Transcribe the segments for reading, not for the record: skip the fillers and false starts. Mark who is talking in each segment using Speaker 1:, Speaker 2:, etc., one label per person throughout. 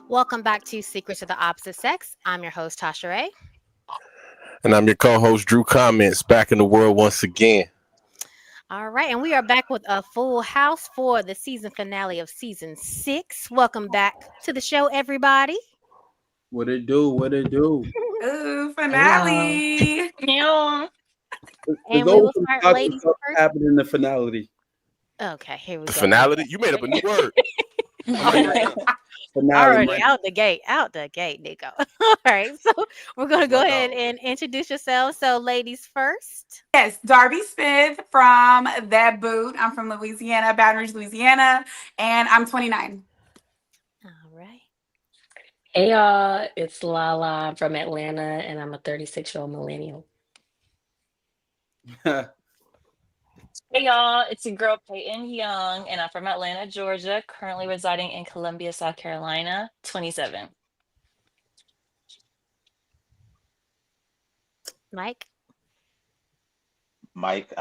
Speaker 1: Welcome back to Secrets of the Opposite Sex. I'm your host, Tasha Ray.
Speaker 2: And I'm your co-host, Drew Comments, back in the world once again.
Speaker 1: All right, and we are back with a full house for the season finale of season 6. Welcome back to the show, everybody.
Speaker 3: What it do? What it do?
Speaker 4: Ooh,
Speaker 5: Hello.
Speaker 4: finale.
Speaker 5: Yeah.
Speaker 1: And
Speaker 3: There's
Speaker 1: we
Speaker 3: always
Speaker 1: will
Speaker 3: some
Speaker 1: start
Speaker 3: toxic
Speaker 1: ladies
Speaker 3: stuff
Speaker 1: first.
Speaker 3: happening in the finality.
Speaker 1: Okay, here we
Speaker 2: The
Speaker 1: go.
Speaker 2: finality? You made up a new word.
Speaker 3: Finality.
Speaker 1: Already out the gate, Nico. All right, so we're going to go ahead and introduce yourselves. So, ladies first.
Speaker 4: Yes, Darby Smith from That Boot. I'm from Louisiana, Baton Rouge, Louisiana, and I'm 29.
Speaker 1: All right.
Speaker 5: Hey y'all, it's Lala. I'm from Atlanta and I'm a 36-year-old millennial.
Speaker 6: Hey y'all, it's your girl Peyton Young, and I'm from Atlanta, Georgia, currently residing in Columbia, South Carolina, 27.
Speaker 1: Mike.
Speaker 7: Mike,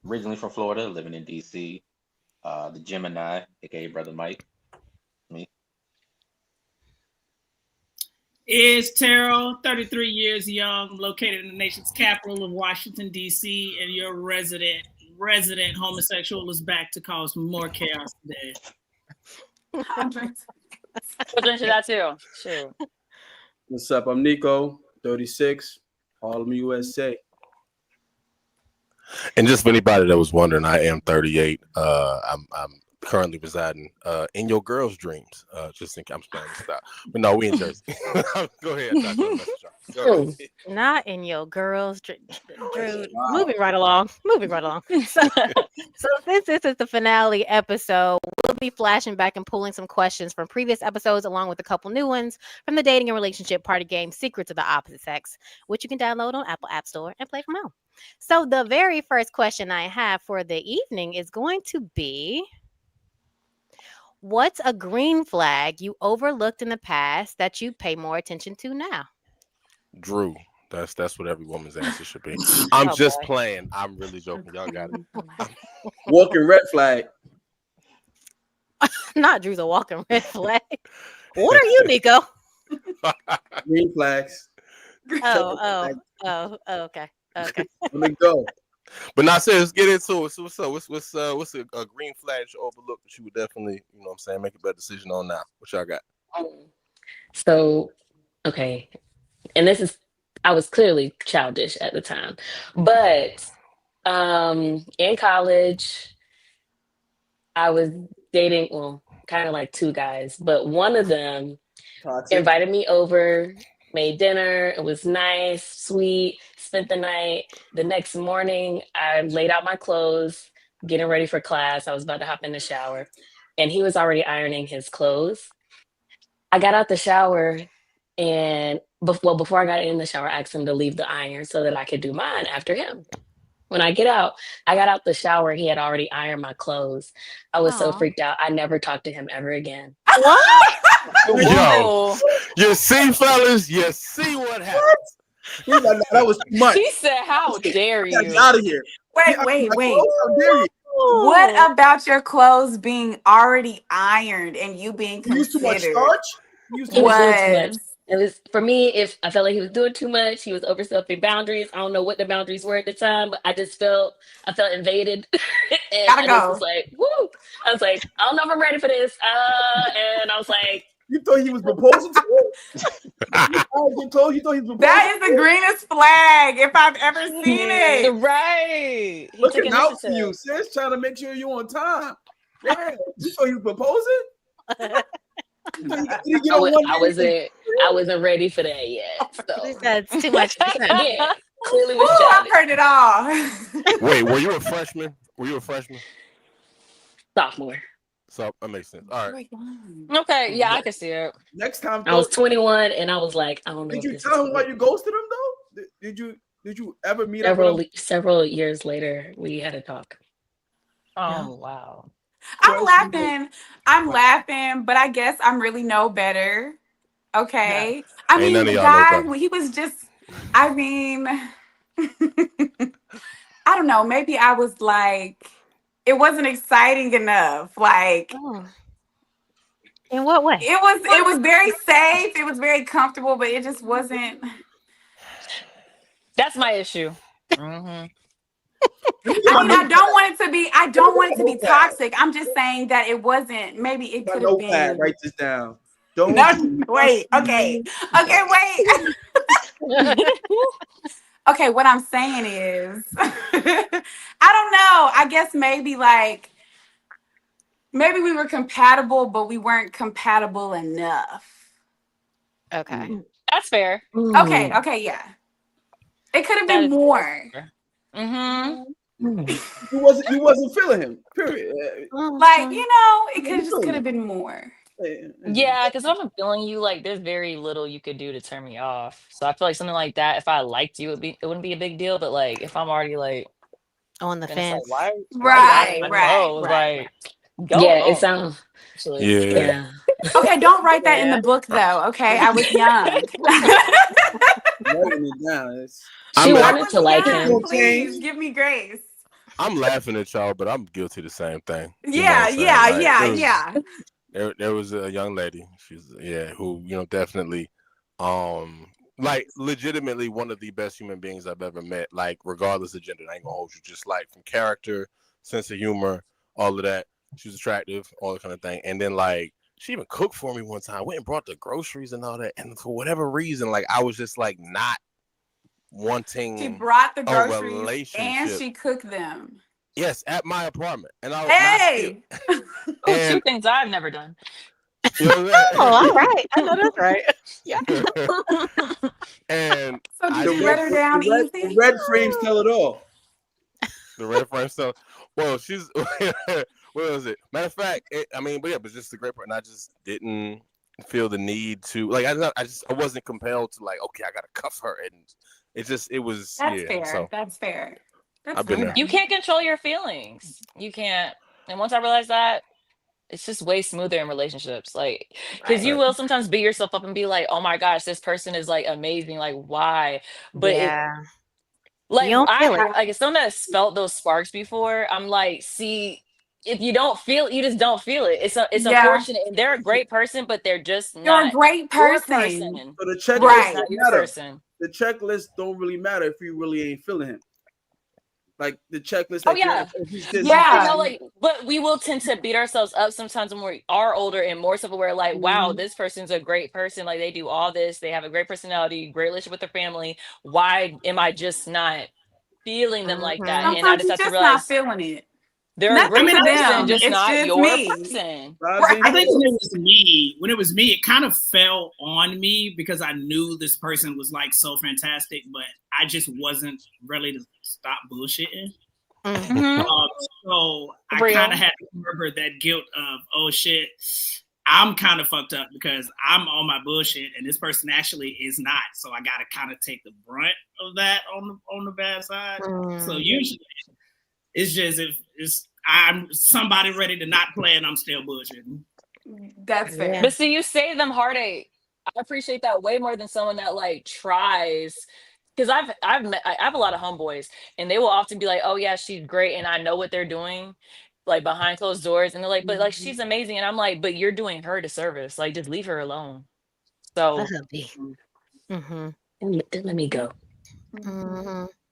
Speaker 7: originally from Florida, living in DC. The Gemini, aka Brother Mike. Me.
Speaker 8: Is Terrell, 33 years young, located in the nation's capital of Washington, D.C., and your resident homosexual is back to cause more chaos today.
Speaker 6: What's into that too? Shoot.
Speaker 3: What's up? I'm Nico, 36, Harlem, USA.
Speaker 2: And just for anybody that was wondering, I am 38. I'm currently residing in your girl's dreams. Just think I'm playing this out. But no, we in Jersey. Go ahead, Dr. Go ahead.
Speaker 1: Not in your girls, Drew. Moving right along. So since this is the finale episode, we'll be flashing back and pulling some questions from previous episodes, along with a couple new ones from the dating and relationship party game Secrets of the Opposite Sex, which you can download on Apple App Store and play from home. So the very first question I have for the evening is going to be, what's a green flag you overlooked in the past that you pay more attention to now?
Speaker 2: Drew. That's what every woman's answer should be. I'm
Speaker 1: Oh,
Speaker 2: just
Speaker 1: boy.
Speaker 2: playing. I'm really joking. Y'all got it.
Speaker 3: Walking red flag.
Speaker 1: Not Drew's a walking red flag. What are you, Nico?
Speaker 3: Green flags.
Speaker 1: Okay. Okay.
Speaker 3: Let me go.
Speaker 2: But not saying, let's get into it. So what's up? What's a green flag you overlooked that you would definitely, you know what I'm saying, make a better decision on now? What y'all got?
Speaker 5: So, okay. And I was clearly childish at the time. But in college, I was dating, well, kind of like two guys, but one of them
Speaker 3: Toxic.
Speaker 5: invited me over, made dinner. It was nice, sweet, spent the night. The next morning, I laid out my clothes, getting ready for class. I was about to hop in the shower, and he was already ironing his clothes. I got out the shower, and before I got in the shower, I asked him to leave the iron so that I could do mine after him. When I got out the shower, he had already ironed my clothes. I was so
Speaker 1: Aw.
Speaker 5: freaked out. I never talked to him ever again.
Speaker 1: What?
Speaker 2: Yo, you see, fellas, you see what happened.
Speaker 3: He's like, "No, that was too much.
Speaker 6: He said, "How dare
Speaker 3: Get
Speaker 6: you?"
Speaker 3: out of here."
Speaker 4: Wait.
Speaker 3: How dare you?
Speaker 4: What about your clothes being already ironed and you being
Speaker 3: You used too much
Speaker 4: considered?
Speaker 3: starch? You used
Speaker 5: He
Speaker 3: too
Speaker 5: was
Speaker 3: much.
Speaker 5: doing too much.
Speaker 4: Was
Speaker 5: It was for me. If I felt like he was doing too much, he was overstepping boundaries. I don't know what the boundaries were at the time, but I felt invaded, and
Speaker 4: gotta
Speaker 5: I just was
Speaker 4: go.
Speaker 5: like, "Woo!" I was like, "I don't know if I'm ready for this." And I was like,
Speaker 3: You thought he was proposing to you? You thought he was proposing
Speaker 4: That is
Speaker 3: to
Speaker 4: the greenest flag if I've ever seen it.
Speaker 6: Right. He took
Speaker 3: Looking out for
Speaker 6: initiative.
Speaker 3: you, sis, trying to make sure you're on time. Yeah, you thought he was proposing? You get
Speaker 5: I,
Speaker 3: on
Speaker 5: was,
Speaker 3: one
Speaker 5: I
Speaker 3: knee.
Speaker 5: wasn't, I wasn't ready for that yet. So
Speaker 1: That's too much.
Speaker 5: again, clearly
Speaker 4: Ooh,
Speaker 5: was
Speaker 4: I've
Speaker 5: childish.
Speaker 4: heard it all.
Speaker 2: Wait, were you a freshman?
Speaker 5: Sophomore.
Speaker 2: So that makes sense. All right.
Speaker 6: Okay, yeah, I can see it.
Speaker 3: Next time,
Speaker 5: I was 21, and I was like, I don't know
Speaker 3: did
Speaker 5: if
Speaker 3: you
Speaker 5: this is
Speaker 3: tell him
Speaker 5: for
Speaker 3: why
Speaker 5: me.
Speaker 3: you ghosted him though? Did you ever meet up with him?
Speaker 5: Several years later, we had a talk.
Speaker 6: Oh wow.
Speaker 4: I'm laughing, but I guess I'm really no better. Okay. I
Speaker 2: Ain't
Speaker 4: mean,
Speaker 2: none
Speaker 4: the
Speaker 2: of y'all know
Speaker 4: guy,
Speaker 2: better.
Speaker 4: he was just, I mean, I don't know. Maybe I was like, it wasn't exciting enough. Like,
Speaker 1: Oh. In what way?
Speaker 4: It was very safe. It was very comfortable, but it just wasn't.
Speaker 6: That's my issue. Hmm.
Speaker 4: I mean, I don't want it to be. I don't want it to be toxic. I'm just saying that it wasn't. Maybe it
Speaker 3: My
Speaker 4: could have
Speaker 3: notepad,
Speaker 4: been.
Speaker 3: write this down. Don't
Speaker 4: No, wait. Okay. Okay. Wait. Okay. What I'm saying is, I don't know. I guess maybe maybe we were compatible, but we weren't compatible enough.
Speaker 1: Okay.
Speaker 6: That's fair.
Speaker 4: Okay. Okay. Yeah. It could have
Speaker 6: That
Speaker 4: been
Speaker 6: is
Speaker 4: more.
Speaker 6: Mm-hmm.
Speaker 3: You wasn't feeling him. Period.
Speaker 4: Like, it could have been more.
Speaker 6: Yeah, because if I'm feeling you, like there's very little you could do to turn me off. So I feel like something like that, if I liked you, it wouldn't be a big deal. But like if I'm already like
Speaker 1: On the
Speaker 6: then it's like
Speaker 1: fence.
Speaker 6: why are you ironing
Speaker 4: Right.
Speaker 6: my
Speaker 4: Right.
Speaker 6: clothes?
Speaker 4: Right.
Speaker 6: Like go
Speaker 5: Yeah, it
Speaker 6: home.
Speaker 5: sounds.
Speaker 6: Actually.
Speaker 2: Yeah.
Speaker 5: Yeah.
Speaker 4: Okay. Don't write that in
Speaker 6: Yeah.
Speaker 4: the book, though. Okay. I was young.
Speaker 3: Writing it down.
Speaker 5: She
Speaker 2: I'm,
Speaker 5: wanted to like him.
Speaker 4: Please give me grace.
Speaker 2: I'm laughing at y'all, but I'm guilty of the same thing. You know
Speaker 4: Yeah.
Speaker 2: what I'm saying?
Speaker 4: Yeah.
Speaker 2: Like,
Speaker 4: Yeah.
Speaker 2: there was-
Speaker 4: Yeah.
Speaker 2: there was a young lady, who definitely like legitimately one of the best human beings I've ever met, like regardless of gender. I ain't gonna hold you, just like from character, sense of humor, all of that. She was attractive, all that kind of thing. And then like she even cooked for me one time, went and brought the groceries and all that. And for whatever reason, like I was just like not wanting
Speaker 4: She brought the
Speaker 2: a
Speaker 4: groceries
Speaker 2: relationship.
Speaker 4: and she cooked them.
Speaker 2: Yes, at my apartment. And I was
Speaker 4: Hey!
Speaker 6: Oh, two things I've never done.
Speaker 2: You know what I'm saying?
Speaker 1: Oh, all right. I know that's right. Yeah.
Speaker 2: And
Speaker 4: So did you let her down easy?
Speaker 3: The red frames tell it all.
Speaker 2: The red frame stuff. Well, she's what was it? Matter of fact, but just a great part. And I just didn't feel the need to I wasn't compelled to like, okay, I gotta cuff her, and it was
Speaker 4: That's
Speaker 2: yeah.
Speaker 4: fair.
Speaker 2: So
Speaker 4: That's fair.
Speaker 2: I've been there.
Speaker 6: You can't control your feelings. You can't. And once I realized that, it's just way smoother in relationships. Like, because you will sometimes beat yourself up and be like, oh my gosh, this person is like amazing. Like, why? But like
Speaker 1: you don't feel it.
Speaker 6: like as someone that's felt those sparks before, I'm like, see, if you don't feel it, you just don't feel it. It's unfortunate. And they're a great person, but they're just
Speaker 4: You're
Speaker 6: not
Speaker 4: a great
Speaker 6: your
Speaker 4: person.
Speaker 3: So the checklist
Speaker 4: Right.
Speaker 3: don't
Speaker 6: your
Speaker 3: matter.
Speaker 6: person.
Speaker 3: The checklist don't really matter if you really ain't feeling him. Like the checklist.
Speaker 6: Oh yeah,
Speaker 4: yeah.
Speaker 6: No, like, but we will tend to beat ourselves up sometimes when we are older and more self-aware. Like, wow, this person's a great person. Like, they do all this. They have a great personality, great relationship with their family. Why am I just not feeling them like that?
Speaker 4: Sometimes
Speaker 6: And I just
Speaker 4: you're
Speaker 6: have to
Speaker 4: just
Speaker 6: realize
Speaker 4: not feeling it.
Speaker 6: they're a
Speaker 4: Nothing
Speaker 6: great
Speaker 4: to
Speaker 6: person,
Speaker 4: them.
Speaker 6: just
Speaker 4: It's
Speaker 6: not
Speaker 4: just
Speaker 6: your
Speaker 4: me.
Speaker 6: person.
Speaker 8: I think when it was me, it kind of fell on me because I knew this person was like so fantastic, but I just wasn't ready to stop bullshitting. So I kind of had to remember that guilt of, oh shit, I'm kind of fucked up because I'm on my bullshit and this person actually is not. So I got to kind of take the brunt of that on the bad side. So usually it's just if I'm somebody ready to not play and I'm still bullshitting.
Speaker 4: That's fair.
Speaker 6: But see, you save them heartache. I appreciate that way more than someone that like tries. Because I have a lot of homeboys, and they will often be like, "Oh yeah, she's great," and I know what they're doing, like behind closed doors, and they're like, "But like she's amazing," and I'm like, "But you're doing her a disservice. Like just leave her alone." So let me go.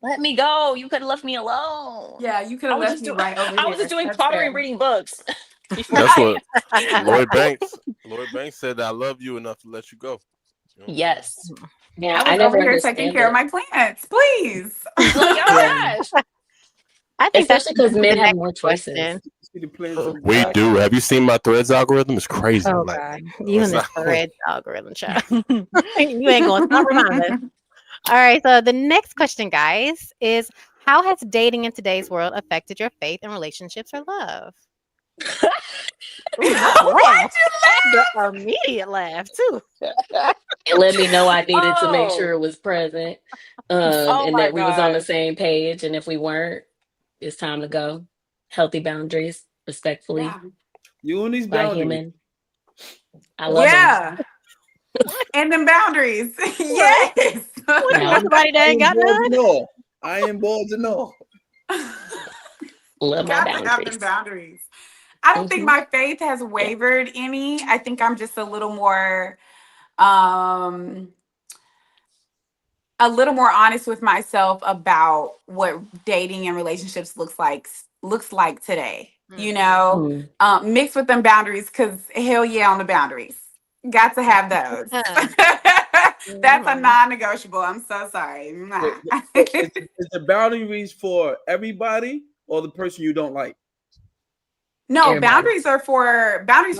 Speaker 6: Let me go. You could have left me alone.
Speaker 4: Yeah, you could have left me right over here.
Speaker 6: I was just doing pottery and reading books.
Speaker 2: That's what Lloyd Banks said. That I love you enough to let you go.
Speaker 6: Yes.
Speaker 5: Yeah,
Speaker 4: I was over here taking care of my plants. Please.
Speaker 6: Like, oh gosh.
Speaker 1: I think
Speaker 5: especially because men have more choices.
Speaker 2: We do. Have you seen my Threads algorithm? It's crazy.
Speaker 1: Oh God, you and the Threads algorithm, child. You ain't gonna stop reminding us. All right, so the next question, guys, is how has dating in today's world affected your faith in relationships or love?
Speaker 4: Why'd you laugh?
Speaker 1: The immediate laugh too.
Speaker 5: It let me know I needed to make sure it was present, and that we was on the same page. And if we weren't, it's time to go. Healthy boundaries, respectfully.
Speaker 4: Yeah.
Speaker 3: You and these
Speaker 5: by
Speaker 3: boundaries.
Speaker 5: human. I love them.
Speaker 4: And them boundaries. Yes.
Speaker 1: Somebody that ain't got none.
Speaker 3: I am bold to know.
Speaker 5: Love my
Speaker 4: Got to have them
Speaker 5: boundaries.
Speaker 4: boundaries. I don't think my faith has wavered any. I think I'm just um a little more honest with myself about what dating and relationships looks like today. You know, mixed with them boundaries, because hell yeah on the boundaries. Got to have those. That's a non-negotiable. I'm so sorry.
Speaker 3: Is the boundaries for everybody or the person you don't like?
Speaker 4: No,
Speaker 5: Everybody.
Speaker 4: boundaries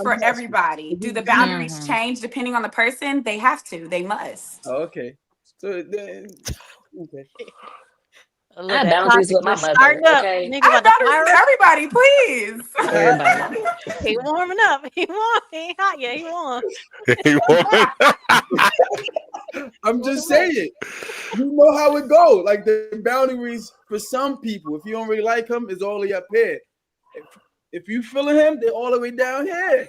Speaker 4: for everybody. Do the boundaries change depending on the person? They have to. They must.
Speaker 3: Oh, okay. So then, okay.
Speaker 5: I have boundaries with my mother. Okay.
Speaker 4: I have boundaries with everybody, please.
Speaker 5: Everybody.
Speaker 1: He warming up. He warm. He ain't hot yet. He warm.
Speaker 3: I'm just saying. You know how it goes. Like the boundaries for some people, if you don't really like him, it's all the way up here. If you feeling him, they're all the way down here.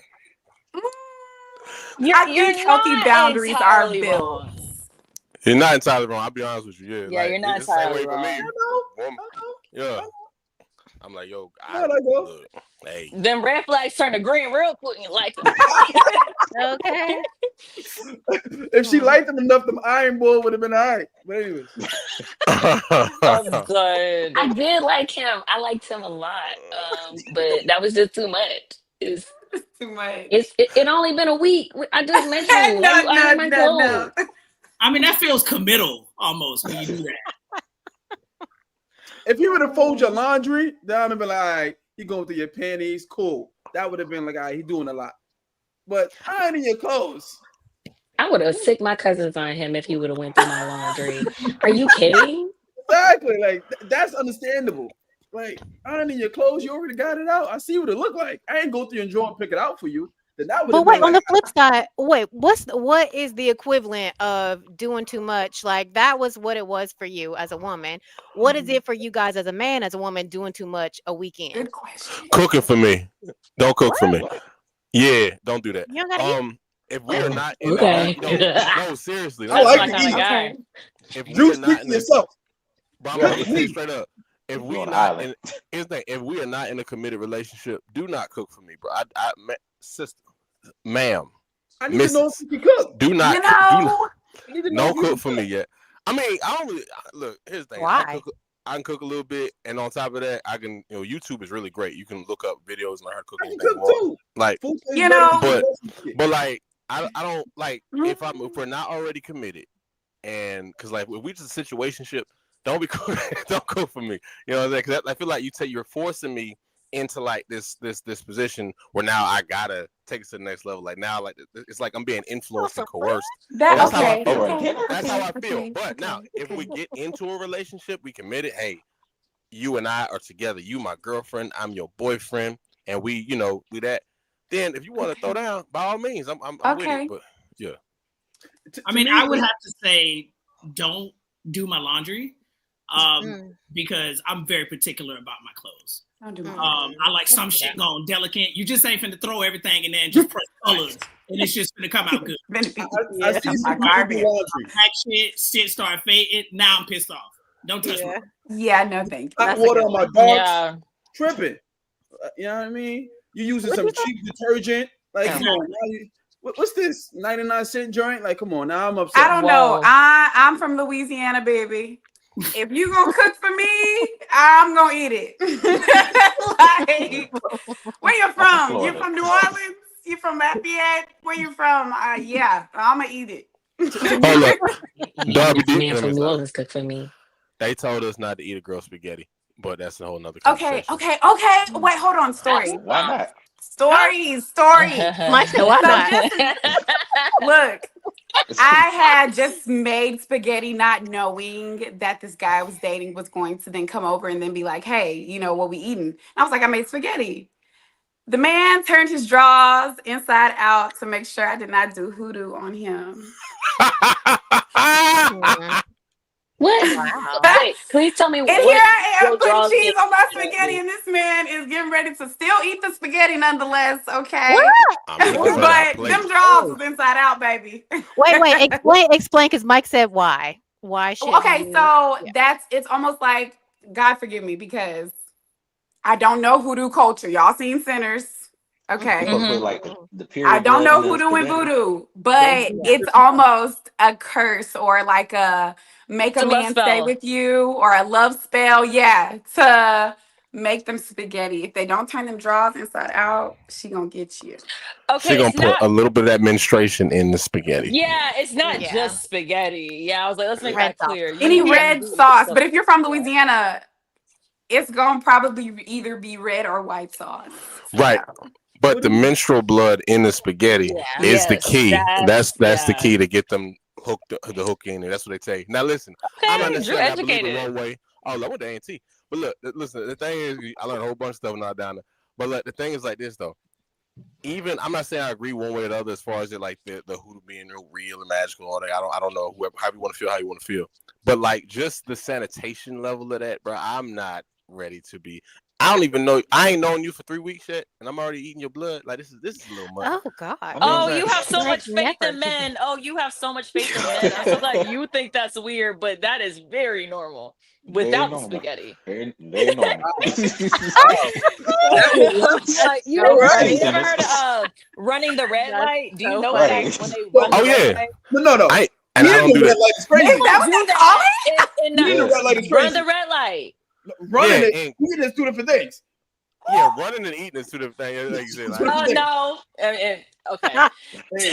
Speaker 4: I think healthy boundaries are built.
Speaker 2: You're not entirely wrong. I'll be honest with you. Yeah,
Speaker 6: Yeah,
Speaker 2: like,
Speaker 6: you're not
Speaker 2: it's the same
Speaker 6: entirely
Speaker 2: way for me.
Speaker 6: wrong.
Speaker 2: Yeah. I'm like, yo,
Speaker 3: look,
Speaker 2: hey.
Speaker 6: Them red flags turn to green real quick. You like them.
Speaker 1: Okay.
Speaker 3: If she liked him enough, them iron boy would have been all right. But anyways.
Speaker 6: I'm good.
Speaker 5: I did like him. I liked him a lot. But that was just too much. It's
Speaker 4: too much.
Speaker 5: It only been a week. I just met you. Why you ironing my clothes?
Speaker 8: I mean, that feels committal almost when you do that.
Speaker 3: If you would have folded your laundry, that would have been like, all right, you going through your panties, cool. That would have been like, all right, he doing a lot. But ironing your clothes.
Speaker 5: I would have sick my cousins on him if he would have went through my laundry. Are you kidding?
Speaker 3: Exactly. Like, that's understandable. Like, ironing your clothes, you already got it out. I see what it look like. I ain't go through your drawer and pick it out for you.
Speaker 1: But wait, on the flip side, what is the equivalent of doing too much? Like, that was what it was for you as a woman. What is it for you guys as a man, as a woman, doing too much a weekend?
Speaker 4: Good question.
Speaker 2: Cooking for me. Don't cook for me. Yeah, don't do that.
Speaker 1: You don't gotta eat.
Speaker 2: If we are not in no, seriously.
Speaker 3: I like to eat.
Speaker 6: Okay.
Speaker 2: If we
Speaker 3: Juice,
Speaker 2: are not
Speaker 3: speak for yourself.
Speaker 2: But I'm gonna say straight up. If we
Speaker 7: on
Speaker 2: not
Speaker 7: island.
Speaker 2: if we are not in a committed relationship, do not cook for me, bro. Sister, ma'am,
Speaker 3: I need to know if you can cook.
Speaker 2: do not,
Speaker 3: No
Speaker 2: cook for me yet. I mean, I don't really look. Here's the thing.
Speaker 1: Why?
Speaker 2: I can cook a little bit, and on top of that, I can. YouTube is really great. You can look up videos and learn how to cook
Speaker 3: I can
Speaker 2: anything
Speaker 3: cook too.
Speaker 2: Like, but like, I don't like if we're not already committed, and because like if we just a situationship, don't be don't cook for me. You know what I'm saying? Because I feel like you're forcing me into like this position where now I gotta take it to the next level. Like now, like it's like I'm being influenced and coerced. That's how I feel. That's how I feel. But now, if we get into a relationship, we committed. Hey, you and I are together. You my girlfriend. I'm your boyfriend, and we that. Then if you want to throw down, by all means, I'm with it. But yeah,
Speaker 8: I mean, I would have to say, don't do my laundry, because I'm very particular about my clothes. I like some shit going delicate. You just ain't finna throw everything in there and just press colors, and it's just gonna come out good.
Speaker 3: I see some garbage.
Speaker 8: That shit start fading. Now I'm pissed off. Don't touch me.
Speaker 4: Yeah, no thank you.
Speaker 3: Hot water on my dogs. Tripping. You know what I mean? You using some cheap detergent. Like, come on. What's this 99-cent joint? Like, come on. Now I'm upset.
Speaker 4: I don't know. I'm from Louisiana, baby. If you gonna cook for me, I'm gonna eat it. Like, where you from? You from New Orleans? You from Lafayette? Where you from? Yeah, I'm gonna eat it.
Speaker 5: Man from New Orleans cook for me.
Speaker 2: They told us not to eat a girl spaghetti, but that's a whole nother
Speaker 4: conversation. Okay. Wait, hold on. Story.
Speaker 7: Why not?
Speaker 4: Story.
Speaker 1: Mike said, why not?
Speaker 4: Look, I had just made spaghetti not knowing that this guy I was dating was going to then come over and then be like, hey, you know what we eating? And I was like, I made spaghetti. The man turned his drawers inside out to make sure I did not do hoodoo on him.
Speaker 5: What? Wow. Wait, please tell me.
Speaker 4: And here I am putting cheese on my spaghetti, and this man is getting ready to still eat the spaghetti nonetheless. Okay, but them drawers was inside out, baby.
Speaker 1: Wait, explain, because Mike said why. Why should?
Speaker 4: Okay, so it's almost like, God forgive me, because I don't know hoodoo culture. Y'all seen Sinners? Okay.
Speaker 7: Supposed to put like the
Speaker 4: I
Speaker 7: period
Speaker 4: don't
Speaker 7: blood
Speaker 4: know
Speaker 7: in the
Speaker 4: hoodoo and
Speaker 7: spaghetti.
Speaker 4: voodoo, but it's almost a curse or like a make
Speaker 6: It's
Speaker 4: a
Speaker 6: a love
Speaker 4: man stay
Speaker 6: spell.
Speaker 4: with you or a love spell. Yeah, to make them spaghetti. If they don't turn them drawers inside out, she gonna get you.
Speaker 2: She
Speaker 6: Okay,
Speaker 2: gonna
Speaker 6: it's
Speaker 2: put
Speaker 6: not.
Speaker 2: a little bit of that menstruation in the spaghetti.
Speaker 6: Yeah, it's not
Speaker 1: Yeah.
Speaker 6: just spaghetti. Yeah, I was like, let's make
Speaker 1: Red
Speaker 6: that
Speaker 1: sauce.
Speaker 6: clear.
Speaker 4: Any
Speaker 6: You can
Speaker 4: red
Speaker 6: do
Speaker 4: sauce,
Speaker 6: stuff.
Speaker 4: but if you're from
Speaker 6: Yeah.
Speaker 4: Louisiana, it's gonna probably either be red or white sauce.
Speaker 2: Right.
Speaker 4: So.
Speaker 2: But
Speaker 3: What
Speaker 2: the
Speaker 3: do you
Speaker 2: menstrual blood in the spaghetti
Speaker 1: Yeah.
Speaker 2: is the
Speaker 6: Yes,
Speaker 2: key. That's the
Speaker 6: yeah.
Speaker 2: key to get them hooked the hook in, and that's what they say. Now listen, I'm not
Speaker 6: Okay, Drew
Speaker 2: necessarily I believe in
Speaker 6: educated.
Speaker 2: one way. Oh, I went to A&T. But look, listen, the thing is, I learned a whole bunch of stuff now down there. But look, the thing is like this though. Even I'm not saying I agree one way or the other as far as it like the hoodoo being real and magical and all that. I don't know whoever how you want to feel, how you want to feel. But like just the sanitation level of that, bro, I'm not ready to be. I don't even know. I ain't known you for 3 weeks yet, and I'm already eating your blood. Like this is a little much.
Speaker 1: Oh God.
Speaker 7: I
Speaker 2: You know what
Speaker 6: Oh,
Speaker 2: I'm
Speaker 6: you
Speaker 2: saying?
Speaker 6: have so
Speaker 1: Like,
Speaker 6: much faith
Speaker 1: never.
Speaker 6: in men. Oh, you have so much faith in men. I'm so glad you think that's weird, but that is very normal
Speaker 7: very
Speaker 6: without the
Speaker 7: normal.
Speaker 6: spaghetti.
Speaker 7: Very, very normal.
Speaker 6: Like you
Speaker 1: So
Speaker 6: never heard,
Speaker 1: funny.
Speaker 6: you never heard of running the red
Speaker 1: That's
Speaker 6: light? Do you
Speaker 1: so
Speaker 6: know
Speaker 1: funny.
Speaker 6: that when they
Speaker 3: No,
Speaker 6: run the
Speaker 2: Oh
Speaker 6: red
Speaker 2: yeah,
Speaker 6: light?
Speaker 3: no.
Speaker 2: I and I
Speaker 3: Eating
Speaker 2: don't do
Speaker 3: the red
Speaker 2: that.
Speaker 3: light is
Speaker 6: They
Speaker 3: crazy.
Speaker 6: will
Speaker 4: That what
Speaker 6: do
Speaker 4: they call
Speaker 6: that in
Speaker 3: Eating the
Speaker 7: Yes.
Speaker 3: red light is
Speaker 6: run
Speaker 3: crazy.
Speaker 6: the red light.
Speaker 3: Running
Speaker 2: Yeah,
Speaker 3: it,
Speaker 2: and
Speaker 3: eating is two different things.
Speaker 2: yeah, running and eating is two different things. Like you said, like,
Speaker 6: Oh no. Okay.
Speaker 3: Hey.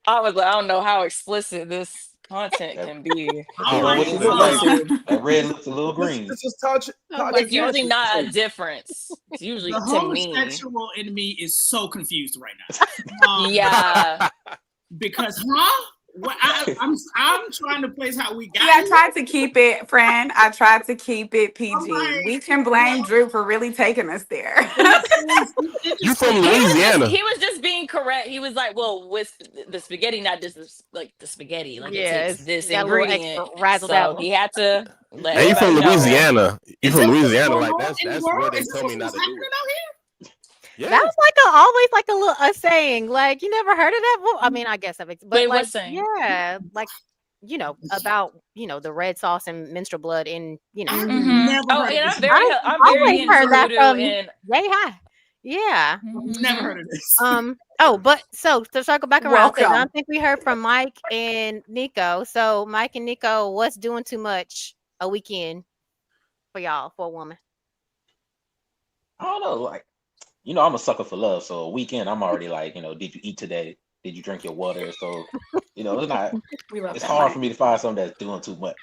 Speaker 6: I was like, I don't know how explicit this content
Speaker 7: That,
Speaker 6: can be.
Speaker 8: I'm
Speaker 7: yeah,
Speaker 8: like,
Speaker 7: what you
Speaker 6: It's
Speaker 7: look like?
Speaker 6: YouTube.
Speaker 7: That red looks a little
Speaker 3: Let's
Speaker 7: green.
Speaker 3: just touch
Speaker 1: Oh my
Speaker 6: It's usually
Speaker 1: God.
Speaker 6: not a difference. It's usually
Speaker 8: the
Speaker 6: to me.
Speaker 8: homosexual in me is so confused right now.
Speaker 6: Yeah.
Speaker 8: Because what I'm trying to place how we got
Speaker 4: See, I
Speaker 8: here.
Speaker 4: tried to keep it, friend. I tried to keep it
Speaker 8: I'm
Speaker 4: PG.
Speaker 8: like,
Speaker 4: We can blame Drew for really taking us there.
Speaker 2: you from
Speaker 6: He
Speaker 2: Louisiana?
Speaker 6: was just being correct. He was like, well, with the spaghetti, not just like the spaghetti. Like it
Speaker 1: Yeah,
Speaker 6: takes this
Speaker 1: got a little extra
Speaker 6: ingredient.
Speaker 1: razzle
Speaker 6: So
Speaker 1: dazzle.
Speaker 6: he had to let
Speaker 2: And you from
Speaker 6: everybody know.
Speaker 2: Louisiana? You
Speaker 8: is
Speaker 2: from
Speaker 8: this what's
Speaker 2: Louisiana?
Speaker 8: going
Speaker 2: Like
Speaker 8: on in the
Speaker 2: that's
Speaker 8: world?
Speaker 2: where they
Speaker 8: Is this
Speaker 2: tell me
Speaker 8: what's
Speaker 2: not to
Speaker 8: happening
Speaker 2: do it.
Speaker 8: out here?
Speaker 2: Yeah.
Speaker 1: That was like always like a little saying. Like you never heard of that? Well, I mean, I guess I've, but
Speaker 6: Wait,
Speaker 1: like
Speaker 6: what saying?
Speaker 1: yeah, like about the red sauce and menstrual blood in
Speaker 8: I've
Speaker 6: Mm-hmm.
Speaker 8: never
Speaker 6: Oh,
Speaker 8: heard of
Speaker 6: and
Speaker 8: this.
Speaker 6: I'm
Speaker 1: I
Speaker 6: very
Speaker 1: always
Speaker 6: into
Speaker 1: heard that
Speaker 6: voodoo
Speaker 1: from
Speaker 6: and
Speaker 1: Yay High. Yeah.
Speaker 8: I've never heard of this.
Speaker 1: Oh, but so to circle back around, because I
Speaker 4: Welcome.
Speaker 1: don't think we heard from Mike and Nico. So Mike and Nico, what's doing too much a weekend for y'all, for a woman?
Speaker 7: I don't know. Like, I'm a sucker for love. So a weekend, I'm already like, did you eat today? Did you drink your water? So, it's not.
Speaker 4: We love
Speaker 7: It's
Speaker 4: that,
Speaker 7: hard
Speaker 4: Mike.
Speaker 7: for me to find something that's doing too much.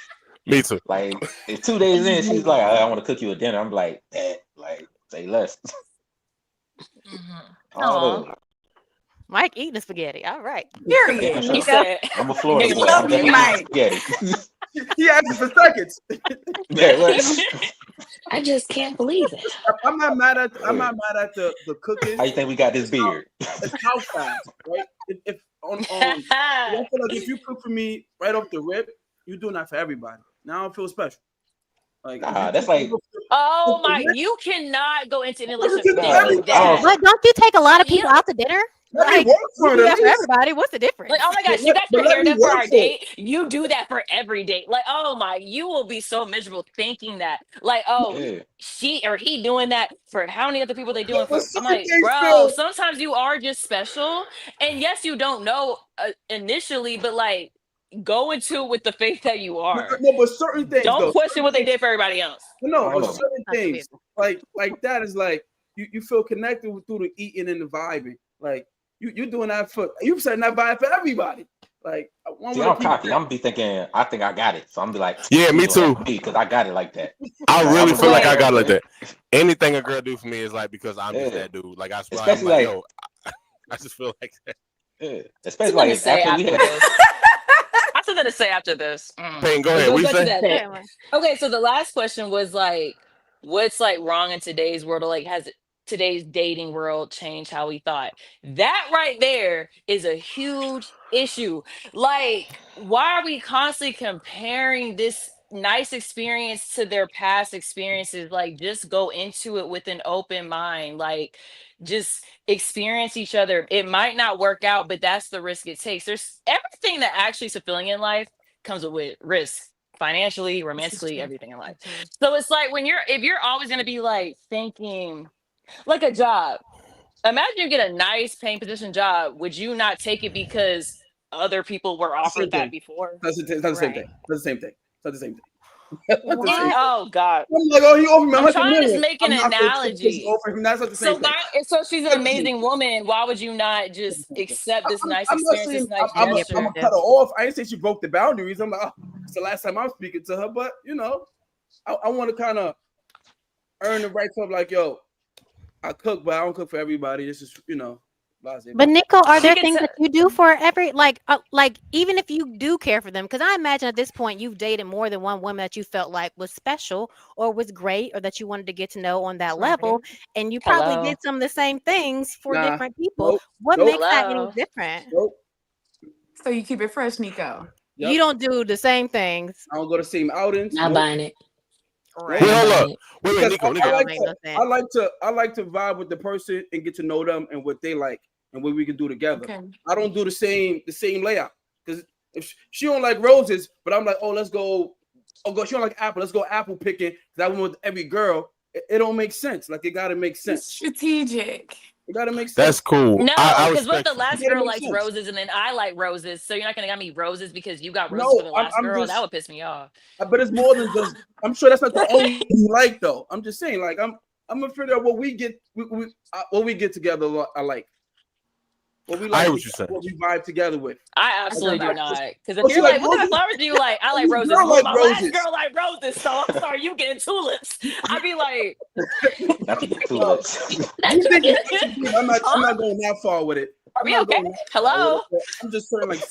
Speaker 2: Me too.
Speaker 7: Like, if 2 days in, she's like, I want to cook you a dinner. I'm like, like, say less. I don't know.
Speaker 1: Mike eating the spaghetti. All right.
Speaker 4: Period.
Speaker 7: Yeah, for
Speaker 6: he
Speaker 7: sure.
Speaker 6: said,
Speaker 7: I'm a Florida boy.
Speaker 4: Love
Speaker 7: I'm
Speaker 4: you,
Speaker 7: definitely
Speaker 4: Mike.
Speaker 7: eating spaghetti.
Speaker 3: He asked for seconds.
Speaker 7: Yeah, what?
Speaker 5: I just can't believe it.
Speaker 3: I'm not mad at the cooking.
Speaker 7: How you think we got this beard?
Speaker 3: It's how fast, right? If I feel like if you cook for me right off the rip, you're doing that for everybody. Now I don't feel special. Like
Speaker 7: Nah, that's like
Speaker 6: oh my, you cannot go into an relationship
Speaker 3: Nah,
Speaker 6: thinking that.
Speaker 1: But don't you take a lot of
Speaker 6: You
Speaker 1: people
Speaker 6: know-
Speaker 1: out to dinner?
Speaker 3: let me
Speaker 1: Like
Speaker 3: work
Speaker 1: you
Speaker 3: for
Speaker 1: do
Speaker 3: it
Speaker 1: that
Speaker 3: at
Speaker 1: for
Speaker 3: least.
Speaker 1: everybody. What's the difference?
Speaker 6: Like, oh my gosh, you got
Speaker 3: But
Speaker 6: your
Speaker 3: let
Speaker 6: hair
Speaker 3: me
Speaker 6: done for
Speaker 3: work
Speaker 6: our
Speaker 3: for it.
Speaker 6: date. You do that for every date. Like, oh my, you will be so miserable thinking that. Like, oh,
Speaker 7: yeah.
Speaker 6: she or he doing that for how many other people they doing
Speaker 3: But
Speaker 6: for? I'm like,
Speaker 3: certain things
Speaker 6: bro,
Speaker 3: feel
Speaker 6: sometimes you are just special. And yes, you don't know initially, but like, go into it with the faith that you are.
Speaker 3: no, but certain things
Speaker 6: Don't
Speaker 3: though.
Speaker 6: question what they did for everybody else.
Speaker 3: No,
Speaker 7: I
Speaker 3: but
Speaker 7: don't know.
Speaker 3: certain
Speaker 1: Not
Speaker 3: things like that is like you feel connected through the eating and the vibing. Like you doing that for you setting that vibe for everybody. Like one
Speaker 7: See,
Speaker 3: way
Speaker 7: I'm
Speaker 3: people
Speaker 7: cocky. I'm be thinking, I think I got it. So I'm be like,
Speaker 2: Yeah, me too.
Speaker 7: Because I got it like that.
Speaker 2: I
Speaker 7: Like,
Speaker 2: really
Speaker 7: I'm
Speaker 2: feel like I
Speaker 7: like,
Speaker 2: got like that. Anything a girl do for me is like because I'm just
Speaker 7: Yeah.
Speaker 2: that dude. Like I swear, I'm
Speaker 7: Especially
Speaker 2: like,
Speaker 7: like-
Speaker 2: yo, I just feel like that.
Speaker 7: Yeah. Especially
Speaker 6: Something to
Speaker 7: like
Speaker 6: say
Speaker 7: after we
Speaker 6: after
Speaker 7: had
Speaker 6: this. I have something to say after this.
Speaker 2: Payne, go
Speaker 6: It
Speaker 2: ahead.
Speaker 6: goes
Speaker 2: What you
Speaker 6: back to
Speaker 2: say?
Speaker 6: that thing. Okay, so the last question was like, what's like wrong in today's world? Or like, has today's dating world changed how we thought? That right there is a huge issue. Like, why are we constantly comparing this nice experience to their past experiences? Like, just go into it with an open mind. Like, just experience each other. It might not work out, but that's the risk it takes. There's everything that actually is fulfilling in life comes with risk, financially, romantically, everything in life. So it's like if you're always going to be like thinking like a job. Imagine you get a nice paying position job. Would you not take it because other people were offered that before?
Speaker 3: That's the same thing. That's the same thing. That's the same thing.
Speaker 6: Oh God!
Speaker 3: I'm like, oh, he offered me
Speaker 6: I'm
Speaker 3: 100
Speaker 6: trying to
Speaker 3: million.
Speaker 6: make an
Speaker 3: I'm not gonna take this
Speaker 6: analogy.
Speaker 3: offer. That's not the same thing.
Speaker 6: So she's an amazing woman. Why would you not just accept this nice
Speaker 3: I'm not
Speaker 6: experience,
Speaker 3: saying
Speaker 6: this nice
Speaker 3: I'm
Speaker 6: gesture?
Speaker 3: gonna cut her off. I didn't say she broke the boundaries. I'm like, oh, it's the last time I'm speaking to her, but I want to kind of earn the right to like, yo, I cook, but I don't cook for everybody. This is,
Speaker 1: But Nico, are there things that you do for every like even if you do care for them? Because I imagine at this point you've dated more than one woman that you felt like was special or was great or that you wanted to get to know on that level, and you probably did some of the same things for different people. What makes that any different?
Speaker 4: So you keep it fresh, Nico.
Speaker 1: You don't do the same things.
Speaker 3: I don't go to the same outings.
Speaker 5: Not buying it.
Speaker 2: Right. Wait, hold up. Wait, Nico.
Speaker 3: I like to vibe with the person and get to know them and what they like and what we can do together. Okay. I don't do the same layout because if she don't like roses, but I'm like, oh, let's go. Oh, she don't like apple. Let's go apple picking. Because I went with every girl. It don't make sense. Like it gotta make sense.
Speaker 4: It's strategic.
Speaker 3: It gotta make sense.
Speaker 2: That's cool.
Speaker 6: No, because what if the last girl likes roses and then I like roses, so you're not gonna get me roses because you got roses for the last girl? That would piss me off.
Speaker 3: But it's more than just. I'm sure that's not the only you like though. I'm just saying, like I'm gonna figure out what we get. What we get together. I like. What we like. What we vibe together with.
Speaker 6: I absolutely do not. Because if you're like, what kind of flowers do you like? I like roses. My last girl like roses, so I'm sorry, you getting tulips. I'd be like,
Speaker 7: tulips.
Speaker 3: I'm not going that far with it.
Speaker 6: Are we okay? Hello.
Speaker 3: I'm just saying, like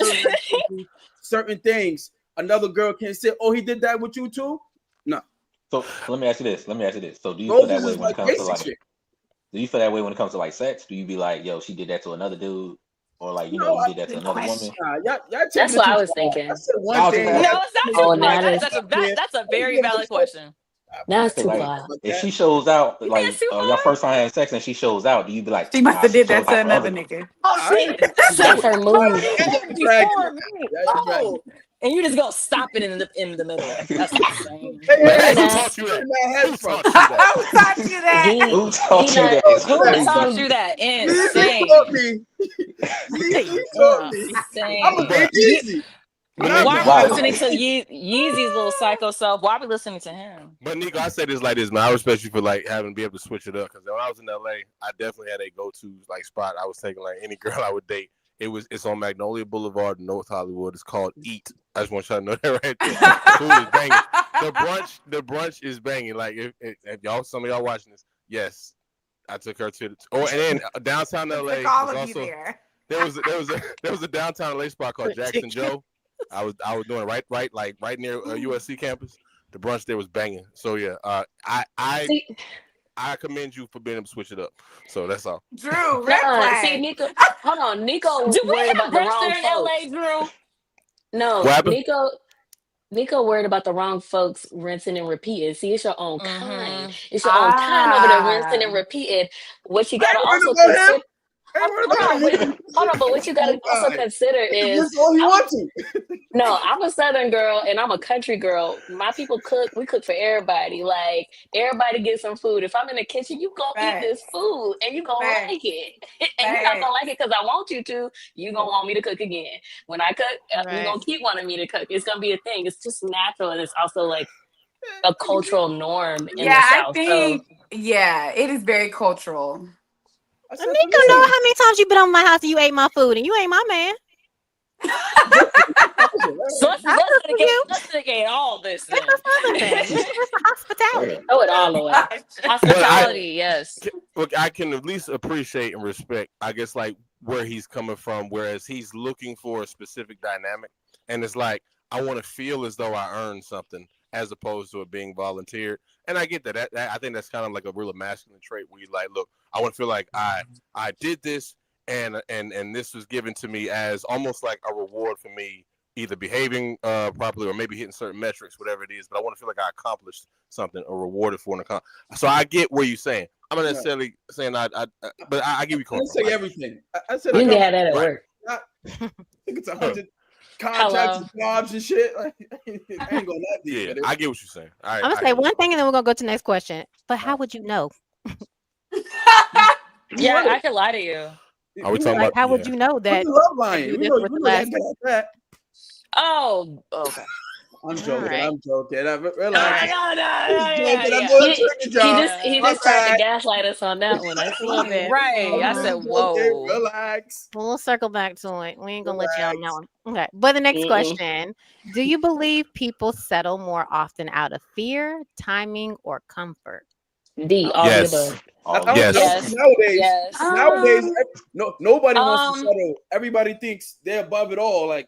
Speaker 3: certain things. Another girl can't say, "Oh, he did that with you too." No.
Speaker 7: So let me ask you this. So do you feel that way when it comes to like? Do you feel that way when it comes to like sex? Do you be like, yo, she did that to another dude? Or like, you did that to another woman?
Speaker 5: That's what I was thinking.
Speaker 6: No, it's not. That's a very valid question.
Speaker 5: That's too far.
Speaker 7: If she shows out, like your first time having sex and she shows out, do you be like,
Speaker 4: she must have did that to another nigga?
Speaker 6: Oh, shit.
Speaker 5: That's her move.
Speaker 6: Oh. And you just gonna stop it in the middle. That's insane.
Speaker 4: Who taught you that?
Speaker 7: Who taught you that?
Speaker 6: Who taught you that? Insane.
Speaker 3: I'm a big easy.
Speaker 6: Why are we listening to Yeezy's little psycho self? Why are we listening to him?
Speaker 2: But Nico, I say this like this, man. I respect you for like having to be able to switch it up. Because when I was in LA, I definitely had a go-to like spot. I was taking like any girl I would date. It's on Magnolia Boulevard in North Hollywood. It's called Eat. I just want y'all to know that right there. Food is banging. The brunch is banging. Like if y'all, some of y'all watching this, yes, I took her to and then downtown LA was also there was a downtown LA spot called Jackson Joe. I was doing right near USC campus. The brunch there was banging. So yeah, I commend you for being able to switch it up. So that's all.
Speaker 4: Drew, red flag.
Speaker 5: See, Nico, hold on. Nico
Speaker 6: do we
Speaker 5: worried
Speaker 6: have
Speaker 5: about the wrong
Speaker 6: in
Speaker 5: folks.
Speaker 6: LA, Drew?
Speaker 5: No, Nico worried about the wrong folks rinsing and repeating. See, it's your own kind. It's your own kind over there rinsing and repeating. What you gotta also consider. Hold on, but what you gotta also consider is no, I'm a Southern girl and I'm a country girl. My people cook, we cook for everybody. Like everybody get some food. If I'm in the kitchen, you gonna eat this food and you gonna like it. And you're not gonna like it because I want you to. You gonna want me to cook again. When I cook, you're gonna keep wanting me to cook. It's gonna be a thing. It's just natural and it's also like a cultural norm in the South.
Speaker 4: I think it is very cultural.
Speaker 1: Nico know how many times you been on my house and you ate my food and you ain't my man.
Speaker 6: So let's negate all this. Then.
Speaker 1: It's hospitality.
Speaker 5: Throw it all away.
Speaker 6: Hospitality, yes.
Speaker 2: Look, I can at least appreciate and respect, I guess, like where he's coming from, whereas he's looking for a specific dynamic. And it's like, I want to feel as though I earned something as opposed to it being volunteered. And I get that. I think that's kind of like a real masculine trait where you like, look, I want to feel like I did this and this was given to me as almost like a reward for me either behaving properly or maybe hitting certain metrics, whatever it is. But I want to feel like I accomplished something or rewarded for an accomplishment. So I get where you're saying. I'm not necessarily saying but I give you credit.
Speaker 3: I say everything. I said
Speaker 5: you can have that at work.
Speaker 3: I think it's 100 contracts and jobs and shit. Like, I ain't going that deep.
Speaker 2: Yeah, I get what you're saying.
Speaker 1: I'm gonna say one thing and then we're gonna go to the next question. But how would you know?
Speaker 6: Yeah, I could lie to you.
Speaker 2: Are we talking
Speaker 1: Like,
Speaker 2: about?
Speaker 1: how would
Speaker 2: Yeah.
Speaker 1: you know
Speaker 3: What's
Speaker 1: that
Speaker 3: the love
Speaker 1: I
Speaker 3: lying?
Speaker 1: do
Speaker 3: We
Speaker 1: this
Speaker 3: know
Speaker 1: with the
Speaker 3: y'all
Speaker 1: last?
Speaker 3: good at that.
Speaker 6: Oh, okay.
Speaker 3: I'm
Speaker 1: All
Speaker 3: joking.
Speaker 1: right.
Speaker 3: I'm joking.
Speaker 6: No,
Speaker 3: Relax.
Speaker 6: no, no,
Speaker 3: Just
Speaker 6: yeah,
Speaker 3: joking. I'm
Speaker 6: yeah.
Speaker 3: only
Speaker 5: He
Speaker 3: tricking
Speaker 5: he
Speaker 3: y'all.
Speaker 5: just he
Speaker 3: My
Speaker 5: just tried to
Speaker 3: bad.
Speaker 5: gaslight us on that one. I
Speaker 1: A little
Speaker 5: see.
Speaker 1: bit.
Speaker 6: Right. I
Speaker 3: I'm
Speaker 6: said,
Speaker 3: just joking.
Speaker 6: whoa.
Speaker 3: Relax.
Speaker 1: We'll circle back to it. We ain't gonna let you out on that
Speaker 3: Relax.
Speaker 1: one. Okay. But the next
Speaker 5: Mm-mm.
Speaker 1: question: do you believe people settle more often out of fear, timing, or comfort?
Speaker 5: D, all the
Speaker 2: Yes.
Speaker 5: above.
Speaker 3: I
Speaker 7: All of
Speaker 3: don't,
Speaker 7: it.
Speaker 3: I don't
Speaker 2: Yes.
Speaker 3: think
Speaker 6: Yes.
Speaker 3: nowadays.
Speaker 6: Yes.
Speaker 3: Nowadays, nobody wants to
Speaker 6: Um,
Speaker 3: settle. Everybody thinks they're above it all. Like,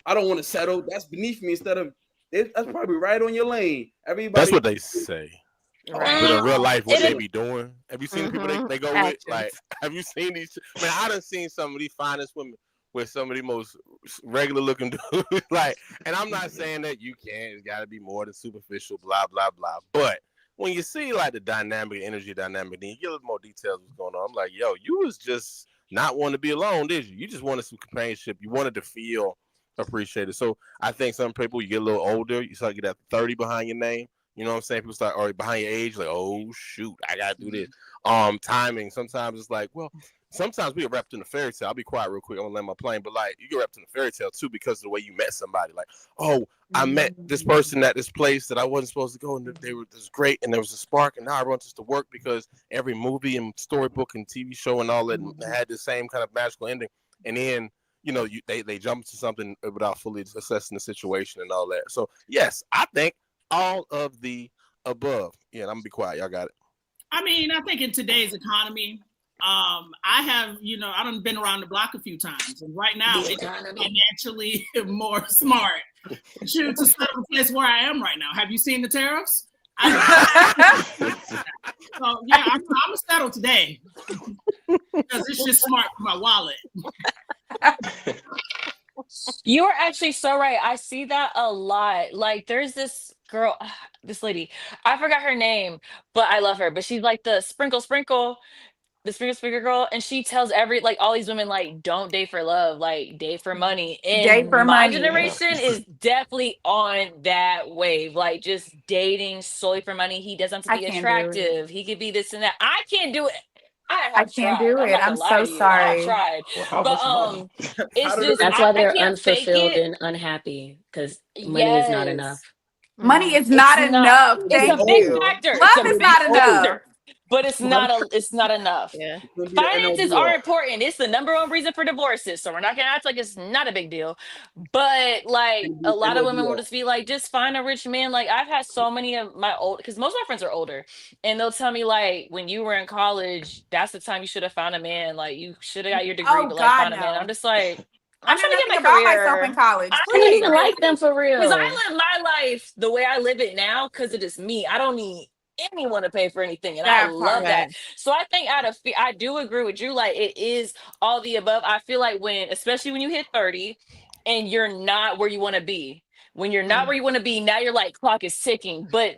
Speaker 3: I don't want to settle. That's beneath me. Instead of that's probably right on your lane.
Speaker 2: That's
Speaker 3: Everybody.
Speaker 2: what they say.
Speaker 1: Right.
Speaker 2: But in real life, what
Speaker 6: it
Speaker 2: they
Speaker 6: is
Speaker 2: be doing? Have you seen the people
Speaker 1: Mm-hmm.
Speaker 2: they go with? Like,
Speaker 1: Actions.
Speaker 2: have you seen these? Man, I done seen some of these finest women with some of the most regular looking dudes. Like, and I'm not saying that you can't. It's got to be more than superficial, blah blah blah. But when you see like the dynamic, energy dynamic, then you get a little more details what's going on. I'm like, yo, you was just not wanting to be alone, did you? You just wanted some companionship. You wanted to feel appreciated. So I think some people, you get a little older, you start to get that 30 behind your name. You know what I'm saying? People start, or behind your age, like, oh shoot, I gotta do this. Timing. Sometimes it's like, well, sometimes we get wrapped in a fairy tale. I'll be quiet real quick. I'm gonna land my plane, but like, you get wrapped in a fairy tale too because of the way you met somebody. Like, oh, I met this person at this place that I wasn't supposed to go, and they were this great, and there was a spark, and now I want this to work because every movie and storybook and TV show and all that had the same kind of magical ending, and then. You know, they jump into something without fully assessing the situation and all that. So yes, I think all of the above. Yeah, I'm gonna be quiet. Y'all got it.
Speaker 8: I mean, I think in today's economy, I have, I done been around the block a few times, and right now
Speaker 5: The
Speaker 8: it's
Speaker 5: economy.
Speaker 8: financially more smart to choose to settle the place where I am right now. Have you seen the tariffs? So yeah, I'm gonna settle today because it's just smart for my wallet.
Speaker 6: You are actually so right. I see that a lot. Like, there's this girl, this lady. I forgot her name, but I love her. But she's like the the sprinkle girl, and she tells all these women like, don't date for love, like date for money.
Speaker 4: Date
Speaker 6: And
Speaker 4: for
Speaker 6: my
Speaker 4: money.
Speaker 7: Yeah.
Speaker 6: generation is definitely on that wave, like just dating solely for money. He doesn't have to
Speaker 4: I
Speaker 6: be
Speaker 4: can't do it.
Speaker 6: attractive. He could be this and that. I can't do it. I
Speaker 4: I
Speaker 6: have
Speaker 4: can't
Speaker 6: tried.
Speaker 4: do
Speaker 6: I'm
Speaker 4: it.
Speaker 6: not
Speaker 4: I'm
Speaker 6: gonna lie
Speaker 4: so
Speaker 6: to you. I have
Speaker 4: sorry.
Speaker 6: tried.
Speaker 7: Well, how
Speaker 6: But
Speaker 7: much money?
Speaker 8: How
Speaker 6: it's
Speaker 8: do
Speaker 6: just
Speaker 8: they?
Speaker 5: That's why
Speaker 6: I
Speaker 5: they're
Speaker 6: can't fake
Speaker 5: unfulfilled
Speaker 6: it.
Speaker 5: and unhappy because money is not enough.
Speaker 6: Yes.
Speaker 4: Money is
Speaker 6: It's
Speaker 4: not
Speaker 6: not.
Speaker 4: enough.
Speaker 6: It's a
Speaker 4: Thank
Speaker 6: big
Speaker 3: old.
Speaker 4: you.
Speaker 6: factor. It's
Speaker 4: Love
Speaker 6: a
Speaker 4: is
Speaker 3: You're
Speaker 6: big
Speaker 3: gonna
Speaker 4: not
Speaker 3: be old.
Speaker 4: enough.
Speaker 6: factor, but it's not enough.
Speaker 1: Yeah.
Speaker 3: It's gonna be the end of the
Speaker 6: Finances are
Speaker 3: world.
Speaker 6: important. It's the number one reason for divorces. So we're not gonna act like it's not a big deal. But
Speaker 3: It's
Speaker 6: like
Speaker 3: gonna be
Speaker 6: a
Speaker 3: the
Speaker 6: lot
Speaker 3: end
Speaker 6: of
Speaker 3: of the
Speaker 6: women will
Speaker 3: world.
Speaker 6: just be like, just find a rich man. Like I've had so many of my old, because most of my friends are older, and they'll tell me like, when you were in college, that's the time you should have found a man. Like you should have got your degree,
Speaker 4: Oh
Speaker 6: but like
Speaker 4: God,
Speaker 6: find a man. I'm
Speaker 4: no.
Speaker 6: just like,
Speaker 4: I
Speaker 6: I'm
Speaker 4: knew
Speaker 6: trying to
Speaker 4: nothing
Speaker 6: get my
Speaker 4: about myself in
Speaker 6: career.
Speaker 4: college.
Speaker 6: I
Speaker 5: I don't even
Speaker 4: Please.
Speaker 5: like them for
Speaker 6: because I
Speaker 5: real.
Speaker 6: live my life the way I live it now because it is me. I don't need anyone to pay for anything, and I
Speaker 4: That
Speaker 6: love
Speaker 4: part.
Speaker 6: that.
Speaker 1: Right.
Speaker 6: So I think out of I do agree with you. Like it is all the above. I feel like especially when you hit 30, and you're not where you want to be. When you're not where you want to be, now you're like clock is ticking. But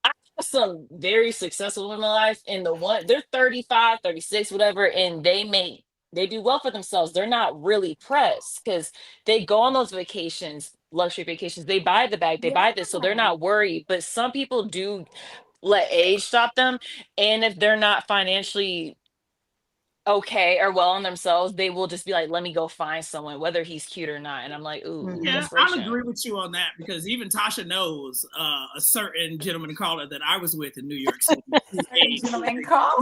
Speaker 6: I have some very successful in my life, and they're 35, 36, whatever, and they do well for themselves. They're not really pressed because they go on those vacations, luxury vacations. They buy the bag, they
Speaker 4: Yeah.
Speaker 6: buy this, so they're not worried. But some people do let age stop them, and if they're not financially okay or well on themselves, they will just be like, "Let me go find someone, whether he's cute or not." And I'm like, "Ooh,
Speaker 1: Mm-hmm.
Speaker 8: Yeah, I'll
Speaker 6: desperation."
Speaker 8: agree with you on that because even Tasha knows a certain gentleman caller that I was with in New York City who
Speaker 4: Certain
Speaker 8: made
Speaker 4: gentleman call.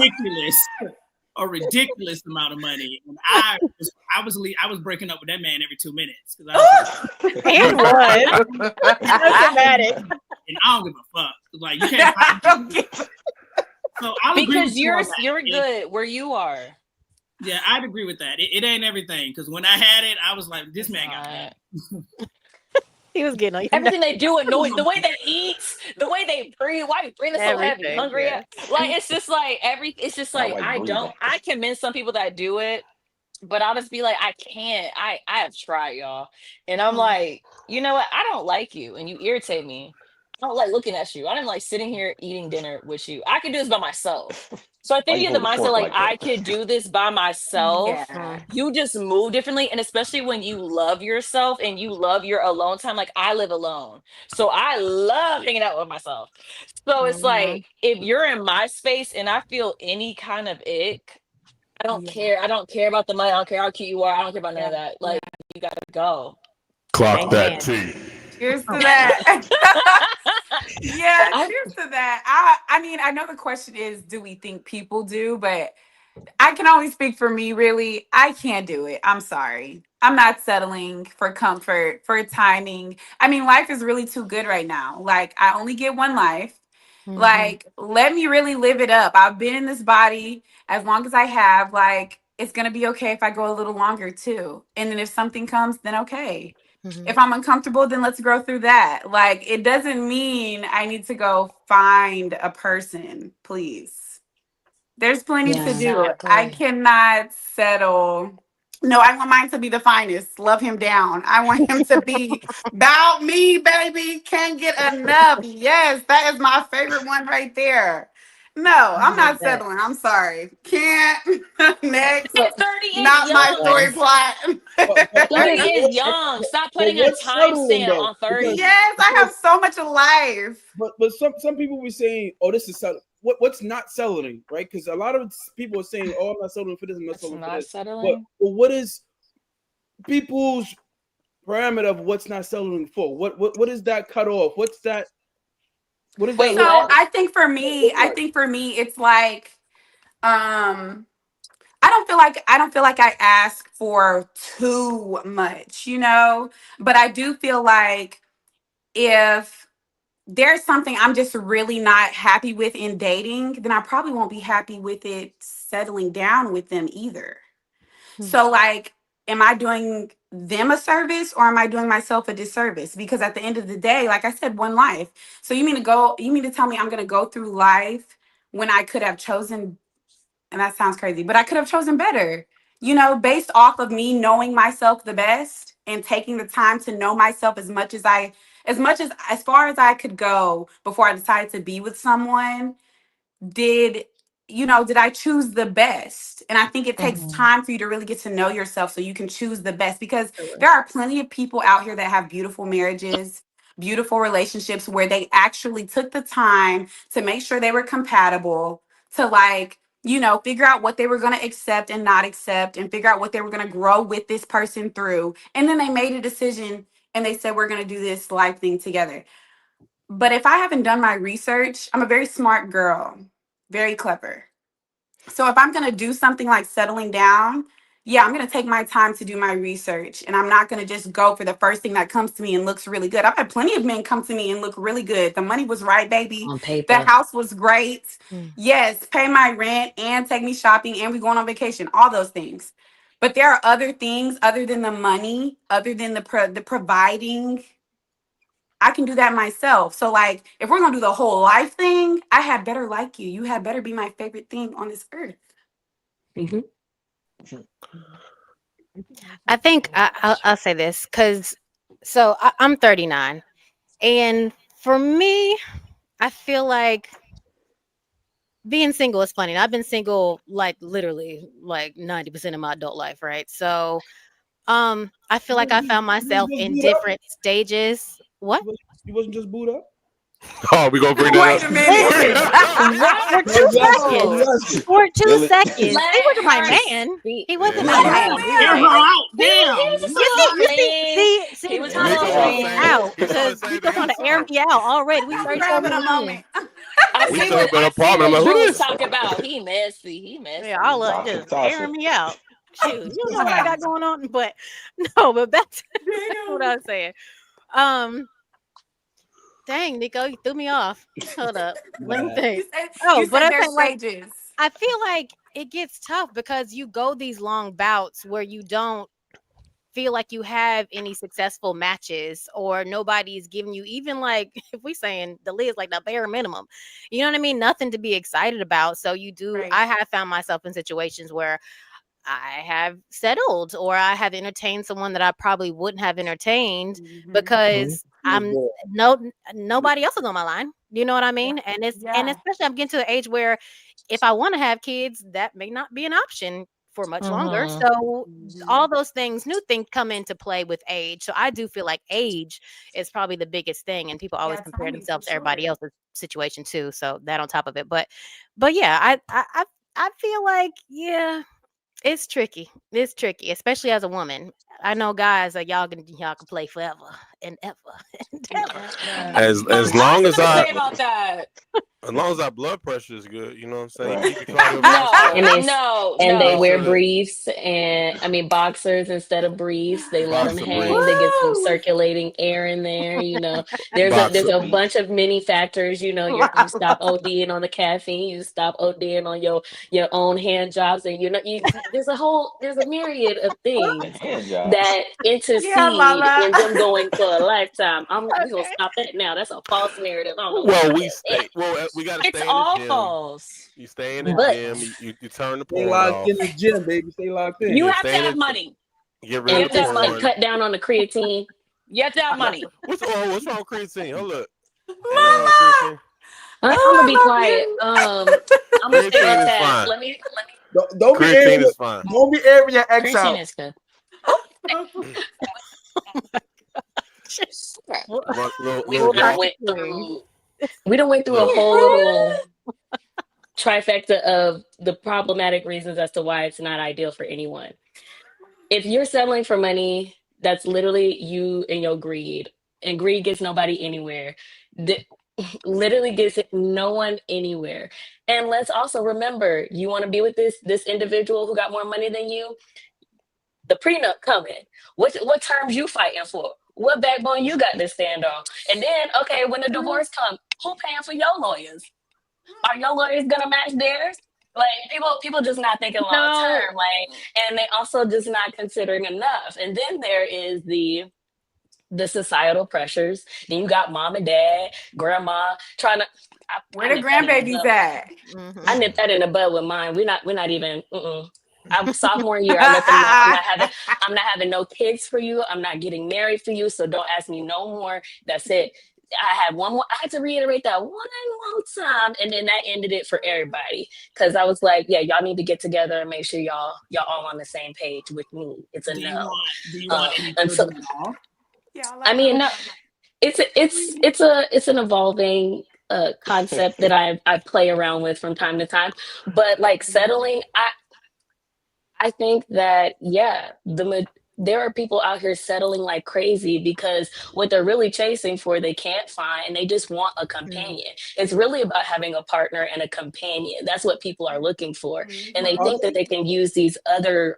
Speaker 8: a ridiculous amount of money, and I was breaking up with that man every 2 minutes because I was
Speaker 1: He was. So dramatic.
Speaker 8: and I don't give a fuck. Like you can't.
Speaker 4: I don't get-
Speaker 8: So I'll agree
Speaker 6: Because
Speaker 8: with you on that.
Speaker 6: you're good where you are.
Speaker 8: Yeah, I'd agree with that. It ain't everything because when I had it, I was like, this man got that.
Speaker 1: He was getting on your
Speaker 6: Everything
Speaker 1: nerves.
Speaker 6: they do annoying. The way they eat, the way they breathe. Why you breathing so heavy?
Speaker 1: Everything.
Speaker 6: Hungry?
Speaker 1: Yeah.
Speaker 6: Like it's just like It's just
Speaker 7: Not
Speaker 6: like
Speaker 7: while you breathing.
Speaker 6: I commend some people that do it, but I'll just be like, I can't. I have tried, y'all, and I'm like, you know what? I don't like you, and you irritate me. I don't like looking at you. I don't like sitting here eating dinner with you. I can do this by myself. So I
Speaker 7: Why
Speaker 6: think
Speaker 7: you
Speaker 6: you have
Speaker 7: hold
Speaker 6: the
Speaker 7: the
Speaker 6: mindset
Speaker 7: fork
Speaker 6: like
Speaker 7: like
Speaker 6: I
Speaker 7: that?
Speaker 6: could do this by myself.
Speaker 4: Yeah.
Speaker 6: You just move differently, and especially when you love yourself and you love your alone time. Like I live alone, so I love hanging out with myself. So it's
Speaker 1: Mhm.
Speaker 6: like if you're in my space and I feel any kind of ick, I don't
Speaker 4: Yeah.
Speaker 6: care. I don't care about the money. I don't care how cute you are. I don't care about none
Speaker 4: Yeah.
Speaker 6: of that. Like you gotta go.
Speaker 2: Clock that
Speaker 1: Amen.
Speaker 2: T.
Speaker 4: Cheers to
Speaker 1: Oh,
Speaker 4: that. Yeah,
Speaker 6: I
Speaker 4: cheers to that. I mean, I know the question is, do we think people do? But I can only speak for me, really. I can't do it. I'm sorry. I'm not settling for comfort, for timing. I mean, life is really too good right now. Like, I only get one life.
Speaker 1: mhm.
Speaker 4: Like, let me really live it up. I've been in this body as long as I have. Like, it's going to be okay if I go a little longer, too. And then if something comes, then okay.
Speaker 1: Mhm.
Speaker 4: If I'm uncomfortable, then let's grow through that. Like, it doesn't mean I need to go find a person, please. There's plenty to do. I
Speaker 5: Exactly.
Speaker 4: cannot settle. No, I want mine to be the finest. Love him down. I want him to be about me, baby. Can't get enough. Yes, that is my favorite one right there. No,
Speaker 5: I
Speaker 4: I'm
Speaker 5: love
Speaker 4: not
Speaker 5: that.
Speaker 4: settling. I'm sorry. Can't. Next.
Speaker 3: But,
Speaker 6: 30 is
Speaker 4: Not my
Speaker 6: young.
Speaker 4: story
Speaker 3: um,
Speaker 4: plot.
Speaker 3: but
Speaker 6: 30
Speaker 3: what,
Speaker 6: is
Speaker 4: Yes,
Speaker 3: what,
Speaker 6: young. Stop
Speaker 3: but
Speaker 6: putting a
Speaker 3: what's settling
Speaker 6: timestamp
Speaker 3: though?
Speaker 6: on 30.
Speaker 4: I have so much life.
Speaker 3: But some people were saying, oh, this is settling. What's not settling, right? Because a lot of people are saying, oh, I'm not settling for this, I'm not
Speaker 6: That's
Speaker 3: settling for
Speaker 6: not
Speaker 3: this. But
Speaker 6: settling.
Speaker 3: what is people's parameter of what's not settling for? What is that cut off? What's that? What does that
Speaker 6: Wait,
Speaker 3: look
Speaker 4: So
Speaker 6: what?
Speaker 3: like?
Speaker 4: I think for
Speaker 3: What
Speaker 4: me,
Speaker 3: look
Speaker 4: I
Speaker 3: like?
Speaker 4: think for me, it's like, um, I don't feel like I ask for too much, but I do feel like if there's something I'm just really not happy with in dating, then I probably won't be happy with it settling down with them either.
Speaker 1: Mhm.
Speaker 4: So like, am I doing them a service or am I doing myself a disservice? Because at the end of the day, like I said, one life. So you mean to tell me I'm going to go through life when I could have chosen, and that sounds crazy, but I could have chosen better, based off of me knowing myself the best and taking the time to know myself as far as I could go before I decided to be with someone. Did I choose the best? And I think it takes
Speaker 5: Hmm.
Speaker 4: time for you to really get to know yourself so you can choose the best, because
Speaker 1: Absolutely.
Speaker 4: there are plenty of people out here that have beautiful marriages, beautiful relationships where they actually took the time to make sure they were compatible, to like, figure out what they were going to accept and not accept, and figure out what they were going to grow with this person through. And then they made a decision and they said, we're going to do this life thing together. But if I haven't done my research, I'm a very smart girl, very clever. So if I'm going to do something like settling down, yeah, I'm going to take my time to do my research, and I'm not going to just go for the first thing that comes to me and looks really good. I've had plenty of men come to me and look really good. The money was right, baby.
Speaker 5: On
Speaker 4: The
Speaker 5: paper.
Speaker 4: house was great.
Speaker 1: Mm.
Speaker 4: Yes, pay my rent and take me shopping and we going on vacation, all those things. But there are other things other than the money, other than the providing. I can do that myself. So like, if we're gonna do the whole life thing, I had better like you. You had better be my favorite thing on this earth.
Speaker 5: Hmm.
Speaker 1: I think I'll say this because I'm 39, and for me, I feel like being single is funny. I've been single like literally like 90% of my adult life, right? So I feel like I found
Speaker 3: You wasn't
Speaker 1: myself
Speaker 3: just
Speaker 1: in
Speaker 3: boot up.
Speaker 1: different stages. What?
Speaker 3: You wasn't just boot up.
Speaker 2: Oh, we gonna bring that
Speaker 4: Wait
Speaker 2: up.
Speaker 4: a minute.
Speaker 1: Listen,
Speaker 6: Right?
Speaker 1: for
Speaker 3: No,
Speaker 1: two
Speaker 3: you asking.
Speaker 1: seconds.
Speaker 3: You asking.
Speaker 1: For two
Speaker 7: Really?
Speaker 1: seconds. He
Speaker 6: Let
Speaker 1: wasn't my
Speaker 6: her
Speaker 1: man.
Speaker 6: speak.
Speaker 1: He wasn't
Speaker 8: Let
Speaker 1: my
Speaker 4: Let
Speaker 6: Let
Speaker 4: her
Speaker 6: her
Speaker 1: man.
Speaker 8: hear her
Speaker 4: live.
Speaker 6: speak.
Speaker 8: out.
Speaker 6: He
Speaker 8: Damn.
Speaker 6: was just
Speaker 1: You
Speaker 6: a
Speaker 1: see,
Speaker 6: smart
Speaker 1: you
Speaker 8: What?
Speaker 1: see,
Speaker 6: man.
Speaker 1: see,
Speaker 6: He
Speaker 1: see,
Speaker 6: was
Speaker 1: Nico
Speaker 2: Nico
Speaker 1: gonna
Speaker 2: not
Speaker 1: air me
Speaker 6: intelligent.
Speaker 2: saying
Speaker 1: out
Speaker 2: he's not
Speaker 1: because
Speaker 2: saying
Speaker 1: Nico
Speaker 2: anything
Speaker 1: gonna air
Speaker 2: outside.
Speaker 1: me out already. We
Speaker 4: I'm
Speaker 1: 37
Speaker 4: grabbing a
Speaker 1: minutes in.
Speaker 4: moment.
Speaker 2: We set up an
Speaker 6: I see
Speaker 2: apartment.
Speaker 6: what
Speaker 2: I'm like, who
Speaker 6: Drew was
Speaker 2: this?
Speaker 6: talking about. He messy. He
Speaker 1: Yeah, all
Speaker 6: messy.
Speaker 1: up
Speaker 7: Toxic,
Speaker 1: just airing
Speaker 7: toxic.
Speaker 1: me out. Shoot, you don't know what I
Speaker 8: Wow.
Speaker 1: got going on, but no, but back to what I
Speaker 4: Damn.
Speaker 1: was saying. Um, dang, Nico, you threw me off. Hold up, let me
Speaker 3: Nah.
Speaker 1: think.
Speaker 4: You said
Speaker 1: Oh,
Speaker 4: you
Speaker 1: but
Speaker 4: said
Speaker 1: I
Speaker 4: there's
Speaker 1: think like
Speaker 4: stages.
Speaker 1: I feel like it gets tough because you go these long bouts where you don't feel like you have any successful matches or nobody's giving you even like if we saying the list like the bare minimum, you know what I mean, nothing to be excited about. So
Speaker 4: Right.
Speaker 1: I have found myself in situations where I have settled or I have entertained someone that I probably wouldn't have entertained
Speaker 4: Hmm.
Speaker 1: because I'm nobody else is on my line. You know what I mean? And especially I'm getting to the age where if I want to have kids, that may not be an option for much longer. So all those things, new things come into play with age. So I do feel like age is probably the biggest thing, and people always compare themselves to everybody else's situation too. So that on top of it, but yeah, I feel like it's tricky. It's tricky, especially as a woman. I know guys like y'all can play forever and ever and ever.
Speaker 2: As long as
Speaker 6: say about that.
Speaker 2: As long as our blood pressure is good, you know what I'm saying?
Speaker 7: Right.
Speaker 2: Keep your cardiovascular.
Speaker 5: And they wear briefs boxers instead of briefs. They let them hang. They get some circulating air in there. You know, there's a bunch of many factors. You know, you stop ODing on the caffeine. You stop ODing on your own hand jobs, and there's a myriad of things that intercede in them going for a lifetime. We gonna stop that now. That's a false narrative. I don't know.
Speaker 2: We gotta stay in
Speaker 6: all
Speaker 2: the gym.
Speaker 6: false.
Speaker 2: You stay in the gym. You turn the porn off.
Speaker 3: Stay locked in the gym, baby. Stay locked in.
Speaker 6: You have to have money.
Speaker 2: Get rid of the porn.
Speaker 5: And cut down on the creatine.
Speaker 6: You have to have money.
Speaker 2: What's wrong with creatine? Hold up.
Speaker 5: I'm gonna be quiet. I'm gonna stay on that. Let me.
Speaker 3: Don't be airing.
Speaker 2: Is fine.
Speaker 3: Don't be airing your ex out.
Speaker 5: Creatine is good. We done went through a whole little trifecta of the problematic reasons as to why it's not ideal for anyone. If you're settling for money, that's literally you and your greed. And greed gets nobody anywhere. Literally gets no one anywhere. And let's also remember, you want to be with this individual who got more money than you, the prenup coming. What terms you fighting for? What backbone you got to stand on? And then, okay, when the divorce comes, who paying for your lawyers? Are your lawyers gonna match theirs? Like people just not thinking long term. Like, and they also just not considering enough. And then there is the societal pressures. Then you got mom and dad, grandma trying to.
Speaker 4: Where the grandbabies at?
Speaker 5: I nipped that in the bud with mine. We're not even. I'm sophomore year. I let them know I'm not having no kids for you. I'm not getting married for you. So don't ask me no more. That's it. I had to reiterate that one more time, and then that ended it for everybody. Because I was like, yeah, y'all need to get together and make sure y'all all on the same page with me. It's a no. And so, I mean, it's an evolving concept that I play around with from time to time. But like settling, I think that there are people out here settling like crazy because what they're really chasing for they can't find, and they just want a companion. It's really about having a partner and a companion. That's what people are looking for, and they think that they can use these other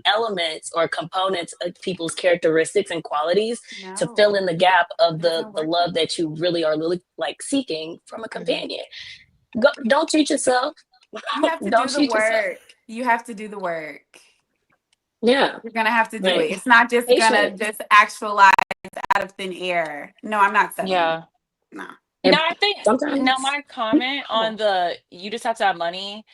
Speaker 5: elements or components of people's characteristics and qualities to fill in the gap of the love that you really are like seeking from a companion. Don't cheat yourself.
Speaker 4: You have to do the work. You have to do the work.
Speaker 5: Yeah.
Speaker 4: You're going to have to do it. It's not just going to just actualize out of thin air. No, I'm not saying.
Speaker 6: Yeah.
Speaker 4: No.
Speaker 6: No, I think my comment on you just have to have money.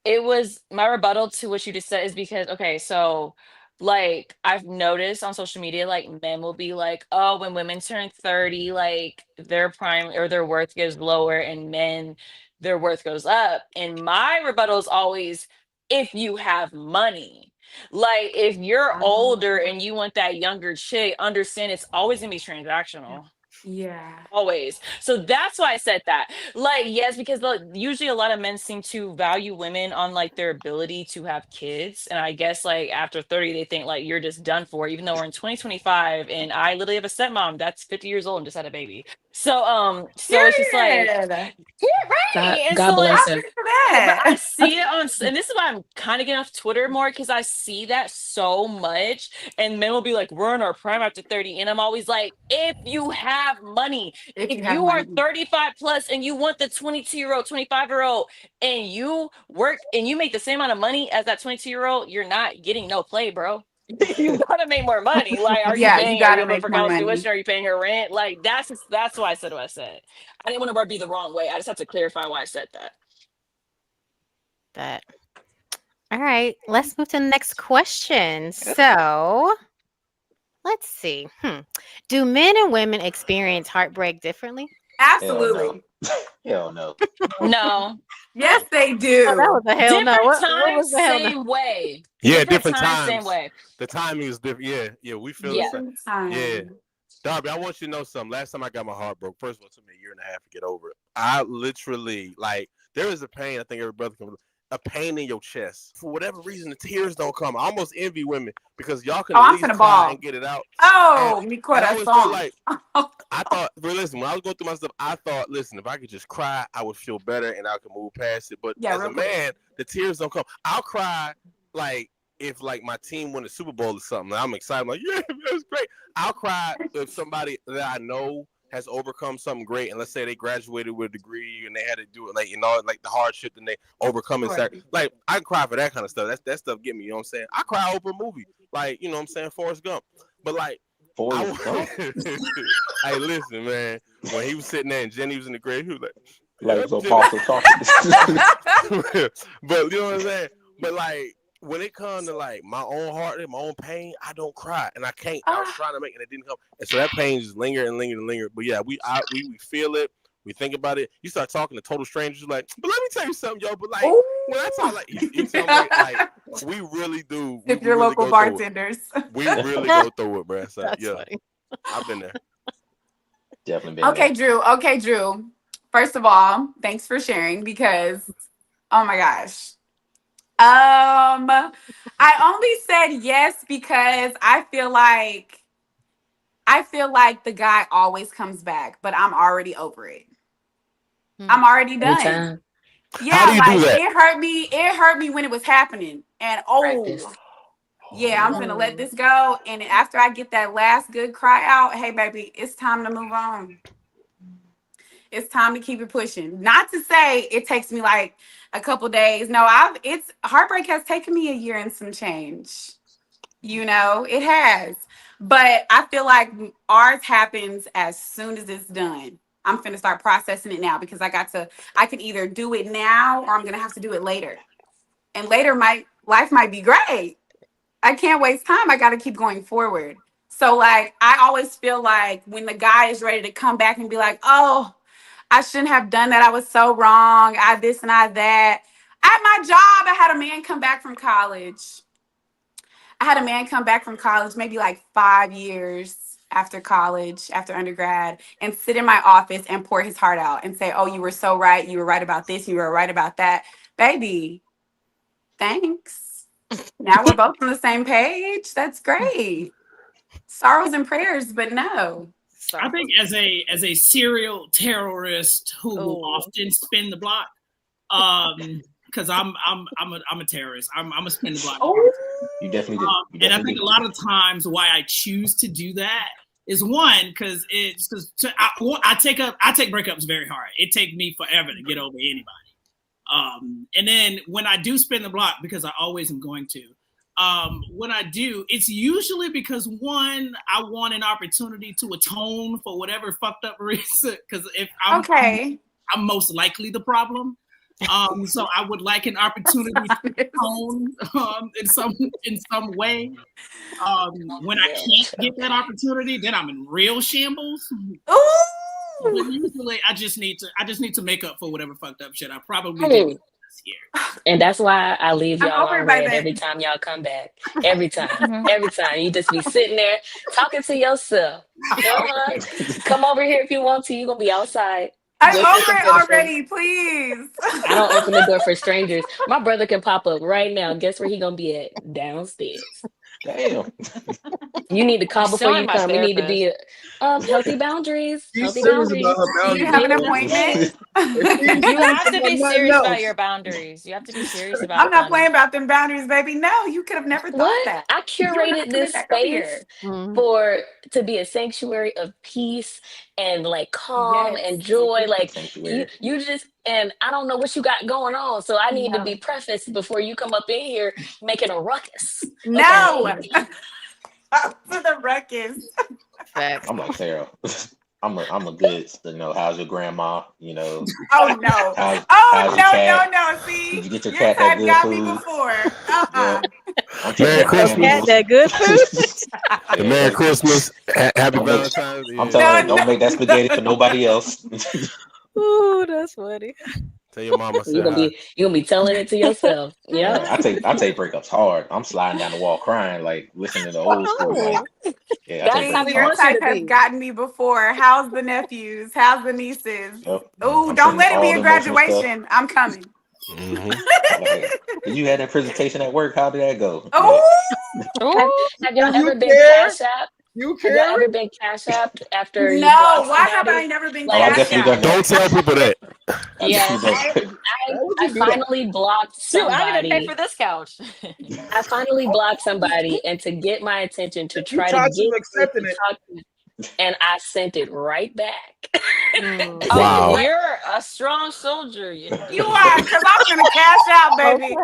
Speaker 6: It was my rebuttal to what you just said is because, okay, so like I've noticed on social media, like men will be like, oh, when women turn 30, like their prime or their worth goes lower, and men, their worth goes up. And my rebuttal is always, if you have money. Like if you're older and you want that younger chick, understand it's always gonna be transactional.
Speaker 4: Yeah.
Speaker 6: Always. So that's why I said that. Like, yes, because usually a lot of men seem to value women on like their ability to have kids. And I guess like after 30, they think like you're just done for, even though we're in 2025 and I literally have a stepmom that's 50 years old and just had a baby. So it's just like, right.
Speaker 5: God bless her.
Speaker 6: But I see it and this is why I'm kind of getting off Twitter more, because I see that so much, and men will be like, we're in our prime after 30, and I'm always like, if you have money, if you are 35 plus and you want the 22-year-old, 25-year-old, and you work and you make the same amount of money as that 22-year-old, you're not getting no play, bro. You gotta make more money. Like, are you paying for college tuition? Are you paying her rent? Like, that's why I said what I said. I didn't want to rub you the wrong way. I just have to clarify why I said that.
Speaker 1: All right, let's move to the next question. So, Let's see. Do men and women experience heartbreak differently?
Speaker 4: Absolutely.
Speaker 7: Hell no.
Speaker 6: No.
Speaker 4: Yes, they
Speaker 1: Oh,
Speaker 4: do.
Speaker 1: that was a hell no.
Speaker 6: Different
Speaker 1: What
Speaker 6: times,
Speaker 1: was the hell no?
Speaker 6: same way.
Speaker 2: Yeah, different
Speaker 6: Same
Speaker 2: times.
Speaker 6: way.
Speaker 2: The timing is different. Yeah, we feel
Speaker 6: Yeah.
Speaker 2: the same.
Speaker 4: Different time.
Speaker 2: Yeah. Darby, I want you to know something. Last time I got my heart broke, first of all, it took me a year and a half to get over it. I literally, like, there is a pain, I think every brother can, a pain in your chest. For whatever reason, the tears don't come. I almost envy women because y'all can at least cry and get it out.
Speaker 4: Oh, me quite
Speaker 2: I
Speaker 4: a
Speaker 2: always
Speaker 4: song.
Speaker 2: felt like, I thought, well, listen, when I was going through my stuff, I thought, listen, if I could just cry, I would feel better and I could move past it. But as a man, the tears don't come. I'll cry, like, if like my team won the Super Bowl or something, I'm excited. I'm like, yeah, that was great. I'll cry if somebody that I know has overcome something great, and let's say they graduated with a degree and they had to do it, like, you know, like the hardship and they overcome it. Like, I can cry for that kind of stuff. That stuff get me. You know what I'm saying? I cry over a movie, like, you know what I'm saying, Forrest Gump. But like,
Speaker 7: Forrest Gump.
Speaker 2: Hey, listen, man. When he was sitting there and Jenny was in the grave, he was
Speaker 7: like so Apostle talking.
Speaker 2: But you know what I'm saying? But like, when it comes to like my own heart and my own pain, I don't cry, and I can't. I was trying to make it, and it didn't come, and so that pain just linger and linger and linger. But yeah, we feel it. We think about it. You start talking to total strangers, like, but let me tell you something, yo. But like, when I talk, like, you tell me, like, we really do.
Speaker 4: If you're local bartenders,
Speaker 2: we really go through it, bro. So yeah,
Speaker 1: funny.
Speaker 2: I've been there.
Speaker 7: Definitely been
Speaker 4: okay,
Speaker 7: there.
Speaker 4: Drew. Okay, Drew. First of all, thanks for sharing because, oh my gosh. I only said yes because I feel like the guy always comes back, but I'm already over it. I'm already done.
Speaker 5: Anytime.
Speaker 4: Yeah,
Speaker 2: how do you do that?
Speaker 4: It hurt me when it was happening. And yeah, I'm gonna let this go. And after I get that last good cry out, hey baby, it's time to move on. It's time to keep it pushing. Not to say it takes me like a couple days. No, heartbreak has taken me a year and some change. You know, it has. But I feel like ours happens as soon as it's done. I'm finna start processing it now because I can either do it now or I'm gonna have to do it later. And later life might be great. I can't waste time. I gotta keep going forward. So like I always feel like when the guy is ready to come back and be like, oh, I shouldn't have done that. I was so wrong. I this and I that. At my job, I had a man come back from college. Maybe like 5 years after college, after undergrad, and sit in my office and pour his heart out and say, oh, you were so right. You were right about this. You were right about that. Baby, thanks. Now we're both on the same page. That's great. Sorrows and prayers, but no.
Speaker 8: I think as a serial terrorist who will often spin the block, because I'm a terrorist. I'm a spin the block.
Speaker 7: You definitely do.
Speaker 8: And I think a lot of times why I choose to do that is one because I take breakups very hard. It takes me forever to get over anybody. And then when I do spin the block, because I always am going to. When I do, it's usually because one, I want an opportunity to atone for whatever fucked up reason. Because if I'm most likely the problem. So I would like an opportunity to atone in some way. When I can't get that opportunity, then I'm in real shambles. But usually, I just need to make up for whatever fucked up shit I probably did this year.
Speaker 5: And that's why I leave y'all on red every time y'all come back. Every time. Every time. You just be sitting there talking to yourself. Come over here if you want to. You're going to be outside.
Speaker 4: I'm over it already, please.
Speaker 5: I don't open the door for strangers. My brother can pop up right now. Guess where he going to be at? Downstairs.
Speaker 7: Damn.
Speaker 5: You need to call before you come. You need to be healthy boundaries. Healthy boundaries.
Speaker 4: You have an appointment.
Speaker 6: You have to be serious about your boundaries. You have to be serious about.
Speaker 4: I'm not playing about them boundaries, baby. No, you could have never thought that.
Speaker 5: I curated this space to be a sanctuary of peace and like calm and joy. Like you just, and I don't know what you got going on, so I need to be prefaced before you come up in here making a ruckus.
Speaker 4: No. Up to the ruckus.
Speaker 7: I'm like Sarah. I'm a good, how's your grandma?
Speaker 4: Oh no. No. See,
Speaker 7: did you get your cat that good
Speaker 4: got
Speaker 7: food?
Speaker 4: Me before.
Speaker 2: Merry Christmas.
Speaker 1: Cat that good food.
Speaker 2: The Merry Christmas, Happy
Speaker 7: Don't make,
Speaker 2: Valentine's.
Speaker 7: I'm telling
Speaker 4: No,
Speaker 7: you, don't make that spaghetti for nobody else.
Speaker 1: Ooh, that's funny.
Speaker 2: Tell your mama
Speaker 5: You
Speaker 2: said hi.
Speaker 5: gonna be telling it to yourself. Yeah.
Speaker 7: I take breakups hard. I'm sliding down the wall crying, like listening to old school. Like, yeah, I take
Speaker 5: That's
Speaker 4: See,
Speaker 5: how
Speaker 7: breakups
Speaker 5: he
Speaker 4: your
Speaker 7: hard.
Speaker 5: wants you
Speaker 4: type
Speaker 5: to
Speaker 4: has
Speaker 5: be.
Speaker 4: gotten me before. How's the nephews? How's the nieces?
Speaker 7: Yep.
Speaker 4: Oh,
Speaker 7: I'm
Speaker 4: don't
Speaker 7: sending
Speaker 4: let it be
Speaker 7: all
Speaker 4: a
Speaker 7: the emotional stuff.
Speaker 4: graduation. I'm coming.
Speaker 2: Mm-hmm.
Speaker 7: Like, did you have that presentation at work? How did that go? Yeah.
Speaker 4: Oh,
Speaker 5: Have,
Speaker 6: Ooh.
Speaker 5: have y'all
Speaker 3: Do
Speaker 5: ever
Speaker 3: you
Speaker 5: been
Speaker 3: care?
Speaker 5: cash app?
Speaker 3: You
Speaker 5: Have y'all
Speaker 3: care?
Speaker 5: ever been cash apped after you
Speaker 4: no.
Speaker 5: block
Speaker 4: Why have I
Speaker 5: somebody?
Speaker 4: never been
Speaker 7: Oh, I
Speaker 5: Like,
Speaker 4: cash
Speaker 7: definitely done
Speaker 4: out?
Speaker 2: Don't
Speaker 7: that.
Speaker 2: tell people that.
Speaker 7: I definitely
Speaker 5: yes,
Speaker 7: done
Speaker 5: I
Speaker 7: that.
Speaker 3: Why would
Speaker 5: I
Speaker 3: you do that?
Speaker 5: finally blocked
Speaker 6: Shoot, I didn't even pay for
Speaker 5: somebody.
Speaker 6: this couch.
Speaker 5: I finally blocked somebody, and to get my attention, to
Speaker 3: You
Speaker 5: try to
Speaker 3: charge
Speaker 5: get
Speaker 3: you
Speaker 5: me
Speaker 3: accepting
Speaker 5: to
Speaker 3: it.
Speaker 5: talk to me, and I sent it right back.
Speaker 1: Mm.
Speaker 6: Oh,
Speaker 2: Wow.
Speaker 6: you're a strong soldier. You
Speaker 4: You
Speaker 6: do.
Speaker 4: are, because I'm gonna cash out, baby.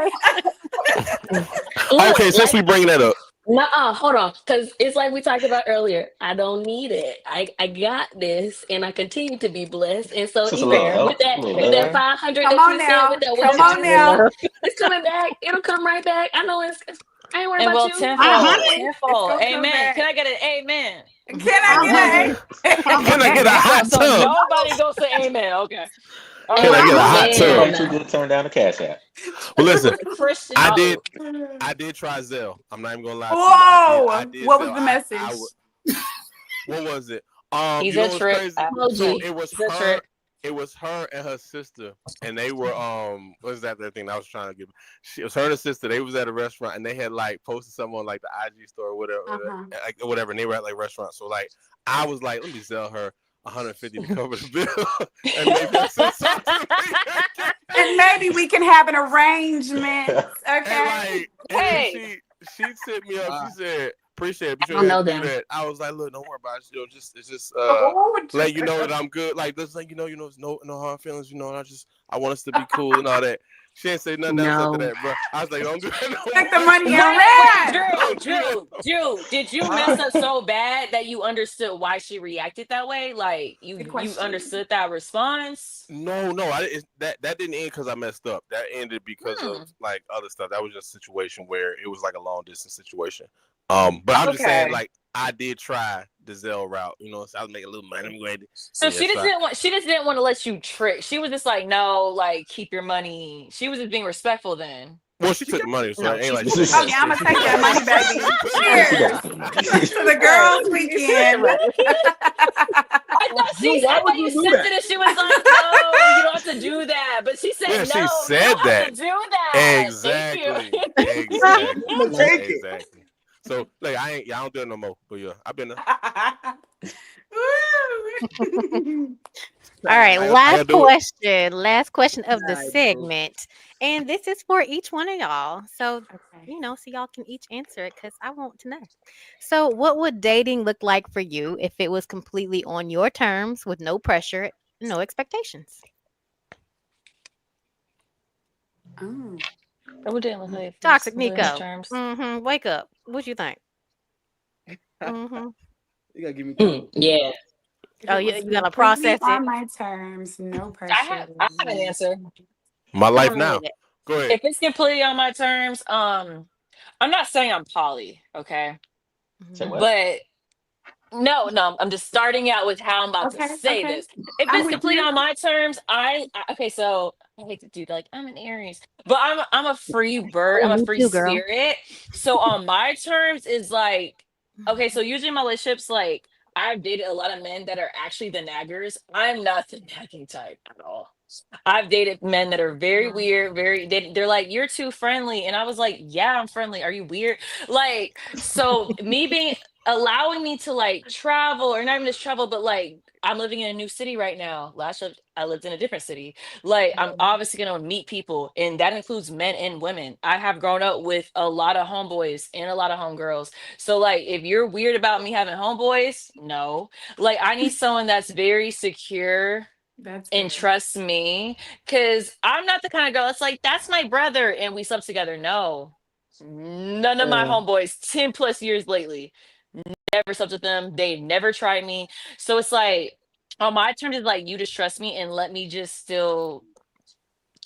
Speaker 5: Look,
Speaker 2: Okay, since
Speaker 5: like,
Speaker 2: we bringing that up,
Speaker 5: nuh-uh, hold on, because it's like we talked about earlier. I don't need it. I got this, and I continue to be blessed. And so
Speaker 7: Just a little
Speaker 5: even
Speaker 6: Fair,
Speaker 7: help,
Speaker 5: with
Speaker 7: a little
Speaker 5: that
Speaker 7: love.
Speaker 6: fair.
Speaker 5: 500
Speaker 4: Come
Speaker 5: that
Speaker 4: on
Speaker 5: you sent,
Speaker 4: now.
Speaker 5: with that
Speaker 4: Come
Speaker 5: 150
Speaker 4: on
Speaker 5: you sent,
Speaker 4: now.
Speaker 5: it's coming back. It'll come right back. I know I ain't worried
Speaker 6: And
Speaker 5: about
Speaker 6: well,
Speaker 5: you.
Speaker 6: tenfold,
Speaker 4: It's
Speaker 6: tenfold.
Speaker 4: gonna come
Speaker 6: Amen. Can
Speaker 4: back.
Speaker 6: I get an amen?
Speaker 4: Can I get
Speaker 2: can I
Speaker 4: a
Speaker 2: get a
Speaker 6: So,
Speaker 2: hot
Speaker 6: so
Speaker 2: tub?
Speaker 6: nobody go say amen. Okay. All
Speaker 2: Can I
Speaker 6: right.
Speaker 2: get a hot
Speaker 7: Everybody
Speaker 2: tub?
Speaker 7: too
Speaker 5: Amen.
Speaker 7: good to turn down the cash app.
Speaker 2: Well, listen,
Speaker 6: Christian
Speaker 2: I
Speaker 5: Oh,
Speaker 2: did.
Speaker 6: folk.
Speaker 2: I did try Zelle. I'm not even gonna lie to you. I
Speaker 4: Whoa!
Speaker 2: did
Speaker 4: What was
Speaker 2: Zelle.
Speaker 4: the message?
Speaker 2: What was it?
Speaker 6: He's
Speaker 2: You know
Speaker 6: a
Speaker 2: what's
Speaker 6: trick.
Speaker 2: crazy? So
Speaker 5: emoji.
Speaker 2: it was
Speaker 6: He's a
Speaker 2: her.
Speaker 6: trick.
Speaker 2: It was her and her sister, and they were what is that thing I was trying to give? It was her and her sister. They was at a restaurant, and they had like posted something on like the IG store or whatever,
Speaker 4: Uh-huh.
Speaker 2: like whatever. And they were at like restaurants. So like I was like, let me sell her 150 to cover the bill, and maybe I sent something to me.
Speaker 4: And maybe we can have an arrangement.
Speaker 2: And
Speaker 4: Okay.
Speaker 2: and then
Speaker 6: Hey.
Speaker 2: she sent me up. She said, "Appreciate it. Be
Speaker 5: I
Speaker 2: sure
Speaker 5: don't
Speaker 2: you
Speaker 5: know
Speaker 2: do
Speaker 5: them.
Speaker 2: that." I was like, "Look, don't worry about it. You know, it's just
Speaker 4: Oh,
Speaker 2: let you know that I'm good. Like, just like no hard feelings. You know, and I want us to be cool and all that." She didn't say nothing else after
Speaker 5: No.
Speaker 2: that, bro. I was like, "Don't do that no
Speaker 4: take the
Speaker 2: more."
Speaker 4: money and
Speaker 6: Wait,
Speaker 4: run.
Speaker 2: Don't do that.
Speaker 6: Drew, did you mess up so bad that you understood why she reacted that way? Like
Speaker 4: Good
Speaker 6: you
Speaker 4: question.
Speaker 6: understood that response?
Speaker 2: No, that didn't end because I messed up. That ended because
Speaker 6: Hmm.
Speaker 2: of like other stuff. That was just a situation where it was like a long distance situation. But I'm just saying,
Speaker 6: Okay.
Speaker 2: like, I did try the Zelle route. You know, so I was making a little money. I'm going
Speaker 6: So
Speaker 2: yeah, try.
Speaker 6: she just didn't want to let you trick. She was just like, no, like keep your money. She was just being respectful then.
Speaker 2: Well, she took the money, so
Speaker 5: No,
Speaker 2: it ain't
Speaker 5: she
Speaker 2: like
Speaker 5: took the
Speaker 2: she
Speaker 4: Oh
Speaker 5: money.
Speaker 4: yeah, I'm gonna take that money, baby.
Speaker 7: What you
Speaker 4: Cheers
Speaker 7: got?
Speaker 4: to the
Speaker 6: Right.
Speaker 4: girls' weekend.
Speaker 3: Drew, why
Speaker 6: I
Speaker 3: would
Speaker 6: thought
Speaker 3: you
Speaker 6: you
Speaker 3: do
Speaker 6: sent
Speaker 3: that?
Speaker 6: it and she was like, no, you don't have to do that. But she
Speaker 2: Yeah,
Speaker 6: said,
Speaker 2: she
Speaker 6: no, you
Speaker 2: said
Speaker 6: don't have
Speaker 2: that
Speaker 6: to do that. Thank you.
Speaker 2: exactly, exactly,
Speaker 3: I'm gonna
Speaker 5: No.
Speaker 3: take it.
Speaker 2: exactly. So like, I don't do it no more. But yeah, I've been.
Speaker 4: Woo.
Speaker 1: All right,
Speaker 2: I gotta
Speaker 1: last
Speaker 2: do it.
Speaker 1: question. Last question of the
Speaker 3: Nah, bro.
Speaker 1: segment. And this is for each one of y'all. So,
Speaker 4: Okay.
Speaker 1: so y'all can each answer it because I want to know. So, what would dating look like for you if it was completely on your terms with no pressure, no expectations?
Speaker 4: Oh.
Speaker 6: I would didn't look like it was
Speaker 1: Toxic
Speaker 6: completely on
Speaker 1: Nico.
Speaker 6: terms.
Speaker 1: Wake up. What you think?
Speaker 3: You gotta give me time.
Speaker 5: Yeah.
Speaker 4: If
Speaker 1: Oh,
Speaker 4: it was
Speaker 1: you gotta
Speaker 4: completely
Speaker 1: process it.
Speaker 4: on my terms, no pressure.
Speaker 6: I have an answer.
Speaker 2: My
Speaker 1: Come
Speaker 2: life
Speaker 1: on with
Speaker 2: now.
Speaker 1: it.
Speaker 2: Go ahead.
Speaker 6: If it's completely on my terms, I'm not saying I'm poly, okay?
Speaker 7: Say
Speaker 1: Mhm.
Speaker 7: what?
Speaker 6: But no, I'm just starting out with how I'm about to
Speaker 4: Okay,
Speaker 6: say
Speaker 4: okay.
Speaker 6: this. If
Speaker 4: I'm
Speaker 6: it's
Speaker 4: with
Speaker 6: completely
Speaker 4: you.
Speaker 6: on my terms, okay, so I hate to do like I'm an Aries, but I'm a free bird.
Speaker 1: Oh,
Speaker 6: I'm a
Speaker 1: me
Speaker 6: free
Speaker 1: too, girl.
Speaker 6: spirit. So on my terms is like, okay, so usually in my relationships, like I've dated a lot of men that are actually the naggers. I'm not the nagging type at all. I've dated men that are very weird, they're like, you're too friendly. And I was like, yeah, I'm friendly. Are you weird? Like, so me being allowing me to like travel, or not even just travel, but like I'm living in a new city right now. Last year I lived in a different city. Like I'm obviously gonna meet people, and that includes men and women. I have grown up with a lot of homeboys and a lot of homegirls. So like if you're weird about me having homeboys, no. Like I need someone that's very secure
Speaker 4: That's
Speaker 6: and
Speaker 4: fair.
Speaker 6: trust me, because I'm not the kind of girl that's like, that's my brother and we slept together. No, none of my homeboys 10 plus years lately, never slept with them. They never tried me. So it's like on my terms, it's like you just trust me and let me just still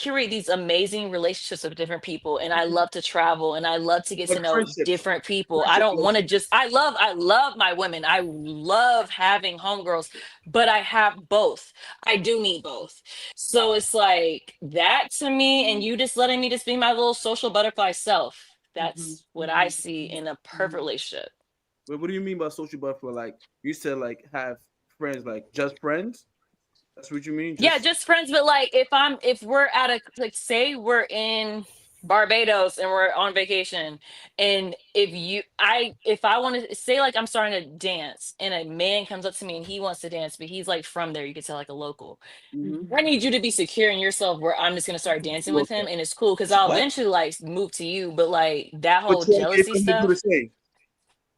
Speaker 6: curate these amazing relationships with different people, and I love to travel, and I love to get to
Speaker 3: Like
Speaker 6: know
Speaker 3: friendships.
Speaker 6: different people. I
Speaker 3: Friendship
Speaker 6: don't want to
Speaker 3: relationships.
Speaker 6: just I love my women. I love having homegirls, but I have both. I do need both. So it's like that to me, and you just letting me just be my little social butterfly self. That's what I see in a perfect relationship.
Speaker 3: Wait, what do you mean by social butterfly? Like you said, like have friends, like just friends. That's what you mean.
Speaker 6: Yeah,
Speaker 3: Just
Speaker 6: just friends, but like if we're at a, like, say we're in Barbados and we're on vacation, and if I want to say, like, I'm starting to dance and a man comes up to me and he wants to dance, but he's like from there, you could tell, like a local.
Speaker 3: mm-hmm.
Speaker 6: I need you to be secure in yourself where I'm just gonna start dancing with
Speaker 3: Okay.
Speaker 6: him, and it's cool because I'll
Speaker 7: What?
Speaker 6: eventually like move to you, but like that
Speaker 3: But
Speaker 6: whole
Speaker 3: you okay
Speaker 6: jealousy
Speaker 3: for him to do the
Speaker 6: stuff.
Speaker 3: same?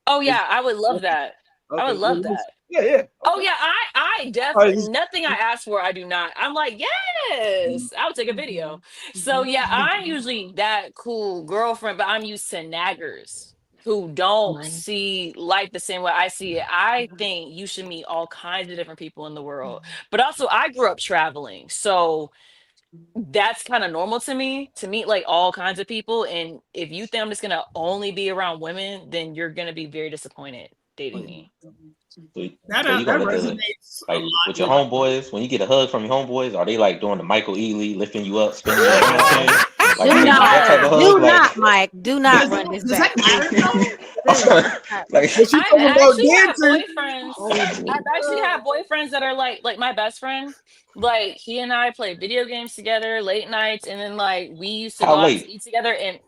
Speaker 6: Oh
Speaker 3: Is
Speaker 6: yeah, I would love
Speaker 3: okay.
Speaker 6: that. I
Speaker 3: Okay.
Speaker 6: would love that.
Speaker 3: Yeah, yeah.
Speaker 6: Oh
Speaker 3: Okay.
Speaker 6: yeah, I
Speaker 3: All right,
Speaker 6: definitely, nothing I ask for I do not. I'm like, yes, I'll take a video. So yeah, I'm usually that cool girlfriend, but I'm used to naggers who don't
Speaker 5: Right.
Speaker 6: see life the same way I see it. I think you should meet all kinds of different people in the world. But also I grew up traveling. So that's kind of normal to me to meet like all kinds of people. And if you think I'm just gonna only be around women, then you're gonna be very disappointed dating me.
Speaker 7: So,
Speaker 8: That
Speaker 7: so you
Speaker 8: that
Speaker 7: gonna let the
Speaker 8: resonates a
Speaker 7: like
Speaker 8: lot
Speaker 7: with your
Speaker 8: with.
Speaker 7: homeboys when you get a hug from your homeboys? Are they like doing the Michael Ealy, lifting you up, spinning you around thing? Like,
Speaker 1: Do
Speaker 7: are they doing that
Speaker 1: not,
Speaker 7: type of
Speaker 6: No.
Speaker 7: hug?
Speaker 1: do
Speaker 7: Like,
Speaker 1: not, Mike. Do not run this
Speaker 8: Does
Speaker 1: back,
Speaker 8: that
Speaker 1: please.
Speaker 8: matter though?
Speaker 7: like,
Speaker 3: But she
Speaker 6: I've
Speaker 3: talking about
Speaker 6: actually had
Speaker 3: dancing.
Speaker 6: boyfriends.
Speaker 5: OMG.
Speaker 6: I've actually had boyfriends that are like my best friend. Like he and I play video games together late nights, and then like we used to
Speaker 7: how
Speaker 6: go out to
Speaker 7: late?
Speaker 6: eat together and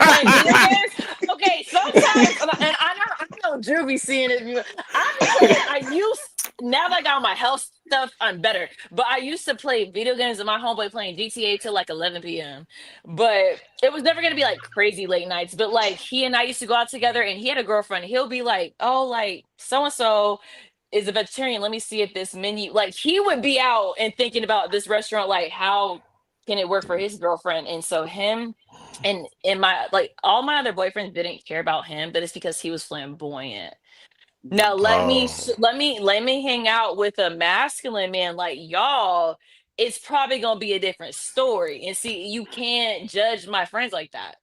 Speaker 6: playing video games. Okay, sometimes, and I know Drew be seeing it. I be playing. I used Now that I got my health stuff, I'm better. But I used to play video games with my homeboy playing GTA till like 11 p.m. But it was never gonna be like crazy late nights. But like he and I used to go out together, and he had a girlfriend. He'll be like, "Oh, like so and so is a vegetarian. Let me see if this menu." Like he would be out and thinking about this restaurant, like how can it work for his girlfriend? And so him and my, like, all my other boyfriends didn't care about him, but it's because he was flamboyant. Now
Speaker 2: Oh,
Speaker 6: let me hang out with a masculine man like y'all. It's probably gonna be a different story. And see, you can't judge my friends like that.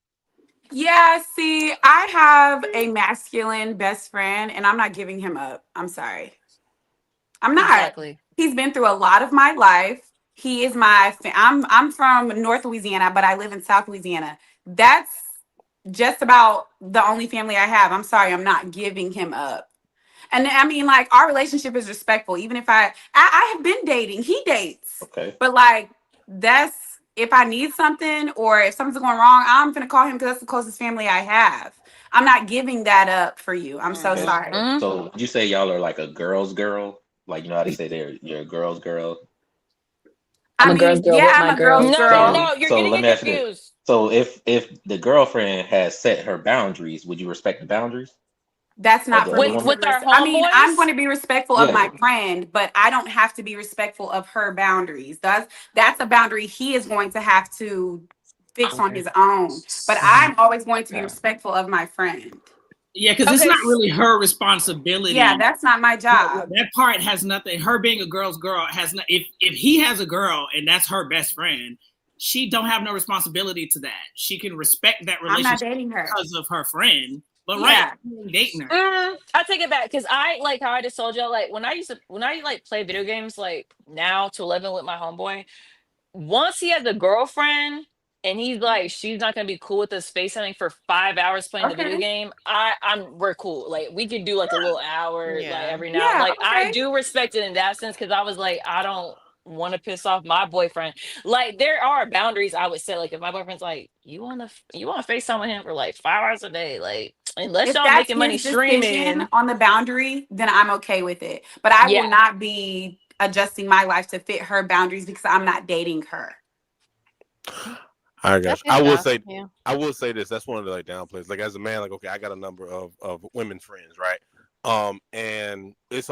Speaker 4: Yeah, see, I have a masculine best friend and I'm not giving him up. I'm sorry. I'm not.
Speaker 6: Exactly.
Speaker 4: He's been through a lot of my life. He is I'm from North Louisiana, but I live in South Louisiana. That's just about the only family I have. I'm sorry, I'm not giving him up. And I mean, like, our relationship is respectful. Even if I have been dating, he dates,
Speaker 7: Okay,
Speaker 4: but like, that's if I need something or if something's going wrong, I'm gonna call him because that's the closest family I have. I'm not giving that up for you. I'm so
Speaker 7: okay.
Speaker 4: sorry.
Speaker 6: Mhm.
Speaker 7: So would you say y'all are like a girl's girl? Like, you know how they say you're a girl's girl.
Speaker 5: I'm
Speaker 4: I
Speaker 5: a girl's
Speaker 4: mean,
Speaker 5: girl
Speaker 4: yeah,
Speaker 5: with
Speaker 4: I'm
Speaker 5: my
Speaker 4: a girl's
Speaker 5: girls.
Speaker 6: No,
Speaker 4: girl.
Speaker 7: So
Speaker 6: no, you're
Speaker 7: so
Speaker 6: getting
Speaker 7: let
Speaker 6: it
Speaker 7: me ask you this.
Speaker 6: confused.
Speaker 7: So if the girlfriend has set her boundaries, would you respect the boundaries
Speaker 4: That's
Speaker 7: of
Speaker 4: not
Speaker 7: the
Speaker 4: for
Speaker 7: other
Speaker 4: me to
Speaker 7: woman?
Speaker 6: With our
Speaker 4: I mean, I'm going
Speaker 6: homeboys?
Speaker 4: to be respectful of
Speaker 7: Yeah.
Speaker 4: my friend, but I don't have to be respectful of her boundaries. That's a boundary he is going to have to fix on
Speaker 5: Okay.
Speaker 4: his own. But
Speaker 5: Mhm.
Speaker 4: I'm always going to be
Speaker 5: Yeah.
Speaker 4: respectful of my friend.
Speaker 8: Yeah, because it's
Speaker 6: Okay.
Speaker 8: not really her
Speaker 4: Yeah,
Speaker 8: responsibility.
Speaker 4: that's not my
Speaker 8: Yeah,
Speaker 4: job.
Speaker 8: that part has nothing. Her being a girl's girl has not. If he has a girl and that's her best friend, she don't have no responsibility to that. She can respect that
Speaker 4: I'm not
Speaker 8: relationship
Speaker 4: dating her.
Speaker 8: because of her friend. But right,
Speaker 4: Yeah.
Speaker 8: he ain't dating her.
Speaker 6: I take it back because I, like how I just told y'all, like when I like play video games like now to 11 with my homeboy, once he has a girlfriend and he's like she's not gonna be cool with us FaceTiming for 5 hours playing the video
Speaker 4: Okay.
Speaker 6: game, we're cool. Like we could do like a little hour like
Speaker 1: Yeah.
Speaker 6: every now.
Speaker 4: Yeah.
Speaker 6: Like I
Speaker 4: Okay.
Speaker 6: do respect it in that sense because I was like, I don't want to piss off my boyfriend. Like there are boundaries I would set. Like if my boyfriend's like, you wanna FaceTime with him for like 5 hours a day, like unless
Speaker 4: If
Speaker 6: y'all
Speaker 4: that's
Speaker 6: making money
Speaker 4: his decision
Speaker 6: streaming.
Speaker 4: on the boundary, then I'm okay with it. But I will
Speaker 6: Yeah.
Speaker 4: not be adjusting my life to fit her boundaries because I'm not dating her.
Speaker 2: I got
Speaker 1: That's
Speaker 2: you.
Speaker 1: good stuff. Yeah.
Speaker 2: I will say this. That's one of the like downplays. Like as a man, like okay, I got a number of women friends, right? And it's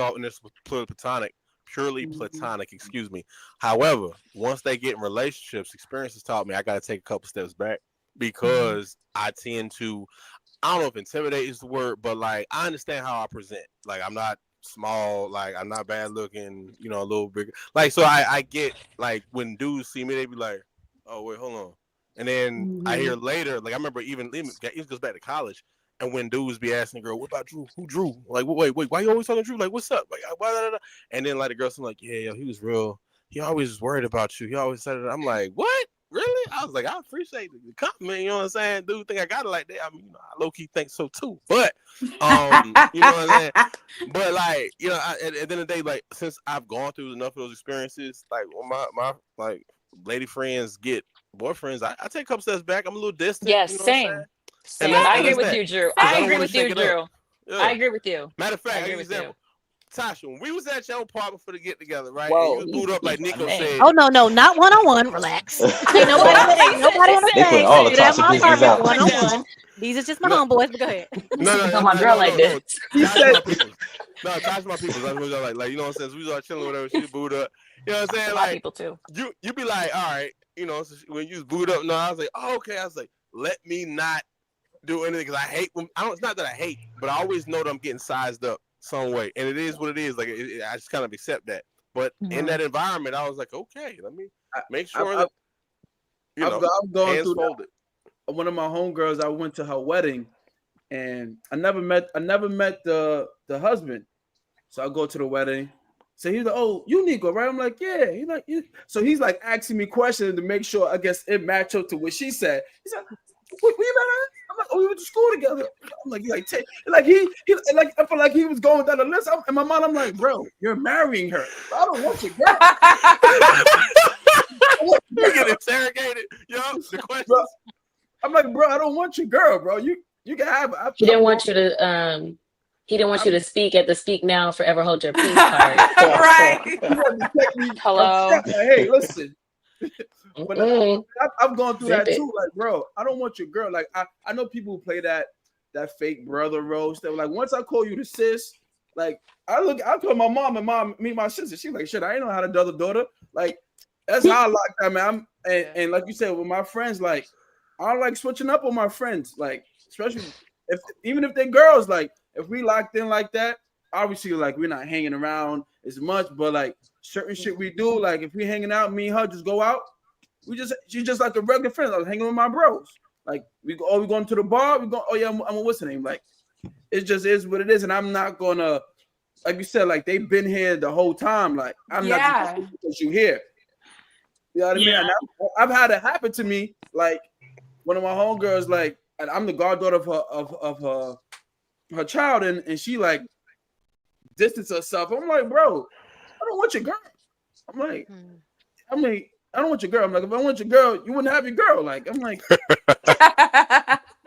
Speaker 2: purely platonic. Excuse me. However, once they get in relationships, experiences taught me I got to take a couple steps back because I tend to. I don't know if intimidate is the word, but like I understand how I present. Like I'm not small, like I'm not bad looking, you know, a little bigger. Like, so I get like when dudes see me, they be like, oh wait, hold on. And then I hear later, like I remember even it goes back to college, and when dudes be asking the girl, what about Drew? Who Drew? Like, wait, why you always talking Drew? Like, what's up? Like, why? And then like the girl's like, yeah, yo, he was real. He always was worried about you. He always said it. I'm like, what? Really? I was like, I appreciate the compliment. You know what I'm saying? Dude, think I got it like that. I mean, you know, I low key think so too. But, you know what I'm saying? But like, you know, at the end of the day, like since I've gone through enough of those experiences, like when my like lady friends get boyfriends, I take a couple steps back. I'm a little distant.
Speaker 6: Yes,
Speaker 2: you know
Speaker 6: same.
Speaker 2: What I'm
Speaker 6: Same.
Speaker 2: saying?
Speaker 6: I agree with you, Drew. I agree with you, Drew.
Speaker 2: Yeah.
Speaker 6: I agree with you.
Speaker 2: Matter of fact,
Speaker 6: I
Speaker 2: I
Speaker 6: agree
Speaker 2: give you
Speaker 6: with
Speaker 2: an example. Tasha, when we was at your apartment for the get together, right?
Speaker 7: Whoa.
Speaker 2: And you was booed up like Nico said.
Speaker 1: Oh no, not 1-on-1. Relax. Ain't nobody on the
Speaker 7: They put all the
Speaker 1: stage. At
Speaker 7: toxic
Speaker 1: my
Speaker 7: business
Speaker 1: apartment
Speaker 7: out.
Speaker 1: 1-on-1. These are just my homeboys. But go ahead.
Speaker 2: No,
Speaker 6: my girl like this.
Speaker 2: Tasha my people. No, Tasha my people. That's what y'all like. You know what I'm saying? So we start chilling, whatever. She booed up. You know what I'm saying?
Speaker 6: My
Speaker 2: Like
Speaker 6: people too.
Speaker 2: You be like, all right. You know, so when you was booed up, no, I was like, oh, okay. I was like, let me not do anything because I hate when it's not that I hate, but I always know that I'm getting sized up some way, and it is what it is. Like I just kind of accept that. But in that environment, I was like, okay, let me make sure that
Speaker 3: I've gone
Speaker 2: hands
Speaker 3: through
Speaker 2: folded.
Speaker 3: One of my homegirls, I went to her wedding, and I never met the husband. So I go to the wedding. So he's like, "Oh, you Nico, right?" I'm like, "Yeah." He's like, yeah. So he's like asking me questions to make sure I guess it matched up to what she said. He's like, "We met her?" I'm like, "Oh, we went to school together." I'm like, he I feel like he was going down the list. In my mind, I'm like, "Bro, you're marrying her. I don't want your girl."
Speaker 2: You get interrogated, the questions.
Speaker 3: Bro, I'm like, "Bro, I don't want your girl, bro. You can have her."
Speaker 5: He didn't want you to He didn't want you to speak at the Speak Now Forever Hold Your Peace part.
Speaker 4: Right.
Speaker 6: Hello.
Speaker 3: Hey, listen. But I've gone through that too. Like, bro, I don't want your girl. Like, I know people who play that fake brother role. They were like, once I call you the sis, like I told my mom and mom meet my sister. She's like, shit, I ain't know how to do the daughter. Like, that's how I like that, man. And like you said, with my friends, like I don't like switching up on my friends. Like, especially even if they're girls, like if we locked in like that, obviously like we're not hanging around as much, but like certain shit we do, like if we hanging out, me and her just go out. She's just like a regular friend. I was hanging with my bros. Like we going to the bar. We go. Oh yeah, I'm what's the name? Like it just is what it is, and I'm not gonna, like you said, like they've been here the whole time. Like I'm not just because you here. You know what I mean? And I've had it happen to me. Like one of my homegirls, like, and I'm the goddaughter of her child, and she like distanced herself. I'm like, bro, I don't want your girl. I'm like, I don't want your girl. I'm like, if I want your girl, you wouldn't have your girl. Like, I'm like,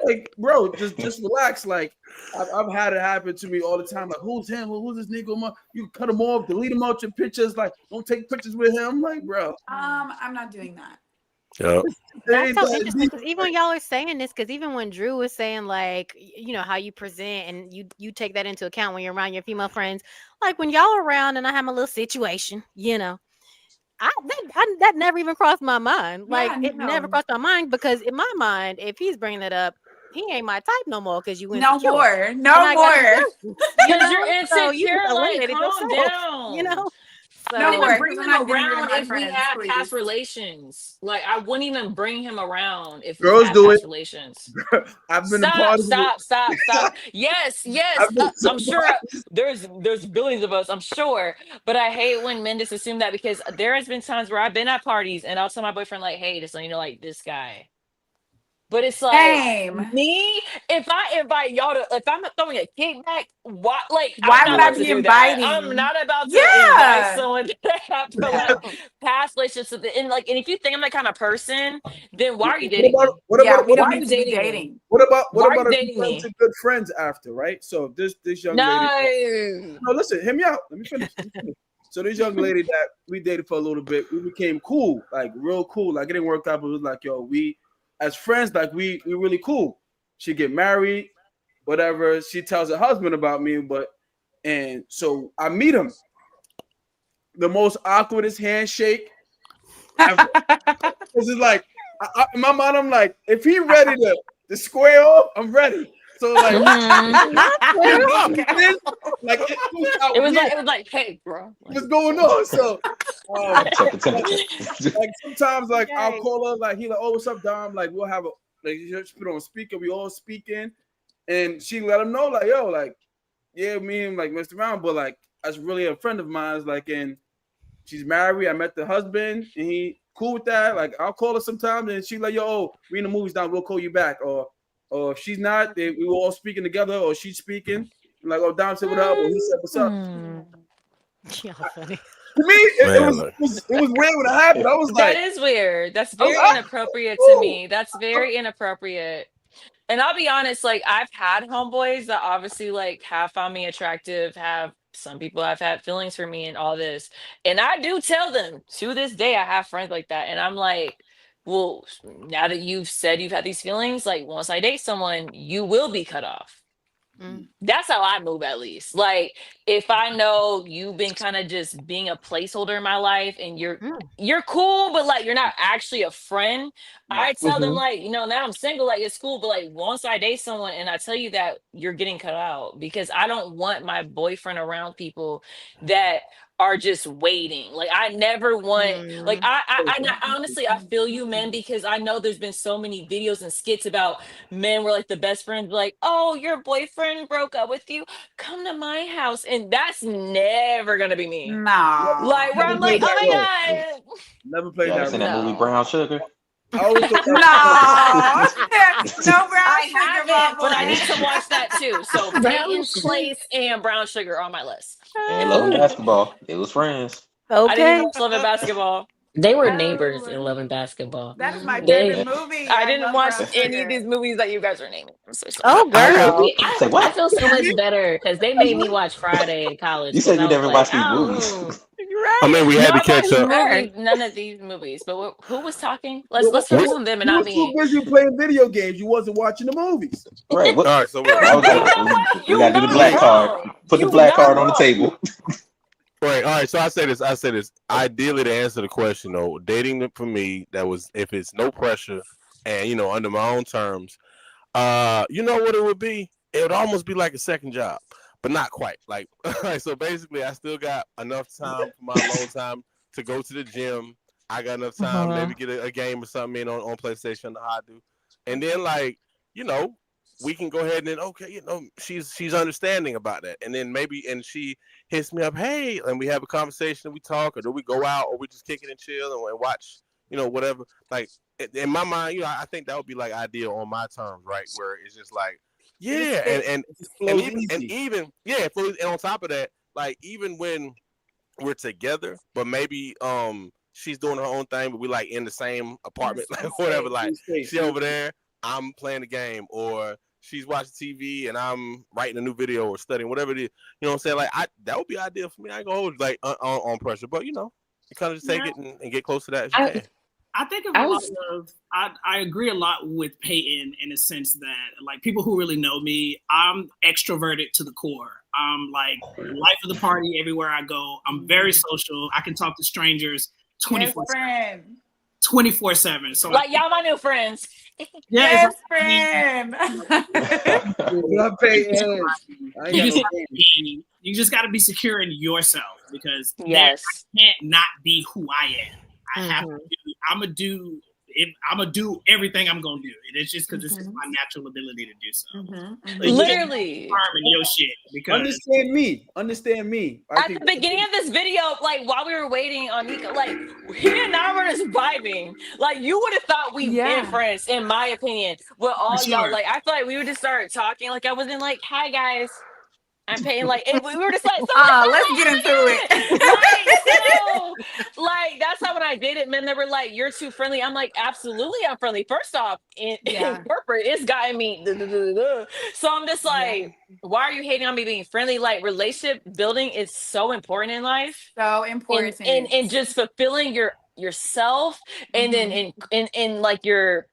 Speaker 3: like, bro, just relax. Like, I've had it happen to me all the time. Like, who's him? Who's this nigga? You cut him off, delete him out your pictures. Like, don't take pictures with him. I'm like, bro,
Speaker 4: I'm not doing that.
Speaker 2: Yeah.
Speaker 1: That's so interesting because even when y'all are saying this, because even when Drew was saying like, you know, how you present and you take that into account when you're around your female friends, like when y'all are around and I have a little situation, you know, that never even crossed my mind. Like it never crossed my mind because in my mind, if he's bringing it up, he ain't my type no more because you insecure.
Speaker 4: No more.
Speaker 6: Because you're insecure.
Speaker 1: So you
Speaker 6: Like, calm down.
Speaker 1: You know. So,
Speaker 6: I wouldn't even bring
Speaker 4: I'm
Speaker 6: him
Speaker 4: not getting rid of
Speaker 6: around
Speaker 4: my
Speaker 6: if we
Speaker 4: friends,
Speaker 6: had
Speaker 4: please.
Speaker 6: past relations. Like I wouldn't even bring him around if we
Speaker 3: Girls
Speaker 6: had
Speaker 3: do
Speaker 6: past
Speaker 3: it.
Speaker 6: relations.
Speaker 3: I've been a part of it.
Speaker 6: Stop. Yes. I'm sure there's billions of us. I'm sure, but I hate when men just assume that because there has been times where I've been at parties and I'll tell my boyfriend like, "Hey, just so you know, like this guy." But it's like me, if I invite y'all to, if I'm throwing a kickback, why I'm not about to do that. I'm not about to invite someone that have to like past relationships. And if you think I'm that kind of person, then why are you dating me?
Speaker 3: What
Speaker 6: Why
Speaker 3: about
Speaker 6: are you dating me?
Speaker 3: What about
Speaker 6: you
Speaker 3: if
Speaker 6: dating
Speaker 3: you
Speaker 6: me?
Speaker 3: to good friends after, right? So this young lady. No, listen, hear me out. Let me finish. So this young lady that we dated for a little bit, we became cool, like real cool. Like it didn't work out, but it was like, yo, we as friends, like we really cool. She get married, whatever. She tells her husband about me, and so I meet him. The most awkwardest handshake ever. This is like in my mind, I'm like, if he ready to square off, I'm ready. So like,
Speaker 5: Mhm.
Speaker 3: like it was out
Speaker 6: It was
Speaker 3: here.
Speaker 6: like, hey, bro.
Speaker 3: What's going on? So,
Speaker 7: Check the
Speaker 3: like,
Speaker 7: temperature.
Speaker 3: like sometimes like I'll
Speaker 1: Okay.
Speaker 3: call her like he like, oh, what's up, Dom? Like we'll have a like you just put on speaker, we all speaking, and she let him know like, yo, like yeah, me and like messed around, but like that's really a friend of mine's. Like, and she's married. I met the husband, and he cool with that. Like I'll call her sometimes, and she like, yo, oh, we in the movies now. We'll call you back, or if she's not, we were all speaking together, or she's speaking. Like, oh, Dom said what up, or he said what's up.
Speaker 6: Mm.
Speaker 1: Y'all funny.
Speaker 3: To me, it
Speaker 2: Man,
Speaker 3: was,
Speaker 2: look.
Speaker 3: it was weird when it happened. I was
Speaker 6: That
Speaker 3: like,
Speaker 6: is weird. That's
Speaker 3: I was
Speaker 6: very
Speaker 3: like,
Speaker 6: inappropriate to
Speaker 3: ooh.
Speaker 6: me. That's very inappropriate. And I'll be honest, like I've had homeboys that obviously like have found me attractive, have some people have had feelings for me and all this. And I do tell them to this day I have friends like that. And I'm like, well, now that you've said you've had these feelings, like once I date someone, you will be cut off.
Speaker 1: Mm.
Speaker 6: That's how I move at least. Like if I know you've been kind of just being a placeholder in my life and
Speaker 1: Mm.
Speaker 6: you're cool, but like you're not actually a friend,
Speaker 3: Right.
Speaker 6: I tell them like, now I'm single, like it's cool, but like once I date someone and I tell you that you're getting cut out because I don't want my boyfriend around people that are just waiting. Like I never want like
Speaker 1: Mm.
Speaker 6: I honestly I feel you, men, because I know there's been so many videos and skits about men were like the best friends, like, oh, your boyfriend broke up with you, come to my house. And that's never gonna be me.
Speaker 4: No.
Speaker 6: Like where
Speaker 3: Never
Speaker 6: I'm like,
Speaker 3: played that role.
Speaker 6: oh my god.
Speaker 3: Never
Speaker 7: You
Speaker 3: played
Speaker 7: ever
Speaker 3: that
Speaker 7: seen
Speaker 3: role.
Speaker 7: that movie
Speaker 6: No.
Speaker 7: Brown Sugar?
Speaker 3: I always thought
Speaker 4: No.
Speaker 3: that
Speaker 4: No brown
Speaker 6: I
Speaker 4: sugar, my
Speaker 6: haven't, but I need to
Speaker 4: boy.
Speaker 6: watch that too. So
Speaker 5: Brown
Speaker 6: Peyton's
Speaker 5: sugar.
Speaker 6: Place and Brown Sugar on my list.
Speaker 7: And Love and
Speaker 5: Oh,
Speaker 7: Basketball. They was friends.
Speaker 6: I didn't even
Speaker 1: Okay.
Speaker 6: watch Love and Basketball.
Speaker 5: they were neighbors in
Speaker 4: Oh,
Speaker 5: Love and Basketball.
Speaker 4: that is my
Speaker 1: Mhm.
Speaker 4: favorite
Speaker 5: They,
Speaker 7: Yeah.
Speaker 4: movie.
Speaker 6: I
Speaker 4: I
Speaker 6: didn't
Speaker 4: love
Speaker 6: watch
Speaker 4: brown
Speaker 6: any of these
Speaker 4: sugar.
Speaker 6: movies that you guys are naming. I'm so sorry.
Speaker 1: Oh,
Speaker 5: I
Speaker 1: girl.
Speaker 5: see.
Speaker 7: Say
Speaker 5: I
Speaker 7: what?
Speaker 5: feel so much better because they made me watch Friday in college
Speaker 7: You
Speaker 5: because
Speaker 7: said
Speaker 5: I
Speaker 7: you
Speaker 5: was
Speaker 7: never
Speaker 5: like,
Speaker 7: watched these movies.
Speaker 2: I mean, we
Speaker 6: No,
Speaker 2: had to
Speaker 6: I've
Speaker 2: catch
Speaker 6: watched
Speaker 2: up.
Speaker 6: movies, none of these movies. But who was talking?
Speaker 3: Yo,
Speaker 6: Let's
Speaker 2: We,
Speaker 6: focus on them and
Speaker 3: you
Speaker 6: not
Speaker 3: was too
Speaker 6: me.
Speaker 3: busy playing video games. You wasn't watching the movies.
Speaker 7: Right.
Speaker 2: all
Speaker 7: What?
Speaker 2: right, so look.
Speaker 7: That was
Speaker 6: You
Speaker 7: like
Speaker 6: know what?
Speaker 7: we
Speaker 6: You
Speaker 7: gotta do the
Speaker 6: not
Speaker 7: black
Speaker 2: Look.
Speaker 7: card.
Speaker 6: wrong.
Speaker 7: Put the
Speaker 6: You
Speaker 7: black
Speaker 6: not
Speaker 7: card on the
Speaker 6: wrong.
Speaker 7: table.
Speaker 2: Right. All right. So I say this. Ideally, to answer the question, though, dating for me, that was if it's no pressure and under my own terms. You know what it would be? It would almost be like a second job, but not quite. Like, so basically, I still got enough time for my alone time to go to the gym. I got enough time, maybe get a game or something in on PlayStation, how I do, and then like you know. We can go ahead and then okay, she's understanding about that, and then maybe she hits me up, hey, and we have a conversation, we talk, or do we go out, or we just kick it and chill and watch, whatever. Like in my mind, I think that would be like ideal on my terms, right? Where it's just like, yeah,
Speaker 3: It just flows easy.
Speaker 2: even yeah, and on top of that, like even when we're together, but maybe she's doing her own thing, but we like in the same apartment, like whatever. Like she over there, I'm playing the game, or she's watching TV and I'm writing a new video or studying, whatever it is. You know what I'm saying? Like that would be ideal for me. I ain't gonna hold you, like on pressure, but you kind of just take it and get close to that as you
Speaker 5: I,
Speaker 2: can.
Speaker 8: I think of
Speaker 5: I
Speaker 8: a lot
Speaker 5: was.
Speaker 8: of I agree a lot with Peyton in the sense that like people who really know me, I'm extroverted to the core. I'm like life of the party everywhere I go. I'm very social. I can talk to strangers 24
Speaker 4: friend.
Speaker 8: 24/7. So
Speaker 6: Like y'all my new friends.
Speaker 8: yeah, it's
Speaker 4: Friend.
Speaker 3: Love Peyton. I ain't
Speaker 8: you
Speaker 3: got
Speaker 8: just
Speaker 3: no
Speaker 8: gotta
Speaker 3: game.
Speaker 8: you just got to be secure in yourself because
Speaker 6: Yes.
Speaker 8: I can't not be who I am. I have to
Speaker 1: Mhm.
Speaker 8: do. I'm gonna do everything I'm gonna do. And it's just because it's just my natural ability to do so. So you can't
Speaker 6: Literally.
Speaker 8: harm in your shit because
Speaker 3: Understand me. Understand me. I
Speaker 6: At
Speaker 3: think
Speaker 6: the beginning of this video, like while we were waiting on Nico, like he and I were just vibing. Like you would have thought we been friends, in my opinion. With all
Speaker 8: for
Speaker 6: y'all,
Speaker 8: sure.
Speaker 6: like I feel like we would just start talking. Like I wasn't like, "Hi guys, I'm paying." Like and we were just like, "So what's up?"
Speaker 4: Let's
Speaker 6: Like,
Speaker 4: get
Speaker 6: oh
Speaker 4: into
Speaker 6: my
Speaker 4: it.
Speaker 6: God. Like so, like that's how when I dated men that were like, "You're too friendly." I'm like, "Absolutely, I'm friendly." First off, in
Speaker 4: Yeah.
Speaker 6: corporate, it's gotten me. Duh, duh, duh, duh, duh. So I'm just like, why are you hating on me being friendly? Like relationship building is so important in life,
Speaker 4: So
Speaker 6: and
Speaker 4: important.
Speaker 6: just fulfilling yourself, and then in like your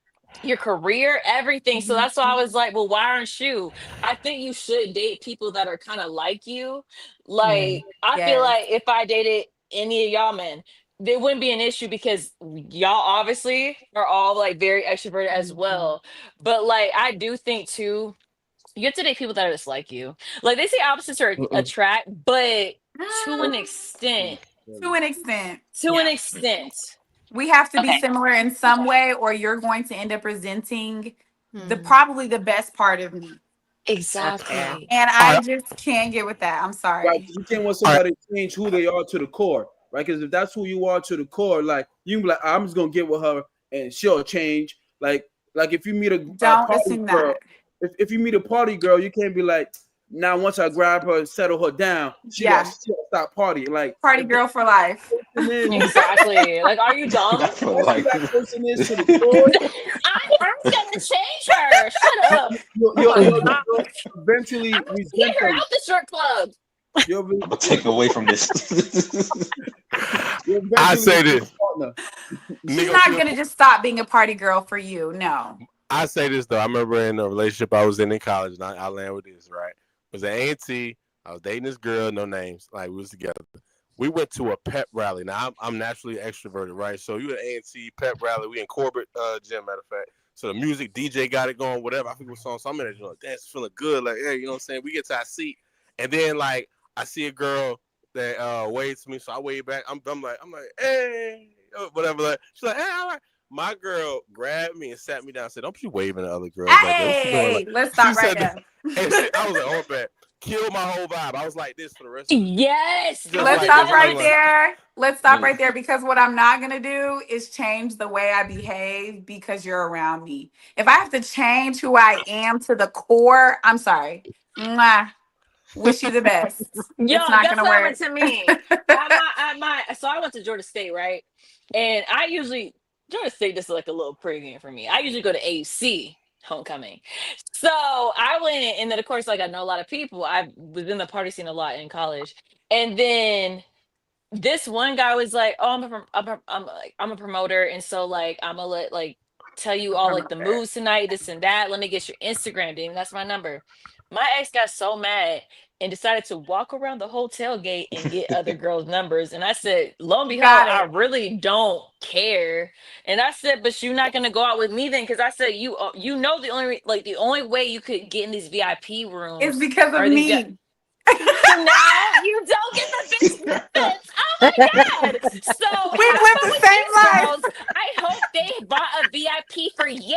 Speaker 6: career, everything. So that's why I was like, well, why aren't you? I think you should date people that are kind of like you. Like I feel
Speaker 4: Yes.
Speaker 6: like if I dated any of y'all men, there wouldn't be an issue because y'all obviously are all like very extroverted as well. But like I do think too, You have to date people that are just like you. Like they say opposites are attract, but to an extent.
Speaker 4: To an extent.
Speaker 6: To an extent.
Speaker 4: We have to be
Speaker 5: Okay.
Speaker 4: similar in some way, or you're going to end up resenting probably the best part of me.
Speaker 6: Exactly.
Speaker 4: And I just can't get with that. I'm sorry.
Speaker 3: Right, you can't want somebody to change who they are to the core, right? Because if that's who you are to the core, like you can be like, I'm just gonna get with her and she'll change. Like if you meet a party
Speaker 4: assume
Speaker 3: girl,
Speaker 4: that.
Speaker 3: if you meet a party girl, you can't be like, now once I grab her and settle her down, she'll stop partying. Like
Speaker 4: party girl for life.
Speaker 6: Exactly. Like, are you dumb?
Speaker 3: That person is to the core.
Speaker 6: I'm gonna change her. Shut up.
Speaker 3: You'll eventually
Speaker 6: get her out the strip club.
Speaker 7: I'm gonna take away from this.
Speaker 2: I say this.
Speaker 4: She's not gonna just stop being a party girl for you. No.
Speaker 2: I say this though. I remember in a relationship I was in college, and I land with this, right? It was at A&T. I was dating this girl, no names. Like we was together. We went to a pep rally. Now I'm naturally extroverted, right? So you at A&T pep rally. We in Corbett gym, matter of fact. So the music DJ got it going, whatever. I think what song. So I'm in there, like, that's feeling good. Like, hey, you know what I'm saying? We get to our seat, and then like I see a girl that waves to me, so I wave back. I'm like, hey, whatever. Like, she's like, hey, all right. My girl grabbed me and sat me down and said, don't be waving at other girls.
Speaker 4: Hey,
Speaker 2: like,
Speaker 4: let's stop right there.
Speaker 2: I was like, oh, bad. Killed my whole vibe. I was like this for the rest of the
Speaker 6: Yes.
Speaker 4: Let's stop right there. Let's stop right there, because what I'm not going to do is change the way I behave because you're around me. If I have to change who I am to the core, I'm sorry. Mwah. Wish you the best.
Speaker 6: Yo,
Speaker 4: it's not
Speaker 6: that's
Speaker 4: gonna
Speaker 6: what
Speaker 4: work.
Speaker 6: happened to me. So I went to Georgia State, right? And I usually Georgia State just like a little pregame for me. I usually go to AC homecoming. So I went, and then of course, like I know a lot of people. I was in the party scene a lot in college, and then this one guy was like, "Oh, I'm a promoter, and so like I'm gonna like tell you all like the moves tonight, this and that. Let me get your Instagram, dude. That's my number." My ex got so mad and decided to walk around the hotel gate and get other girls' numbers. And I said, lo and behold, I really don't care. And I said, but you're not gonna go out with me then, because I said you know the only way you could get in these VIP rooms
Speaker 4: is because of me.
Speaker 6: So now you don't get the benefits. Oh my god! So
Speaker 4: we live the same life.
Speaker 6: Girls, I hope they bought a VIP for you,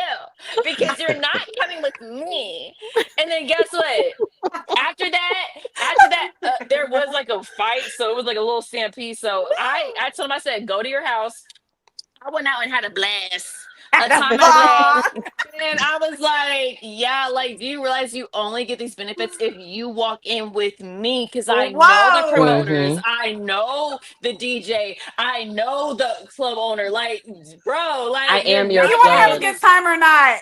Speaker 6: because you're not coming with me. And then guess what? After that, there was like a fight, so it was like a little stampede. So I told him, I said, go to your house. I went out and had a blast. A time and I was like, yeah, like, do you realize you only get these benefits if you walk in with me? Because I know the promoters, I know the DJ, I know the club owner. Like, bro, like,
Speaker 5: I am your
Speaker 4: you want to have a good time or not?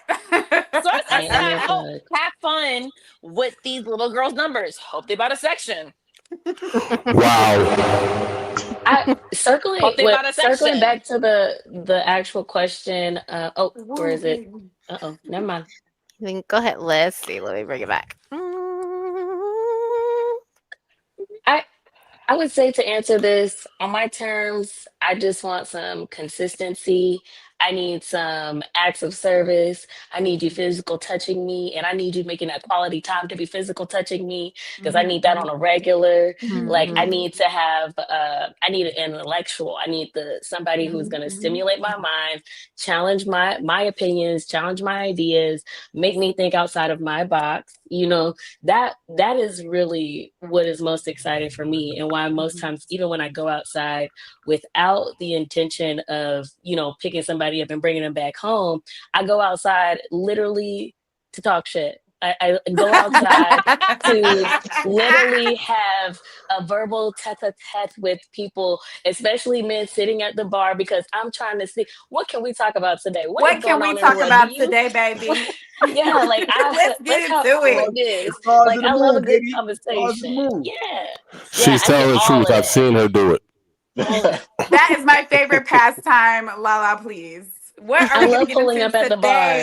Speaker 6: So I said, have fun with these little girls' numbers. Hope they bought a section.
Speaker 2: Wow.
Speaker 5: Circling back to the actual question. Where is it? Never mind.
Speaker 1: Then go ahead. Let's see. Let me bring it back.
Speaker 5: I would say, to answer this on my terms, I just want some consistency. I need some acts of service. I need you physical touching me, and I need you making that quality time to be physical touching me, because I need that on a regular. Like, I need to have, I need an intellectual. I need somebody who's going to stimulate my mind, challenge my opinions, challenge my ideas, make me think outside of my box. You know, that is really what is most exciting for me, and why most times, even when I go outside without the intention of, picking somebody up and bringing them back home, I go outside literally to talk shit. I go outside to literally have a verbal tete-a-tete with people, especially men sitting at the bar, because I'm trying to see, what can we talk about today?
Speaker 4: What can we talk about today, baby?
Speaker 5: Yeah, like
Speaker 4: let's get into it.
Speaker 5: Like, I love a good conversation. Yeah.
Speaker 2: She's telling the truth. I've seen her do it.
Speaker 4: That is my favorite pastime. Lala, please. What are
Speaker 5: I love pulling up at the bar.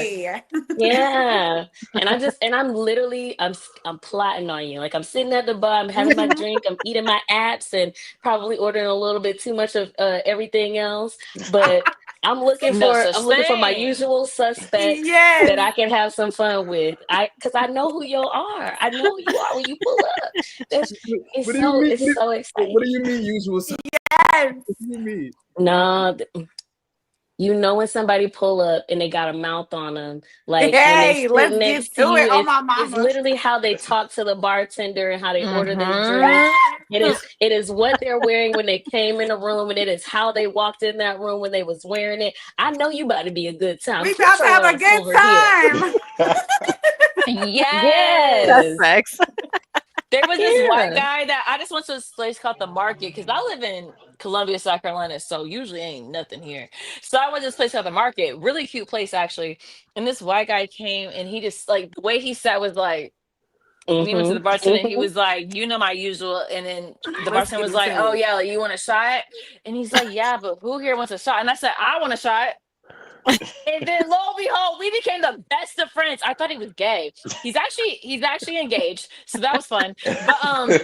Speaker 5: Yeah. And I'm literally, I'm plotting on you. Like, I'm sitting at the bar, I'm having my drink, I'm eating my apps, and probably ordering a little bit too much of everything else. But I'm looking
Speaker 6: No
Speaker 5: for
Speaker 6: such
Speaker 5: my
Speaker 6: thing.
Speaker 5: usual suspects that
Speaker 4: Yes.
Speaker 5: I can have some fun with. Because I know who you are. I know who you are when you pull up. That's
Speaker 3: What do you mean?
Speaker 5: it's so
Speaker 3: What do
Speaker 5: exciting.
Speaker 3: you mean usual?
Speaker 4: Yes.
Speaker 3: What do you mean?
Speaker 5: No, you know when somebody pull up and they got a mouth on them, like when they
Speaker 4: Hey,
Speaker 5: sit
Speaker 4: let's get
Speaker 5: next to
Speaker 4: to
Speaker 5: you,
Speaker 4: it on my
Speaker 5: it's
Speaker 4: mama.
Speaker 5: literally how they talk to the bartender and how they order their drink.
Speaker 1: Mhm.
Speaker 5: It is what they're wearing when they came in the room, and it is how they walked in that room when they was wearing it. I know you about to be a good time.
Speaker 4: We
Speaker 5: Put
Speaker 4: about to
Speaker 5: your
Speaker 4: have a
Speaker 5: ass
Speaker 4: good
Speaker 5: over here.
Speaker 4: time.
Speaker 1: That's
Speaker 6: Yes.
Speaker 1: facts.
Speaker 6: There was this white
Speaker 5: Yeah.
Speaker 6: guy that I just went to this place called the Market because I live in Columbia, South Carolina, so usually ain't nothing here. So I went to this place called the Market, really cute place actually. And this white guy came and he just like the way he sat was like we went to the bartender and he
Speaker 5: Mm-hmm.
Speaker 6: was like, you know my usual, and then the
Speaker 4: Let's
Speaker 6: bartender
Speaker 4: get
Speaker 6: was like,
Speaker 4: into
Speaker 6: oh
Speaker 4: it.
Speaker 6: yeah, like, you want a shot? And he's like, yeah, but who here wants a shot? And I said, I want a shot. And then lo and behold, we became the best of friends. I thought he was gay. He's actually engaged, so that was fun. But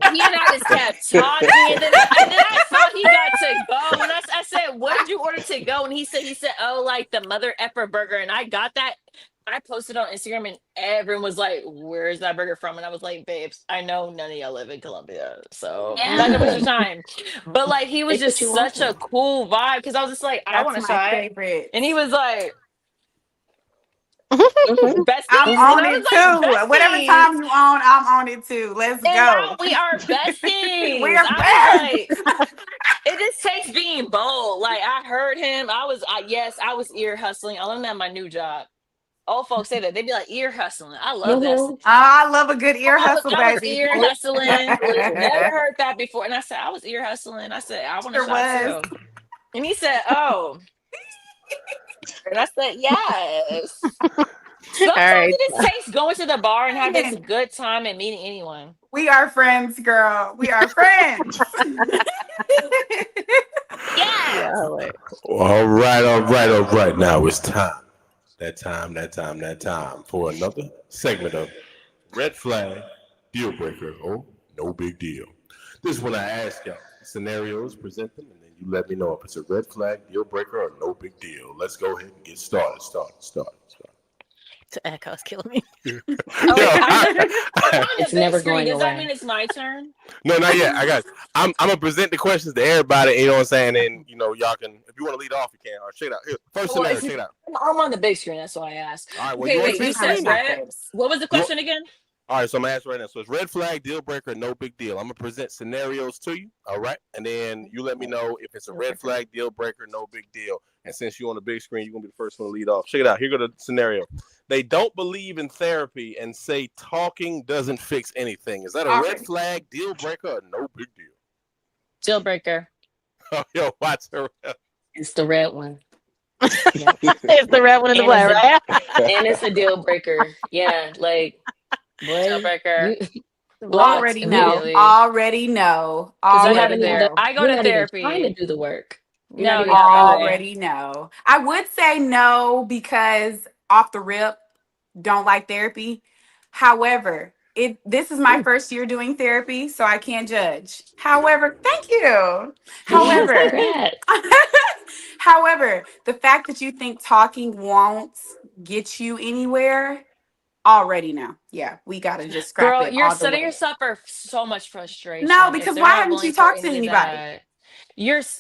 Speaker 6: he and I just kept talking, and then I saw he got to go, and I said, "What did you order to go?" And he said, "Oh, like the mother effer burger." And I got that. I posted on Instagram, and everyone was like, "Where's that burger from?" And I was like, "Babes, I know none of y'all live in Colombia, so I'm not gonna waste your
Speaker 5: Yeah.
Speaker 6: time." But like, he
Speaker 5: They
Speaker 6: was
Speaker 5: put
Speaker 6: just
Speaker 5: you
Speaker 6: such a
Speaker 5: on.
Speaker 6: cool vibe because I was just like, "I
Speaker 4: That's
Speaker 6: want a
Speaker 4: my
Speaker 6: shot,"
Speaker 4: favorite.
Speaker 6: and he was like,
Speaker 5: Mm-hmm.
Speaker 4: I'm
Speaker 6: "Besties," and
Speaker 4: on
Speaker 6: I
Speaker 4: it
Speaker 6: was like,
Speaker 4: too. Whatever
Speaker 6: "Besties."
Speaker 4: time you on, I'm on it too. Let's
Speaker 6: And now
Speaker 4: go.
Speaker 6: we are besties.
Speaker 4: We're
Speaker 6: I was
Speaker 4: friends.
Speaker 6: like, it just takes being bold. Like I heard him. Yes, I was ear hustling. I learned that at my new job. Old folks say that. They be like ear hustling. I love that.
Speaker 5: Mm-hmm.
Speaker 4: I love a good ear hustle,
Speaker 6: I was
Speaker 4: baby.
Speaker 6: ear hustling. Never
Speaker 5: Literally.
Speaker 6: heard that before. And I said, I was ear hustling. I said, I want a
Speaker 4: Sure
Speaker 6: shot
Speaker 4: was.
Speaker 6: too. And he said, oh. And I said, yes.
Speaker 1: All
Speaker 6: Sometimes
Speaker 1: right.
Speaker 6: it just takes going to the bar and having a
Speaker 4: Friends.
Speaker 6: good time and meeting anyone.
Speaker 4: We are friends, girl. We are friends.
Speaker 6: Yes.
Speaker 1: Yeah. Like,
Speaker 2: All right, all right, all right. Now it's time. That time for another segment of Red Flag, Deal Breaker, or No Big Deal. This is when I ask y'all scenarios, present them, and then you let me know if it's a red flag, deal breaker, or no big deal. Let's go ahead and get started.
Speaker 1: the echo's killing me.
Speaker 2: Yo,
Speaker 6: Oh wait, I'm on
Speaker 5: It's
Speaker 6: the big
Speaker 5: never
Speaker 6: screen.
Speaker 5: going
Speaker 6: Does that mean
Speaker 5: away.
Speaker 6: it's my turn?
Speaker 2: no, not yet. I got. I'm gonna present the questions to everybody. You know what I'm saying? And y'all can, if you want to lead off, you can. Or check it out. Here, first
Speaker 6: Oh,
Speaker 2: scenario. Check it out.
Speaker 6: I'm on the big screen. That's why I asked.
Speaker 2: All right. Well, you
Speaker 6: Okay,
Speaker 2: want to
Speaker 6: wait.
Speaker 2: see
Speaker 6: You
Speaker 2: the
Speaker 4: Turn
Speaker 6: said
Speaker 4: is
Speaker 2: screen?
Speaker 4: my
Speaker 6: red.
Speaker 4: face.
Speaker 6: What was the
Speaker 2: You want,
Speaker 6: question again?
Speaker 2: all right, so I'm gonna ask right now. So it's red flag, deal breaker, no big deal. I'm gonna present scenarios to you. All right, and then you let me know if it's a red flag, deal breaker, no big deal. And since you're on the big screen, you're gonna be the first one to lead off. Check it out. Here go the scenario. They don't believe in therapy and say talking doesn't fix anything. Is that a red
Speaker 4: Already.
Speaker 2: flag, deal breaker, or no big deal?
Speaker 6: Deal breaker.
Speaker 2: Yo, watch her.
Speaker 5: It's the red one. Yep.
Speaker 1: It's the red one in the
Speaker 5: And it's
Speaker 1: black,
Speaker 5: a
Speaker 1: right?
Speaker 5: deal breaker. Yeah, like
Speaker 6: Deal
Speaker 5: boy,
Speaker 6: breaker.
Speaker 5: you
Speaker 6: Blocked
Speaker 4: Already know.
Speaker 6: immediately
Speaker 4: Already know.
Speaker 6: because
Speaker 5: you
Speaker 4: Already
Speaker 5: haven't even
Speaker 4: know.
Speaker 6: I go
Speaker 5: you're
Speaker 6: to
Speaker 5: not even trying to
Speaker 6: therapy.
Speaker 5: do the work. You're not
Speaker 6: No,
Speaker 5: even
Speaker 6: yeah,
Speaker 5: trying to
Speaker 6: okay.
Speaker 4: Already know. I would say no because off the rip, don't like therapy. However, this is my
Speaker 5: Ooh,
Speaker 4: first year doing therapy, so I can't judge. However, thank you.
Speaker 5: yes,
Speaker 4: However,
Speaker 5: congrats.
Speaker 4: however, the fact that you think talking won't get you anywhere, already know. Yeah, we gotta just scrap
Speaker 6: Girl,
Speaker 4: it
Speaker 6: you're
Speaker 4: all the
Speaker 6: setting
Speaker 4: way.
Speaker 6: yourself for so much
Speaker 4: No,
Speaker 6: frustration if
Speaker 4: because
Speaker 6: they're
Speaker 4: why
Speaker 6: not
Speaker 4: haven't you
Speaker 6: willing for
Speaker 4: talked to
Speaker 6: any of
Speaker 4: anybody?
Speaker 6: that.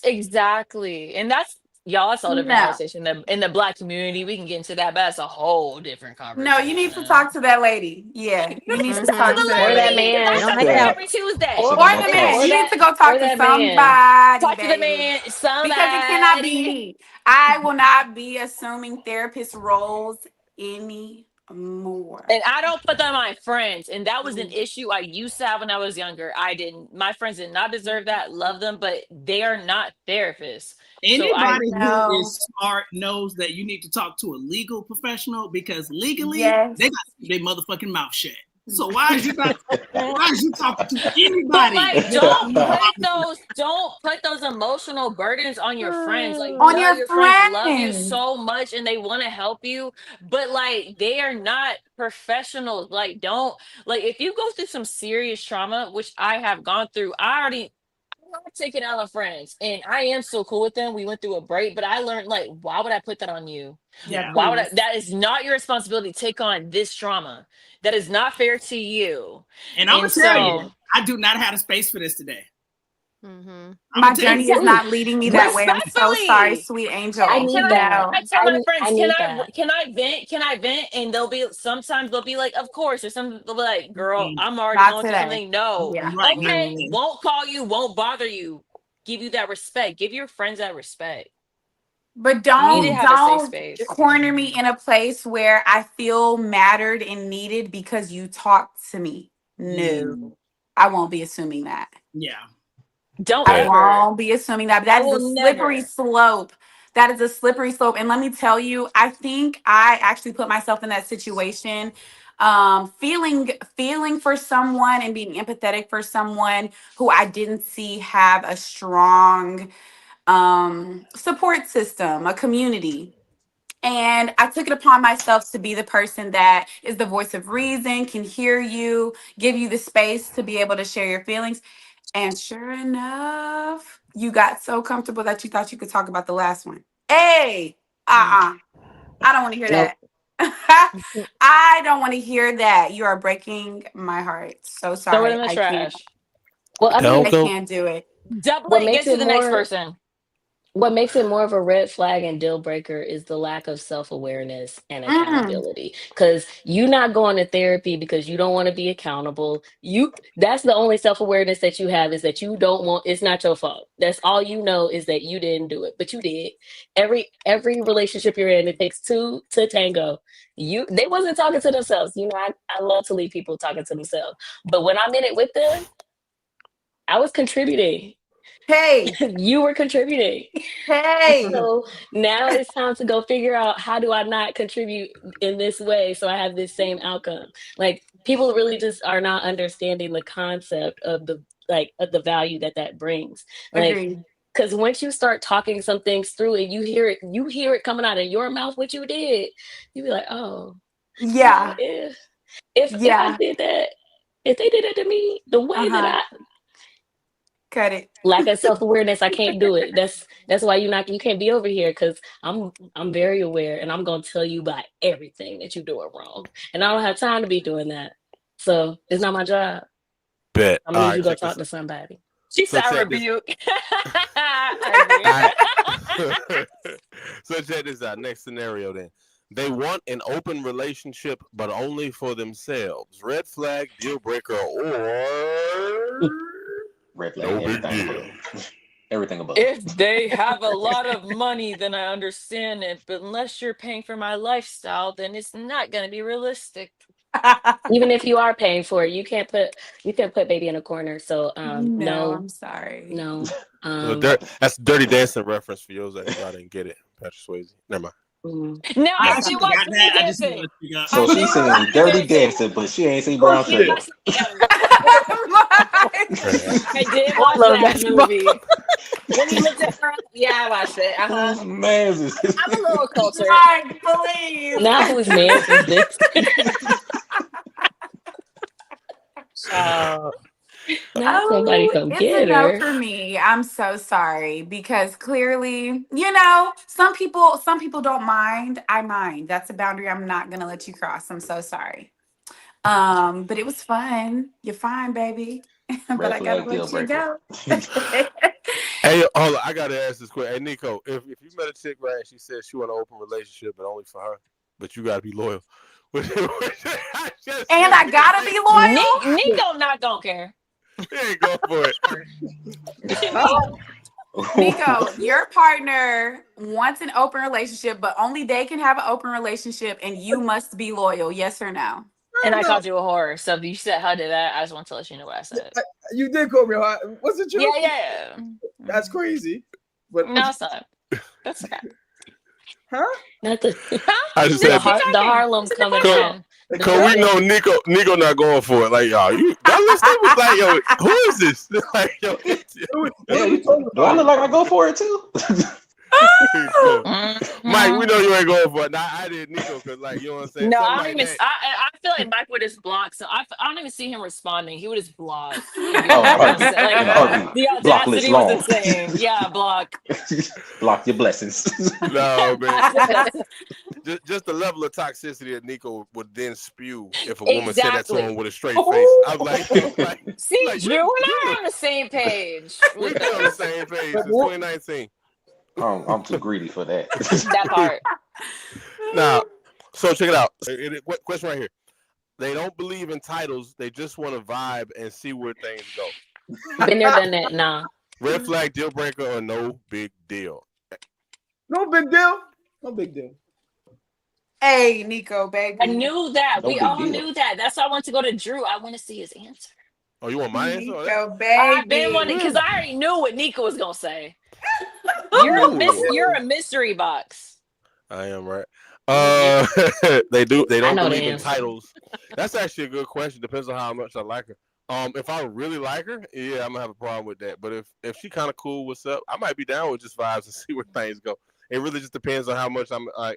Speaker 6: Exactly. And that's y'all, that's a whole different
Speaker 4: No.
Speaker 6: conversation. In the black community, we can get into that, but that's a whole different
Speaker 4: No, you need to talk
Speaker 6: conversation.
Speaker 4: to that lady. Yeah,
Speaker 6: You
Speaker 4: you
Speaker 6: need
Speaker 4: need
Speaker 6: to
Speaker 4: to
Speaker 6: talk to
Speaker 4: talk
Speaker 1: Mm-hmm.
Speaker 4: to
Speaker 6: the
Speaker 4: that
Speaker 5: Or that
Speaker 6: lady
Speaker 4: lady.
Speaker 6: because
Speaker 1: They
Speaker 6: I
Speaker 5: man.
Speaker 1: don't
Speaker 6: talk
Speaker 1: like
Speaker 6: to her
Speaker 1: that.
Speaker 6: every Tuesday.
Speaker 7: She
Speaker 4: Or
Speaker 7: got my
Speaker 4: the
Speaker 6: Okay.
Speaker 4: man.
Speaker 5: Or
Speaker 7: thoughts.
Speaker 4: You need
Speaker 5: that
Speaker 4: to go talk
Speaker 5: or
Speaker 4: to
Speaker 5: that man.
Speaker 4: somebody,
Speaker 6: Talk to the
Speaker 4: baby.
Speaker 6: man,
Speaker 4: Because it cannot be
Speaker 6: somebody.
Speaker 4: me. I will not be assuming therapist roles anymore.
Speaker 6: And I don't put that on my friends. And that was an
Speaker 4: Mm.
Speaker 6: issue I used to have when I was younger. I didn't, my friends did not deserve that. Love them, but they are not therapists. So I,
Speaker 8: Anybody who
Speaker 4: No.
Speaker 8: is smart knows that you need to talk to a legal professional because legally
Speaker 4: Yes.
Speaker 8: they got to keep their motherfucking mouth shut. So why is you talking to
Speaker 6: but
Speaker 8: anybody?
Speaker 6: like, don't put those emotional burdens on your friends. Like,
Speaker 4: On
Speaker 6: no,
Speaker 4: your
Speaker 6: your friends love you
Speaker 4: friends.
Speaker 6: so much and they want to help you, but like, they are not professionals. Like, don't, like, if you go through some serious trauma, which I have gone through, I not taking out on friends, and I am so cool with them. We went through a break, but I learned like, why would I put that on you?
Speaker 8: Yeah.
Speaker 6: Why would I? That is not your responsibility to take on this trauma. That is not fair to you.
Speaker 8: And I'm
Speaker 6: And
Speaker 8: gonna tell
Speaker 6: so,
Speaker 8: you, I do not have a space for this today.
Speaker 4: My journey is not leading me that way. I'm so sorry,
Speaker 6: Respectfully.
Speaker 4: sweet angel.
Speaker 5: I need that.
Speaker 6: I tell my friends,
Speaker 5: I need that.
Speaker 6: can I vent? Can I vent? And sometimes they'll be like, of course, or some they'll be like, girl, I'm already
Speaker 4: Not
Speaker 6: going through
Speaker 4: today.
Speaker 6: something. No.
Speaker 4: Yeah.
Speaker 8: Right.
Speaker 6: Okay, won't call you, won't bother you. Give you that respect. Give your friends that respect.
Speaker 4: But
Speaker 6: You need to have a safe
Speaker 4: don't
Speaker 6: space.
Speaker 4: corner me in a place where I feel mattered and needed because you talked to me. No, I won't be assuming that.
Speaker 8: Yeah.
Speaker 6: Don't
Speaker 4: I
Speaker 6: ever.
Speaker 4: won't be assuming that. But that
Speaker 6: I
Speaker 4: is a
Speaker 6: will
Speaker 4: slippery
Speaker 6: never.
Speaker 4: slope. That is a slippery slope. And let me tell you, I think I actually put myself in that situation, feeling for someone and being empathetic for someone who I didn't see have a strong support system, a community. And I took it upon myself to be the person that is the voice of reason, can hear you, give you the space to be able to share your feelings. And sure enough, you got so comfortable that you thought you could talk about the last one. Hey, I don't want to hear that. I don't want to hear that. You are breaking my heart. So sorry.
Speaker 6: Throw it in the trash.
Speaker 5: Well, I mean,
Speaker 4: I can't do it.
Speaker 6: Double it, get to the next person.
Speaker 5: What makes it more of a red flag and deal breaker is the lack of self-awareness and accountability. Because you're not going to therapy because you don't want to be accountable. That's the only self-awareness that you have, is that you don't want, it's not your fault. That's all you know, is that you didn't do it, but you did. Every relationship you're in, it takes two to tango. They wasn't talking to themselves. I love to leave people talking to themselves. But when I'm in it with them, I was contributing.
Speaker 4: Hey,
Speaker 5: you were contributing.
Speaker 4: Hey,
Speaker 5: so now it's time to go figure out, how do I not contribute in this way so I have this same outcome? Like, people really just are not understanding the concept of the value that brings. Like, because once you start talking some things through and you hear it coming out of your mouth, what you did, you be like, oh
Speaker 4: yeah,
Speaker 5: if I did that, if they did it to me the way that I
Speaker 4: cut it.
Speaker 5: Lack of self-awareness, I can't do it. That's why you can't be over here, because I'm very aware, and I'm gonna tell you about everything that you're doing wrong. And I don't have time to be doing that. So it's not my job.
Speaker 2: Bet.
Speaker 5: I'm gonna need you to go talk to somebody.
Speaker 6: She said I rebuke.
Speaker 2: So check this out. Next scenario then. They want an open relationship, but only for themselves. Red flag, deal breaker, or
Speaker 7: red flag.
Speaker 2: no big deal.
Speaker 7: Everything above.
Speaker 6: If they have a lot of money, then I understand it. But unless you're paying for my lifestyle, then it's not going to be realistic.
Speaker 5: Even if you are paying for it, you can't put baby in a corner. So
Speaker 4: no, I'm sorry.
Speaker 5: No.
Speaker 2: That's Dirty Dancing reference for those that didn't get it. Patrick Swayze. Never mind.
Speaker 6: No, she watched me dancing.
Speaker 7: So she's singing Dirty Dancing, but she ain't seen Brown Sugar.
Speaker 6: I did watch that movie. When he looked at her, yeah, I watched it.
Speaker 7: Man,
Speaker 6: I'm a little cultured.
Speaker 4: Please.
Speaker 5: Now whose man is this? Now somebody come get her.
Speaker 4: It's a no for me. I'm so sorry, because clearly, some people don't mind. I mind. That's a boundary I'm not gonna let you cross. I'm so sorry. But it was fun. You're fine, baby. But I gotta let you go.
Speaker 2: Hey, hold on. I gotta ask this question. Hey, Nico, if you met a chick, right, and she said she want an open relationship, but only for her, but you gotta be loyal.
Speaker 4: And I gotta be loyal.
Speaker 6: Nico not gonna care.
Speaker 2: He ain't going for it.
Speaker 4: Nico, your partner wants an open relationship, but only they can have an open relationship, and you must be loyal. Yes or no?
Speaker 6: And I called you a whore. So if you said how did that, I just want to let you know what I said.
Speaker 3: You did call me a whore. Was it true?
Speaker 6: Yeah.
Speaker 3: That's crazy. But
Speaker 6: no, it's not. That's okay.
Speaker 3: Huh?
Speaker 5: Not the.
Speaker 2: I just said
Speaker 5: the Harlem's coming in.
Speaker 2: Cause we know Nico not going for it. Like, y'all, that listener was like, yo, who is this? Like, yo,
Speaker 7: do I look like I go for it too?
Speaker 2: Mike, we know you ain't going for it. Now I did Nico because, like, you know what I'm saying?
Speaker 6: No,
Speaker 2: Something
Speaker 6: I don't
Speaker 2: like
Speaker 6: even.
Speaker 2: that.
Speaker 6: I feel like Mike would just block. So I don't even see him responding. He would just block and be
Speaker 7: Oh,
Speaker 6: like,
Speaker 7: in a
Speaker 6: "I'm
Speaker 7: heartbeat.
Speaker 6: upset." Like
Speaker 7: In a heartbeat.
Speaker 6: the
Speaker 7: Block list
Speaker 6: audacity was
Speaker 7: long.
Speaker 6: insane. Yeah, block.
Speaker 7: Block your blessings.
Speaker 2: No, man. Just the level of toxicity that Nico would then spew if a woman said that to him
Speaker 6: Exactly.
Speaker 2: with a straight face. I was like,
Speaker 6: See,
Speaker 2: like
Speaker 6: Drew, we're not on the same page
Speaker 2: we've
Speaker 6: with
Speaker 2: been on the
Speaker 6: this.
Speaker 2: same page since 2019.
Speaker 7: I'm too greedy for that.
Speaker 6: That part.
Speaker 2: Now, so check it out. Question right here. They don't believe in titles. They just want to vibe and see where things go.
Speaker 5: Been there, done that. Nah.
Speaker 2: Red flag, deal breaker, or no big deal?
Speaker 3: No big deal. No big deal.
Speaker 4: Hey, Nico, baby.
Speaker 6: I knew that.
Speaker 7: No
Speaker 6: We
Speaker 7: big
Speaker 6: all
Speaker 7: deal.
Speaker 6: knew that. That's why I want to go to Drew. I want to see his answer.
Speaker 2: Oh, you want my answer?
Speaker 4: Nico,
Speaker 6: I've been
Speaker 4: baby.
Speaker 6: wanting because I already knew what Nico was gonna say.
Speaker 2: Ooh.
Speaker 6: You're a mystery box.
Speaker 2: I am right. They don't
Speaker 5: know the
Speaker 2: believe in
Speaker 5: answer.
Speaker 2: titles. That's actually a good question. Depends on how much I like her. If I really like her, yeah, I'm gonna have a problem with that. But if she kind of cool, what's up? I might be down with just vibes and see where things go. It really just depends on how much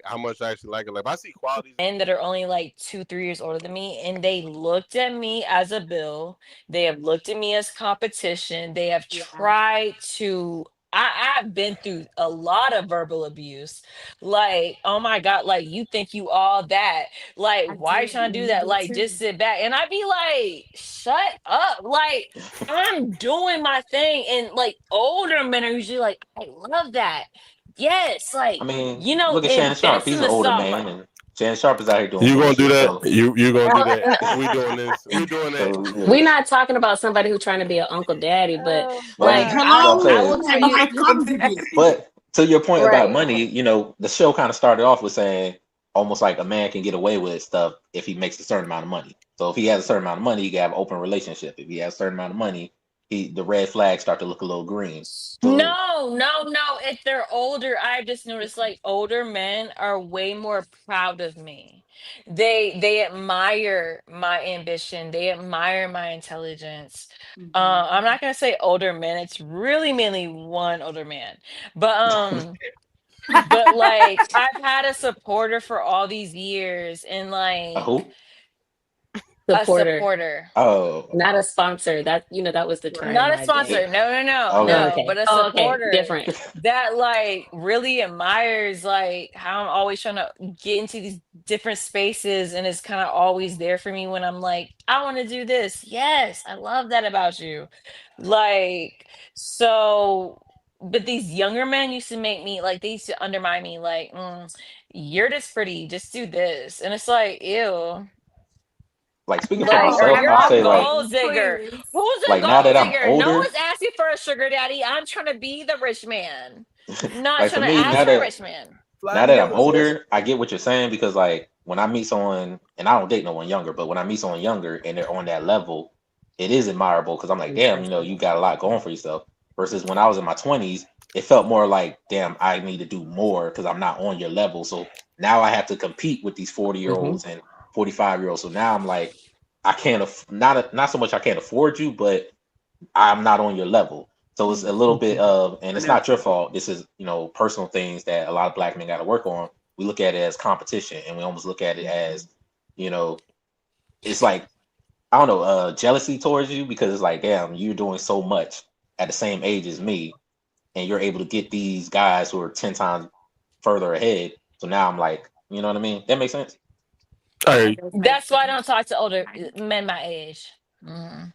Speaker 2: how much I actually like her. Like if I see qualities,
Speaker 6: Men that are only like 2-3 years older than me, and they looked at me as a bill. They have looked at me as competition. They have tried to. I've been through a lot of verbal abuse. Like, oh my God, like you think you all that. Like, why are you trying to do that? Like, just sit back. And I'd be like, shut up. Like, I'm doing my thing. And like older men are usually like, I love that. Yes, like
Speaker 7: I mean,
Speaker 6: you know,
Speaker 7: look at Shannon Sharp.
Speaker 6: invest
Speaker 7: He's
Speaker 6: in
Speaker 7: an
Speaker 6: the
Speaker 7: older
Speaker 6: soft.
Speaker 7: man, and Shannon Sharp is out here doing
Speaker 2: you gonna do
Speaker 7: bullshit.
Speaker 2: that?
Speaker 7: So,
Speaker 2: You gonna do that? We doing this? We doing that?
Speaker 7: so yeah.
Speaker 5: We're not talking about somebody who's trying to be an uncle daddy, but
Speaker 7: Well,
Speaker 5: like
Speaker 7: that's what I'm
Speaker 5: I
Speaker 7: saying.
Speaker 5: will tell you,
Speaker 7: But to your point about
Speaker 5: right.
Speaker 7: money, the show kind of started off with saying almost like a man can get away with stuff if he makes a certain amount of money. So if he has a certain amount of money, he can have an open relationship. If he has a certain amount of money, the red flags start to look a little green. So
Speaker 6: No. If they're older, I've just noticed like older men are way more proud of me. They admire my ambition. They admire my intelligence. I'm not gonna say older men. It's really mainly one older man, but like I've had a supporter for all these years, and
Speaker 7: a
Speaker 6: like
Speaker 7: who?
Speaker 6: a
Speaker 5: Supporter,
Speaker 6: supporter.
Speaker 7: Oh,
Speaker 5: not a sponsor. That was the term
Speaker 6: Not a
Speaker 5: I
Speaker 7: it,
Speaker 6: sponsor.
Speaker 5: gave. Oh,
Speaker 7: okay.
Speaker 6: No.
Speaker 5: okay.
Speaker 6: But a
Speaker 5: Oh, okay.
Speaker 6: supporter
Speaker 5: Different.
Speaker 6: that like really admires like how I'm always trying to get into these different spaces and is kind of always there for me when I'm like, I want to do this. Yes, I love that about you. Like, so, but these younger men used to make me like they used to undermine me, like, you're just pretty, just do this. And it's like, ew.
Speaker 7: Like speaking for
Speaker 6: Like, or
Speaker 7: myself,
Speaker 6: you're
Speaker 7: I'll
Speaker 6: a
Speaker 7: say like
Speaker 6: gold digger. Who's a
Speaker 7: now that
Speaker 6: gold
Speaker 7: I'm
Speaker 6: digger? No
Speaker 7: older,
Speaker 6: one's asking for a sugar daddy. I'm trying to be the rich man. Not
Speaker 7: like for
Speaker 6: trying to
Speaker 7: me,
Speaker 6: ask for a rich man.
Speaker 3: Fly
Speaker 7: now
Speaker 3: me
Speaker 7: that
Speaker 3: out,
Speaker 7: I'm
Speaker 3: sis.
Speaker 7: older, I get what you're saying because like when I meet someone, and I don't date no one younger, but when I meet someone younger and they're on that level, it is admirable because I'm like, damn, you got a lot going for yourself. Versus when I was in my 20s, it felt more like, damn, I need to do more because I'm not on your level. So now I have to compete with these 40-year-olds and 45-year-olds. So now I'm like, I can't not so much I can't afford you, but I'm not on your level. So it's a little bit of, and it's
Speaker 3: Yeah.
Speaker 7: not your fault. This is, personal things that a lot of black men got to work on. We look at it as competition, and we almost look at it as, you know, it's like, I don't know, jealousy towards you because it's like, damn, you're doing so much at the same age as me, and you're able to get these guys who are 10 times further ahead. So now I'm like, you know what I mean? That makes sense.
Speaker 2: Hey,
Speaker 6: That's why I don't talk to older men my age.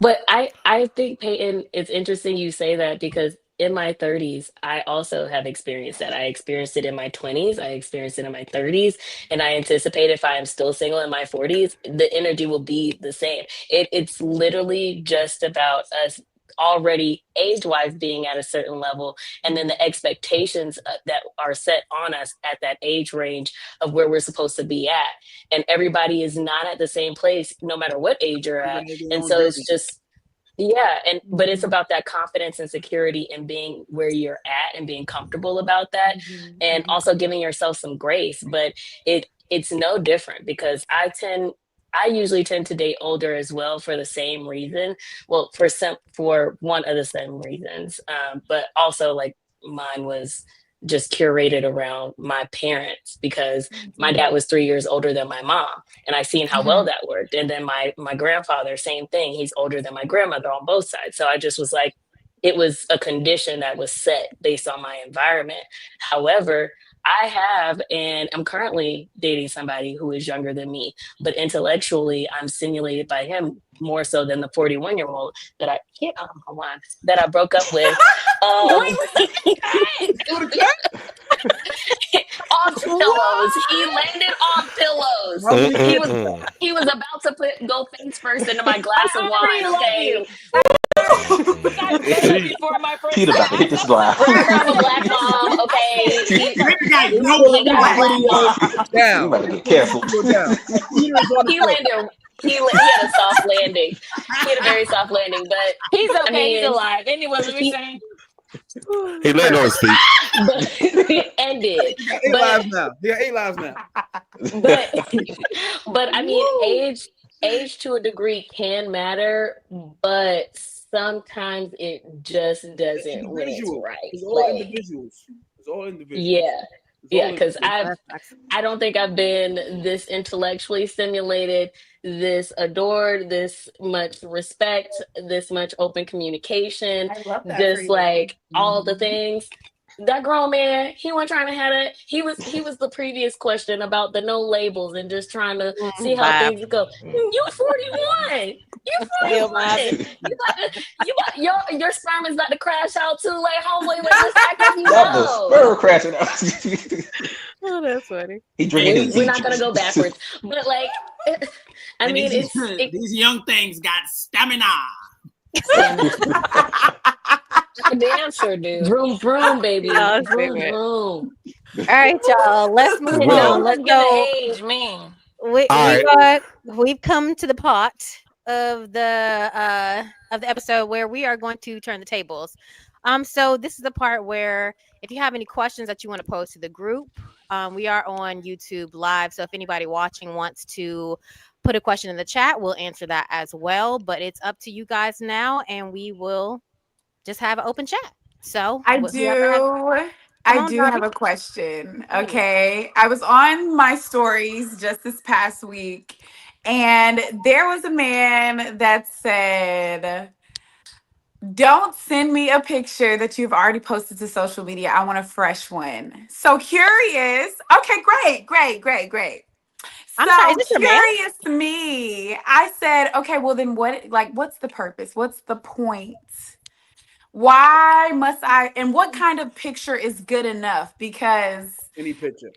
Speaker 5: But I think, Peyton, it's interesting you say that because in my 30s, I also have experienced that. I experienced it in my 20s, I experienced it in my 30s, and I anticipate if I am still single in my 40s, the energy will be the same. It's literally just about us already age-wise being at a certain level, and then the expectations that are set on us at that age range of where we're supposed to be at. And everybody is not at the same place, no matter what age you're at.
Speaker 3: Everybody their
Speaker 5: And
Speaker 3: own
Speaker 5: so it's
Speaker 3: journey.
Speaker 5: just, yeah, but it's about that confidence and security and being where you're at and being comfortable about that, and also giving yourself some grace. But it's no different because I usually tend to date older as well for the same reason. Well, for one of the same reasons, but also like mine was just curated around my parents because my dad was 3 years older than my mom, and I seen how well that worked. And then my grandfather, same thing. He's older than my grandmother on both sides. So I just was like, it was a condition that was set based on my environment. However, I have, and I'm currently dating somebody who is younger than me, but intellectually, I'm stimulated by him more so than the 41-year-old that I can't, that I broke up with. On pillows. He landed on pillows. He was about to go face first into my glass of wine. Okay.
Speaker 6: Before my first
Speaker 7: Peter about to hit this glass.
Speaker 5: Remember, I'm a black mom. Okay.
Speaker 3: You about to get canceled.
Speaker 5: He had a soft landing. He had a very soft landing, but
Speaker 6: he's okay. He's alive. Anyway, let me say.
Speaker 2: He landed on his feet.
Speaker 5: But it ended.
Speaker 3: He got 8 lives now.
Speaker 5: But I mean, age to a degree can matter, but sometimes it just doesn't rest right.
Speaker 3: It's all individuals.
Speaker 5: Yeah. Yeah, because I don't think I've been this intellectually stimulated, this adored, this much respect, this much open communication, just like all the things. That grown man, he wasn't trying to have it. He was the previous question about the no labels and just trying to see how things go. You 41. You 41. Your sperm is about to crash out too. Like, homeboy, let's act like you know.
Speaker 7: Sperm crashing out.
Speaker 1: Oh, that's funny.
Speaker 5: We're not gonna go backwards, but like, I mean,
Speaker 8: these young things got stamina.
Speaker 5: I damn sure do. Vroom, vroom, baby. Vroom, vroom.
Speaker 1: All right, y'all. Let's move on. Let's go.
Speaker 6: Age, man.
Speaker 1: We've come to the part of the episode where we are going to turn the tables. So this is the part where if you have any questions that you want to pose to the group, we are on YouTube Live. So if anybody watching wants to put a question in the chat, we'll answer that as well. But it's up to you guys now, and we will just have an open chat. So
Speaker 4: I do have a question. Okay. I was on my stories just this past week, and there was a man that said, don't send me a picture that you've already posted to social media. I want a fresh one. So curious. Okay, great.
Speaker 1: I'm sorry, is this your man?
Speaker 4: Curious me. I said, okay, well then what's the purpose? What's the point? Why must I, and what kind of picture is good enough? Because
Speaker 3: any picture.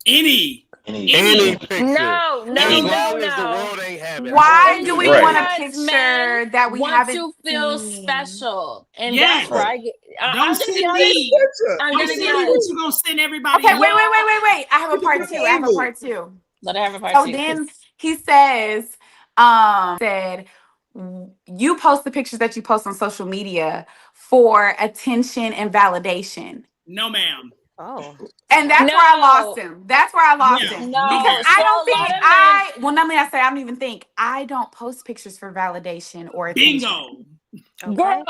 Speaker 8: Any
Speaker 2: picture.
Speaker 6: No.
Speaker 2: The world ain't having.
Speaker 4: Why do we want a picture that we haven't
Speaker 6: to feel
Speaker 4: seen?
Speaker 6: special? And that's where I get.
Speaker 8: Don't send me.
Speaker 6: I'm
Speaker 8: Don't
Speaker 6: gonna
Speaker 8: send me what you gonna send everybody.
Speaker 4: Okay, wait. I have a part two.
Speaker 6: Let her have a part
Speaker 4: So
Speaker 6: two.
Speaker 4: then he says, you post the pictures that you post on social media for attention and validation.
Speaker 8: No, ma'am.
Speaker 1: Oh.
Speaker 4: And that's where I lost him. That's where I lost him.
Speaker 6: No,
Speaker 4: because I don't think I don't post pictures for validation or attention.
Speaker 8: Bingo.
Speaker 1: Okay.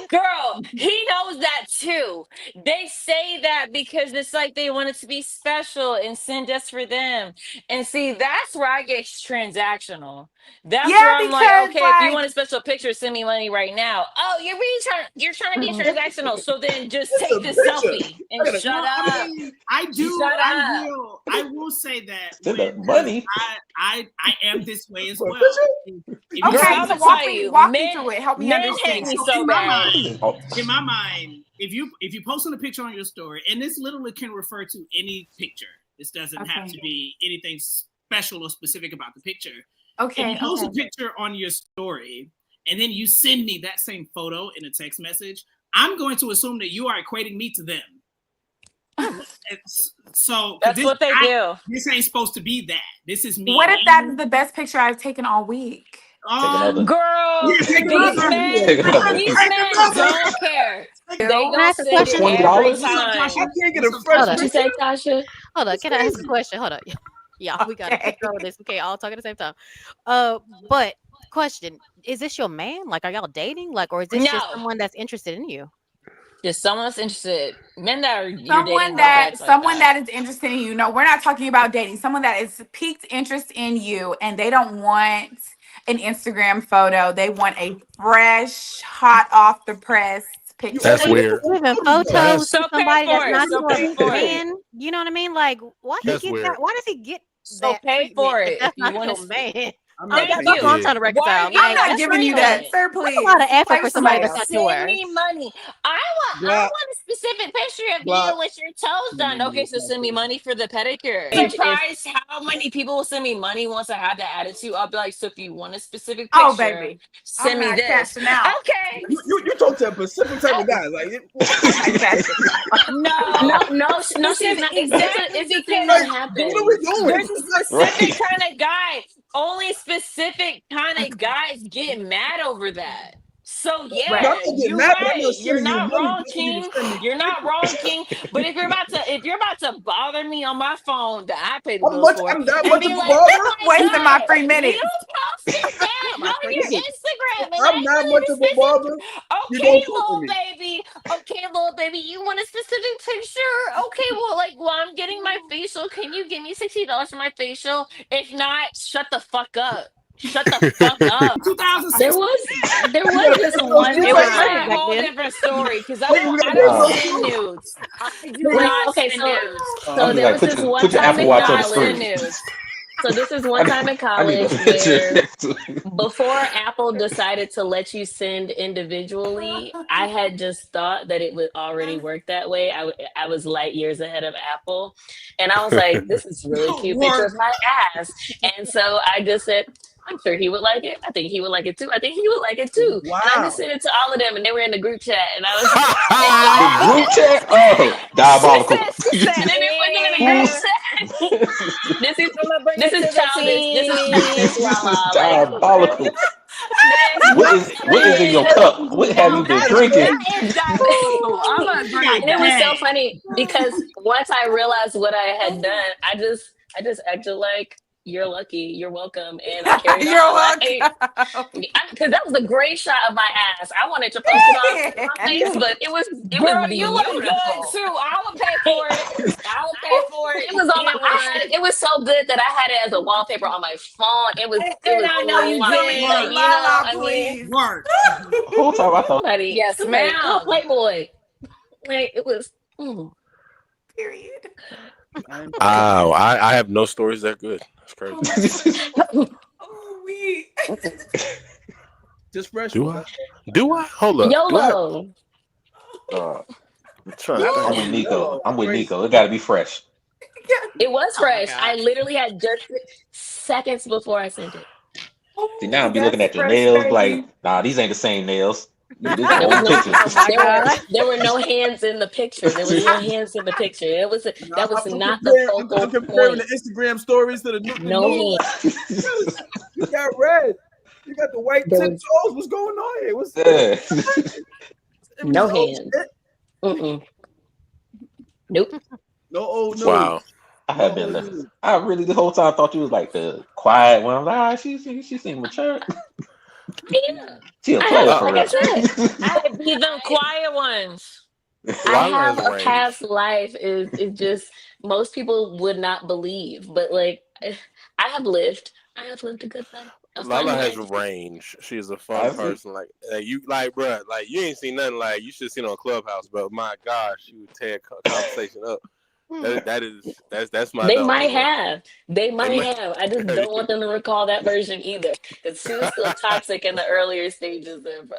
Speaker 6: Girl, he knows that too. They say that because it's like they want it to be special and send just for them. And see, that's where I get transactional. That's where I'm like, okay, if you want a special picture, send me money right now. Oh, you're trying to be transactional. So then just take this selfie and shut up.
Speaker 8: I will say that
Speaker 7: money.
Speaker 8: I am this way as well.
Speaker 4: Okay, so walk me through it. Help me understand.
Speaker 8: In my mind, if you posting a picture on your story, and this literally can refer to any picture. This doesn't have to be anything special or specific about the picture.
Speaker 4: Okay.
Speaker 8: If you post a picture on your story, and then you send me that same photo in a text message, I'm going to assume that you are equating me to them. So
Speaker 6: that's what they do.
Speaker 8: This ain't supposed to be that. This is me.
Speaker 4: What if that is the best picture I've taken all week?
Speaker 6: Girl, these men don't care. They gonna send it every time.
Speaker 3: I can't get a fresh
Speaker 5: What you say, Tasha?
Speaker 1: Hold on. Can I ask a question? Hold on. Yeah, we got to control this. Okay, all talk at the same time. But question: is this your man? Like, are y'all dating? Like, or is this just someone that's interested in you?
Speaker 6: Just someone that's interested. Men that are you're dating
Speaker 4: Someone
Speaker 6: with facts like
Speaker 4: that is interested in you. No, we're not talking about dating. Someone that is piqued interest in you, and they don't want an Instagram photo. They want a fresh, hot off the press picture.
Speaker 2: That's weird.
Speaker 1: Even photos
Speaker 2: That's-
Speaker 1: to
Speaker 6: So pay
Speaker 1: somebody
Speaker 6: for
Speaker 1: that's
Speaker 6: it.
Speaker 1: not
Speaker 6: So pay
Speaker 1: your
Speaker 6: for it.
Speaker 1: man. You know what I mean? Like, why he
Speaker 2: That's
Speaker 1: get
Speaker 2: weird.
Speaker 1: that? Why does he get
Speaker 6: So
Speaker 1: that
Speaker 6: pay
Speaker 1: treatment
Speaker 6: for
Speaker 1: if
Speaker 6: it.
Speaker 1: that's
Speaker 6: If you
Speaker 1: not
Speaker 6: want
Speaker 1: your
Speaker 6: to
Speaker 1: man?
Speaker 3: I'm
Speaker 6: Thank
Speaker 3: not
Speaker 1: That's
Speaker 6: you.
Speaker 1: what I'm trying to reconcile.
Speaker 6: Why are you
Speaker 4: I'm
Speaker 1: Like,
Speaker 4: not
Speaker 6: that's
Speaker 4: giving you
Speaker 6: treatment?
Speaker 4: that, sir.
Speaker 1: that's
Speaker 4: Please
Speaker 1: a lot of effort
Speaker 4: play
Speaker 1: for
Speaker 4: with
Speaker 1: somebody
Speaker 4: somebody
Speaker 1: that's
Speaker 4: else.
Speaker 1: not
Speaker 6: Send
Speaker 1: yours.
Speaker 6: me money. I
Speaker 3: Glock.
Speaker 6: want a specific picture of
Speaker 3: Glock.
Speaker 6: you with your toes done. Okay, so send me money for the pedicure. Surprised how many people will send me money once I have that attitude. I'll be like, so if you want a specific picture,
Speaker 4: Oh, baby,
Speaker 6: send
Speaker 4: I'm
Speaker 6: me
Speaker 4: not
Speaker 6: this.
Speaker 4: cashing out.
Speaker 6: Okay.
Speaker 3: You talk to a specific type of guy. Like
Speaker 4: I'm not cashing out.
Speaker 5: No, she's not.
Speaker 6: Exactly,
Speaker 5: It's a thing
Speaker 6: because
Speaker 5: that
Speaker 3: what are we
Speaker 5: happens.
Speaker 3: doing?
Speaker 6: there's a specific
Speaker 7: Right.
Speaker 6: kind of guy. Only specific kind of guys get mad over that. So
Speaker 3: I'm
Speaker 6: yeah,
Speaker 4: Right.
Speaker 3: not getting
Speaker 6: you're
Speaker 3: mad, but I'm
Speaker 6: right.
Speaker 3: not
Speaker 6: You're
Speaker 3: sending you
Speaker 6: not
Speaker 3: money
Speaker 6: wrong,
Speaker 3: just for you to
Speaker 6: King.
Speaker 3: send me
Speaker 6: You're not
Speaker 3: pictures.
Speaker 6: wrong, King. But if you're about to bother me on my phone that I pay the
Speaker 3: I'm
Speaker 6: bills
Speaker 3: much.
Speaker 6: for,
Speaker 3: I'm that
Speaker 6: and
Speaker 3: much
Speaker 6: be
Speaker 3: of a
Speaker 6: like,
Speaker 3: bother.
Speaker 6: oh my
Speaker 4: Wasting my
Speaker 6: God,
Speaker 4: 3
Speaker 6: you
Speaker 4: minutes.
Speaker 6: posted that
Speaker 1: My
Speaker 6: on your
Speaker 1: freaking-
Speaker 6: Instagram, and
Speaker 3: I'm
Speaker 6: I
Speaker 3: not
Speaker 6: wanted
Speaker 3: much
Speaker 6: a
Speaker 3: of a
Speaker 6: specific.
Speaker 3: bother. You
Speaker 6: Okay,
Speaker 3: don't fuck with
Speaker 6: little
Speaker 3: me.
Speaker 6: baby. Okay, little baby, you want a specific picture? Okay, well, while I'm getting my facial, can you give me $60 for my facial? If not, shut the fuck up. Shut the fuck up.
Speaker 8: 2006.
Speaker 5: There was
Speaker 3: You got a
Speaker 5: this
Speaker 3: personal
Speaker 5: one
Speaker 3: story
Speaker 6: It was
Speaker 3: right now?
Speaker 6: a
Speaker 1: back
Speaker 6: whole
Speaker 1: then.
Speaker 6: different story because
Speaker 3: Wait, you got
Speaker 6: I
Speaker 3: a
Speaker 6: don't
Speaker 3: personal
Speaker 6: send
Speaker 3: story?
Speaker 6: nudes. I do
Speaker 3: Wait,
Speaker 6: not
Speaker 5: okay,
Speaker 6: send
Speaker 5: so
Speaker 6: nudes.
Speaker 5: so
Speaker 7: He's
Speaker 5: there
Speaker 7: like,
Speaker 5: was this one
Speaker 7: put your
Speaker 6: I
Speaker 5: time
Speaker 7: Apple
Speaker 6: do
Speaker 5: in
Speaker 7: Watch on the
Speaker 6: not
Speaker 7: screen.
Speaker 6: send
Speaker 5: college.
Speaker 6: nudes.
Speaker 5: So this is
Speaker 7: I
Speaker 5: one
Speaker 7: need,
Speaker 5: time in
Speaker 7: I need a
Speaker 5: college
Speaker 7: picture.
Speaker 5: where before Apple decided to let you send individually, I had just thought that it would already work that way. I was light years ahead of Apple. And I was like, this is a really cute picture of my ass. And so I just said, I'm sure he would like it. I think he would like it too. I think he would like it too. And I just
Speaker 3: Wow.
Speaker 5: sent it to all of them and they were in the group chat. And I was
Speaker 7: The group chat? Oh, diabolical.
Speaker 6: She said,
Speaker 5: and then they put them in the
Speaker 7: Who?
Speaker 5: group chat. This is
Speaker 6: I'm gonna bring
Speaker 5: this
Speaker 6: it
Speaker 5: is
Speaker 6: to the
Speaker 5: childish. This is childish,
Speaker 6: team.
Speaker 7: This is
Speaker 5: Lala. Like,
Speaker 7: diabolical. What is in your
Speaker 5: then
Speaker 7: cup? What have you been drinking?
Speaker 6: That is diabolical. I'm gonna agree with
Speaker 5: and it was
Speaker 6: that.
Speaker 5: so funny because once I realized what I had done, I just acted like you're lucky, you're welcome, and I carried
Speaker 4: You're
Speaker 5: on.
Speaker 4: welcome.
Speaker 5: Because that was a great shot of my ass. I wanted to post it on my face, but it was
Speaker 6: Girl, you look good
Speaker 5: beautiful.
Speaker 6: too. I will pay for it. I will pay for it.
Speaker 5: It was on my.
Speaker 6: Get one.
Speaker 5: It was so good that I had it as a wallpaper on my phone. It was.
Speaker 6: And I know you did.
Speaker 5: But, you know,
Speaker 4: Lala,
Speaker 5: I mean,
Speaker 4: please.
Speaker 8: Work.
Speaker 7: Whole time I thought
Speaker 5: somebody,
Speaker 6: Yes,
Speaker 5: somebody,
Speaker 6: ma'am.
Speaker 5: Playboy. Like it was.
Speaker 4: Period.
Speaker 2: Wow, I have no stories that good. That's crazy.
Speaker 4: Oh, we.
Speaker 3: Just fresh.
Speaker 2: Do I? Do I? Hold up. Do I?
Speaker 5: YOLO.
Speaker 2: I'm trying to
Speaker 7: I'm
Speaker 2: think.
Speaker 7: with Nico. I'm with Nico. It got to be fresh.
Speaker 5: It was
Speaker 1: Oh my
Speaker 5: fresh.
Speaker 1: God.
Speaker 5: I literally had just seconds before I sent it.
Speaker 7: See, now I'm be looking at your
Speaker 4: That's
Speaker 7: nails
Speaker 4: fresh,
Speaker 7: like,
Speaker 4: baby.
Speaker 7: nah, these ain't the same nails. This is
Speaker 5: There was
Speaker 7: old
Speaker 5: no.
Speaker 7: pictures.
Speaker 1: Oh my God.
Speaker 5: There were no hands in the picture. There was no hands in the picture. That was not the
Speaker 3: I'm
Speaker 5: focal
Speaker 3: comparing
Speaker 5: point.
Speaker 3: the Instagram stories to the new.
Speaker 5: No hands.
Speaker 3: You got red. You got the white
Speaker 5: There
Speaker 3: tip
Speaker 5: was-
Speaker 3: toes. What's going on here? What's
Speaker 7: Yeah.
Speaker 5: No
Speaker 3: old
Speaker 5: hands.
Speaker 3: shit?
Speaker 5: Mm-mm. Nope.
Speaker 3: No old news.
Speaker 2: Wow.
Speaker 7: I have been listening. I really the whole time thought you was like the quiet one. I'm like, she seemed mature.
Speaker 5: Yeah.
Speaker 7: She a player for
Speaker 5: Like
Speaker 7: real.
Speaker 5: I said,
Speaker 6: I be them quiet ones.
Speaker 5: I
Speaker 2: Lala
Speaker 5: have
Speaker 2: has
Speaker 5: a
Speaker 2: range.
Speaker 5: past life. Is just most people would not believe, but like I have lived. I have lived a good life. A fun
Speaker 2: Lala has
Speaker 5: life.
Speaker 2: range. She's a fun
Speaker 7: I see.
Speaker 2: person. Like you, like, bruh, like you ain't seen nothing like you should have seen on Clubhouse. But my gosh, she would tear conversation up. That's my.
Speaker 5: They
Speaker 2: dog,
Speaker 5: might
Speaker 2: bro.
Speaker 5: have. They might
Speaker 2: might-
Speaker 5: have. I just don't want them to recall that version either. Because she was still toxic in the earlier stages of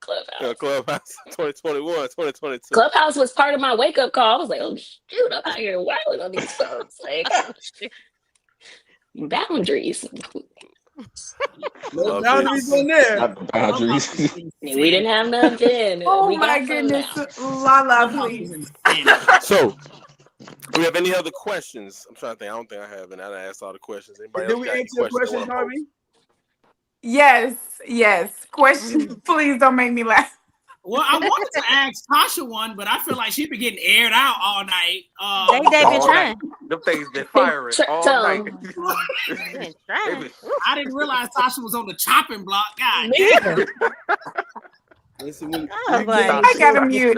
Speaker 5: Clubhouse.
Speaker 2: Clubhouse 2021, 2022.
Speaker 5: Clubhouse was part of my wake up call. I was like, oh shoot, I'm out here wilding on these folks. Like boundaries.
Speaker 3: No
Speaker 2: Love
Speaker 3: boundaries
Speaker 2: it.
Speaker 3: on there.
Speaker 7: Not the boundaries.
Speaker 5: We didn't have none then.
Speaker 4: Oh
Speaker 5: We
Speaker 4: my
Speaker 5: got some
Speaker 4: goodness.
Speaker 5: now.
Speaker 4: Lala, please.
Speaker 2: So, do we have any other questions? I'm trying to think. I don't think I have, and I asked all the questions. Anybody
Speaker 3: Did
Speaker 2: else
Speaker 3: we
Speaker 2: got any
Speaker 3: answer your
Speaker 2: questions they
Speaker 3: question,
Speaker 2: wanna
Speaker 3: Harvey?
Speaker 4: Yes. Question. Please don't make me laugh.
Speaker 8: Well, I wanted to ask Tasha one, but I feel like she's been getting aired out all night.
Speaker 1: They've been
Speaker 9: All
Speaker 1: trying.
Speaker 9: Them things been firing all night.
Speaker 1: They've been trying.
Speaker 8: I didn't realize Tasha was on the chopping block. God
Speaker 5: Me
Speaker 8: damn.
Speaker 5: either.
Speaker 3: Listen, when
Speaker 1: I was like,
Speaker 4: I got to mute.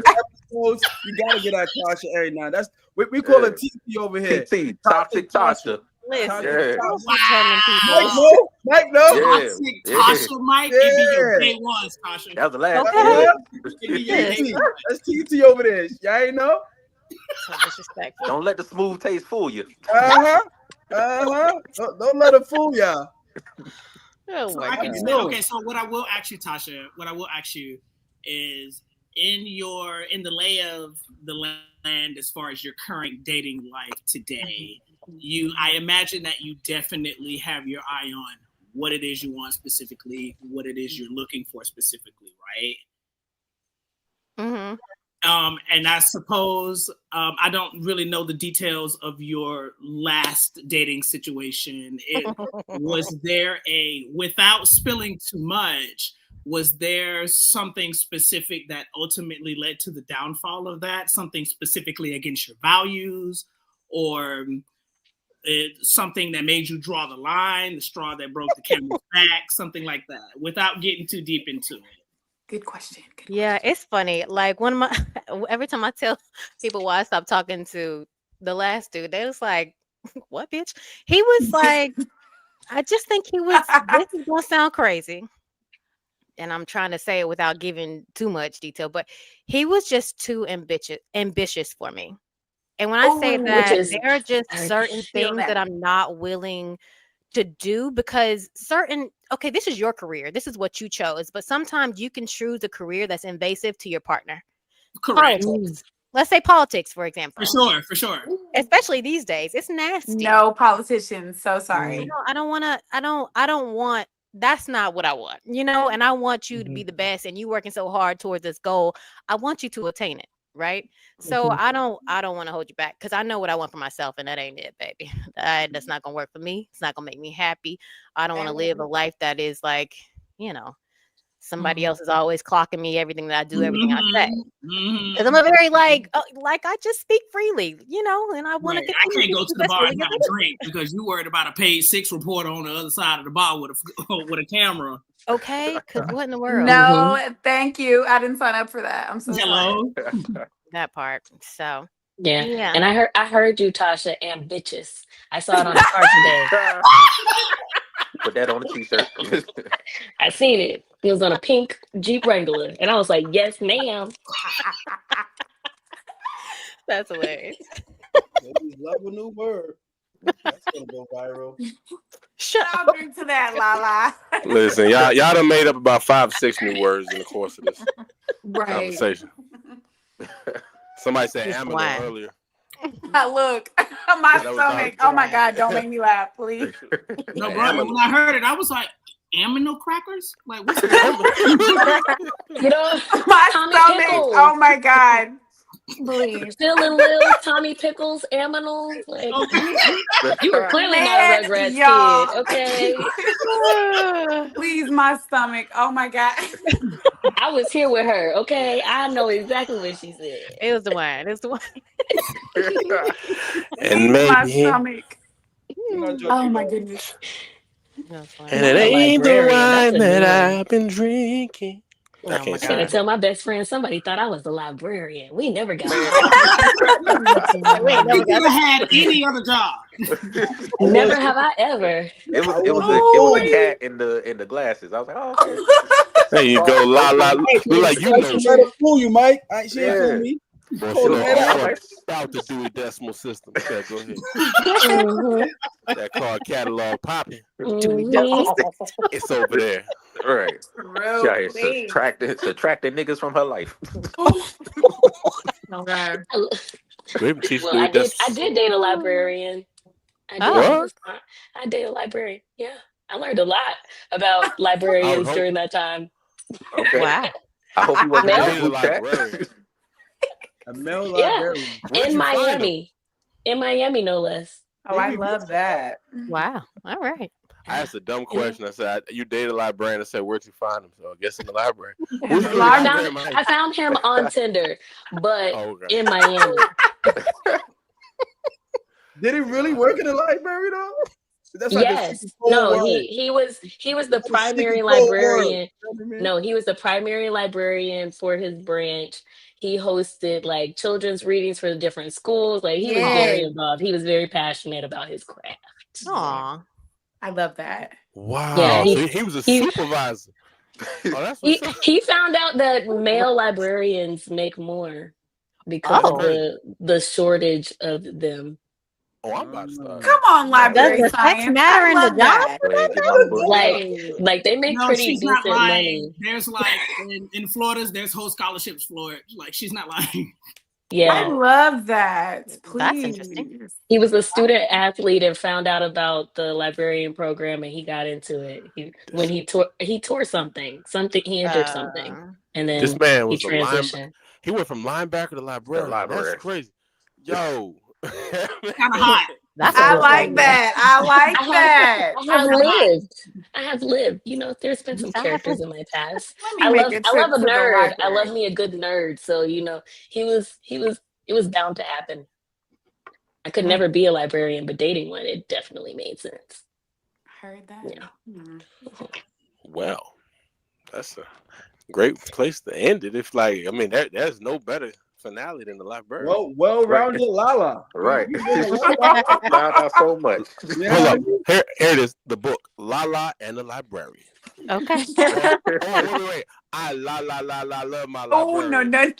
Speaker 3: clothes, you gotta get that Tasha every now. That's we call it TT over here.
Speaker 7: TT, toxic Tasha.
Speaker 1: Listen,
Speaker 7: Yeah.
Speaker 1: don't be telling people.
Speaker 3: Mike, no, Mike, no.
Speaker 7: Yeah.
Speaker 8: Toxic
Speaker 7: Yeah.
Speaker 8: Tasha, Mike. It be your day ones, Tasha.
Speaker 7: That was the last.
Speaker 1: Okay.
Speaker 7: Yeah.
Speaker 8: It be your day
Speaker 3: TT.
Speaker 8: ones.
Speaker 3: That's TT over there. Y'all ain't know?
Speaker 1: So disrespectful.
Speaker 7: Don't let the smooth taste fool you.
Speaker 3: Don't let it fool y'all.
Speaker 1: Oh
Speaker 8: So
Speaker 1: my
Speaker 8: I can
Speaker 1: God.
Speaker 8: say, okay, so what I will ask you, Tasha, what I will ask you is in the lay of the land as far as your current dating life today, I imagine that you definitely have your eye on what it is you want specifically, what it is you're looking for specifically, right?
Speaker 1: Mm-hmm.
Speaker 8: And I suppose I don't really know the details of your last dating situation. Was there without spilling too much, was there something specific that ultimately led to the downfall of that? Something specifically against your values, or something that made you draw the line, the straw that broke the camel's back, something like that, without getting too deep into it?
Speaker 4: Good question.
Speaker 1: Yeah, it's funny. Like one of my every time I tell people why I stopped talking to the last dude, they was like, "What, bitch?" He was like, I just think he was. This is gonna sound crazy, and I'm trying to say it without giving too much detail, but he was just too ambitious for me. And when I say
Speaker 4: Ooh,
Speaker 1: that,
Speaker 5: Which is
Speaker 1: there are just
Speaker 5: I
Speaker 1: certain
Speaker 4: feel
Speaker 1: things
Speaker 4: that.
Speaker 1: that I'm not willing to do because okay, this is your career. This is what you chose. But sometimes you can choose a career that's invasive to your partner.
Speaker 8: Correct.
Speaker 1: Politics. Let's say politics, for example.
Speaker 8: For sure.
Speaker 1: Especially these days. It's nasty.
Speaker 4: No politicians. So sorry.
Speaker 1: I don't want that's not what I want, and I want you to be the best and you working so hard towards this goal. I want you to attain it, right? So I don't want to hold you back because I know what I want for myself and that ain't it, baby. That's not gonna work for me. It's not gonna make me happy. I don't want to live a life that is like, somebody else is always clocking me everything that I do, everything I say. Because I'm a very like I just speak freely, and I want to.
Speaker 8: I can't go to the bar and have a drink because you worried about a page 6 reporter on the other side of the bar with a camera.
Speaker 1: Okay, because what in the world?
Speaker 4: No, thank you. I didn't sign up for that. I'm so
Speaker 8: Hello.
Speaker 4: sorry.
Speaker 1: That part. So
Speaker 5: yeah. And I heard you, Tasha, ambitious. I saw it on the car today.
Speaker 7: Put that on a t-shirt.
Speaker 5: I seen it. It was on a pink Jeep Wrangler, and I was like, "Yes, ma'am."
Speaker 1: That's hilarious.
Speaker 3: Ladies love a new word. That's gonna go viral.
Speaker 1: Shut
Speaker 4: I'll drink to that, Lala.
Speaker 2: Listen, y'all done made up about 5-6 new words in the course of this
Speaker 4: Right.
Speaker 2: conversation. Somebody said
Speaker 1: Just
Speaker 2: ammo
Speaker 1: wine.
Speaker 2: earlier.
Speaker 4: Look, my
Speaker 2: That was
Speaker 4: stomach. Oh my God, don't make me laugh, please.
Speaker 8: No,
Speaker 2: Yeah,
Speaker 8: bro. When I heard it, I was like, amino crackers? Like, what's that?
Speaker 5: You know,
Speaker 4: My
Speaker 5: Tommy
Speaker 4: stomach.
Speaker 5: Pickles.
Speaker 4: Oh my God. Please.
Speaker 5: Phil and Lil, Tommy Pickles, Aminals. Like, you were clearly not a Rugrats
Speaker 4: y'all.
Speaker 5: kid, okay?
Speaker 4: Please, my stomach. Oh my God.
Speaker 5: I was here with her, okay? I know exactly what she said.
Speaker 1: It was the wine. It's the wine.
Speaker 2: And
Speaker 4: My
Speaker 2: maybe.
Speaker 4: stomach. Oh my
Speaker 3: Bro.
Speaker 4: goodness.
Speaker 2: And it ain't the wine that I've been drinking. I can't
Speaker 5: I'm
Speaker 2: say
Speaker 5: gonna
Speaker 2: that.
Speaker 5: tell my best friend somebody thought I was the librarian. We never got
Speaker 1: We ain't never
Speaker 8: You never had any other job.
Speaker 5: Never have I ever.
Speaker 7: It was a cat in the glasses. I was like, oh, okay.
Speaker 2: There you go, la la. Look like you know.
Speaker 3: She let her fool you, Mike. She ain't fool me.
Speaker 2: Boy,
Speaker 3: Hold
Speaker 2: she know
Speaker 3: it
Speaker 2: all
Speaker 3: right
Speaker 2: about the Dewey Decimal System. Okay, go ahead.
Speaker 5: Mhm.
Speaker 2: That card catalog popping.
Speaker 5: Mhm.
Speaker 2: It's over there.
Speaker 7: Right.
Speaker 4: Real
Speaker 7: She out here
Speaker 4: please.
Speaker 7: subtracting niggas from her life.
Speaker 4: Okay.
Speaker 2: We even teach
Speaker 5: Well,
Speaker 2: Dewey
Speaker 5: I
Speaker 2: Decimal.
Speaker 5: did date a librarian. I did.
Speaker 1: Oh.
Speaker 2: What?
Speaker 5: I dated a librarian. Yeah, I learned a lot about
Speaker 2: I would
Speaker 5: librarians
Speaker 2: hope.
Speaker 5: during that time.
Speaker 7: Okay.
Speaker 1: Wow.
Speaker 7: I hope he wasn't in
Speaker 5: Mel?
Speaker 7: that
Speaker 2: Dated a
Speaker 7: group chat.
Speaker 2: librarian.
Speaker 3: A male
Speaker 5: Yeah,
Speaker 3: librarian.
Speaker 2: Where'd
Speaker 5: in
Speaker 2: you find him?
Speaker 5: Miami. In Miami, no less.
Speaker 4: Oh, I love that.
Speaker 1: Wow. All right.
Speaker 2: I asked a dumb question. I said, "You dated a librarian?" I said, "Where'd you find him?" So I guess in the library. Who's
Speaker 4: the
Speaker 2: the
Speaker 4: library.
Speaker 2: library?
Speaker 5: I found him on Tinder, but
Speaker 2: Oh, okay.
Speaker 5: in Miami.
Speaker 3: Did he really work in the library though? That's like a
Speaker 5: Yes.
Speaker 3: secret code
Speaker 5: No,
Speaker 3: word.
Speaker 5: he was the
Speaker 3: That's a
Speaker 5: primary
Speaker 3: secret code word.
Speaker 5: librarian.
Speaker 3: You know what I mean?
Speaker 5: No, he was the primary librarian for his branch. He hosted like children's readings for the different schools. Like he was very
Speaker 4: Yes.
Speaker 5: involved. He was very passionate about his craft.
Speaker 1: Aw.
Speaker 4: I love that.
Speaker 2: Wow.
Speaker 5: Yeah,
Speaker 2: So he was a supervisor. Oh, that's what's up.
Speaker 5: he found out that male librarians make more because of the shortage of them.
Speaker 2: Oh, I'm about to start.
Speaker 4: Come on, library
Speaker 1: Does the sex
Speaker 4: science.
Speaker 1: matter
Speaker 4: I
Speaker 1: in the
Speaker 4: love that.
Speaker 5: Like they make
Speaker 8: No,
Speaker 5: pretty
Speaker 8: she's not
Speaker 5: decent
Speaker 8: lying.
Speaker 5: money.
Speaker 8: There's like in Florida, there's whole scholarships for it. Like she's not lying.
Speaker 4: I
Speaker 5: Yeah,
Speaker 4: love that. Please.
Speaker 1: That's interesting.
Speaker 5: he was a student athlete and found out about the librarian program and he got into it. He tore something. He injured something, and then
Speaker 2: This man
Speaker 5: he
Speaker 2: was a
Speaker 5: transitioned.
Speaker 2: He went from linebacker to librarian. That's crazy. Yo,
Speaker 8: Kind of hot.
Speaker 4: I like that. I like that.
Speaker 5: I have lived. You know, there's been some characters in my past.
Speaker 4: Let me make a
Speaker 5: I
Speaker 4: trip
Speaker 5: love a
Speaker 4: to the
Speaker 5: nerd. I
Speaker 4: library.
Speaker 5: love me a good nerd. So, you know, it was bound to happen. I could never be a librarian, but dating one, it definitely made sense.
Speaker 4: Heard that.
Speaker 5: Yeah.
Speaker 2: well, that's a great place to end it. If like, I mean, there's no better finale than the librarian.
Speaker 3: Well-rounded Lala.
Speaker 9: Right. Found out so much.
Speaker 2: Hold up. Here it is. The book, Lala and the Librarian.
Speaker 1: Okay.
Speaker 2: Wait. I love my librarian.
Speaker 4: Oh, no.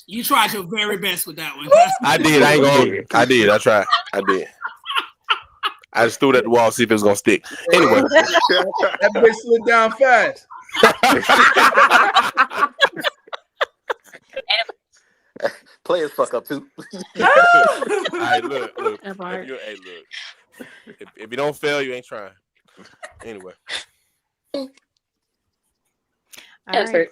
Speaker 8: You tried your very best with that one.
Speaker 2: I did. I ain't gonna. I did. I tried. I did. I just threw it at the wall, see if it was gonna stick. Anyway,
Speaker 3: that bitch slid down fast.
Speaker 9: Players fuck up too.
Speaker 2: All right, look. If you don't fail, you ain't trying. Anyway.
Speaker 1: Right.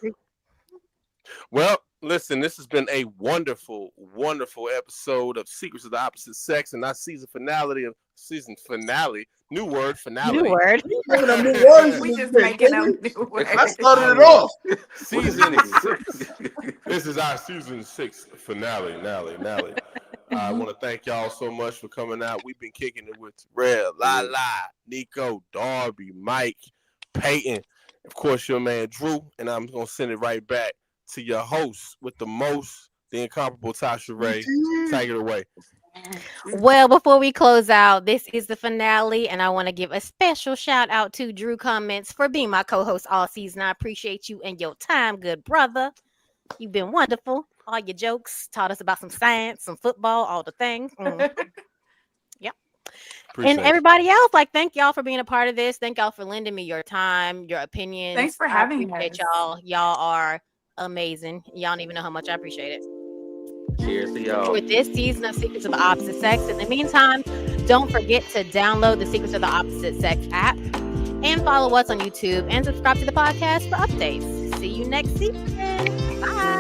Speaker 2: Well, listen, this has been a wonderful, wonderful episode of Secrets of the Opposite Sex, and our season finale. New word, finale.
Speaker 1: New word.
Speaker 4: We just making up new words.
Speaker 3: I started it off.
Speaker 2: Season 6. This is our season 6 finale. I want to thank y'all so much for coming out. We've been kicking it with Red, Lala, Nico, Darby, Mike, Peyton, of course, your man Drew, and I'm going to send it right back to your host with the most, the incomparable Tasha Ray. Take it away.
Speaker 1: Well, before we close out, this is the finale, and I want to give a special shout out to Drew Comments for being my co-host all season. I appreciate you and your time, good brother. You've been wonderful. All your jokes taught us about some science, some football, all the things. Yep. And everybody else, like, thank y'all for being a part of this. Thank y'all for lending me your time, your opinions.
Speaker 4: Thanks for having
Speaker 1: us. Y'all are amazing. Y'all don't even know how much I appreciate it.
Speaker 9: Cheers to y'all.
Speaker 1: With this season of Secrets of the Opposite Sex. In the meantime, don't forget to download the Secrets of the Opposite Sex app and follow us on YouTube and subscribe to the podcast for updates. See you next season. Bye.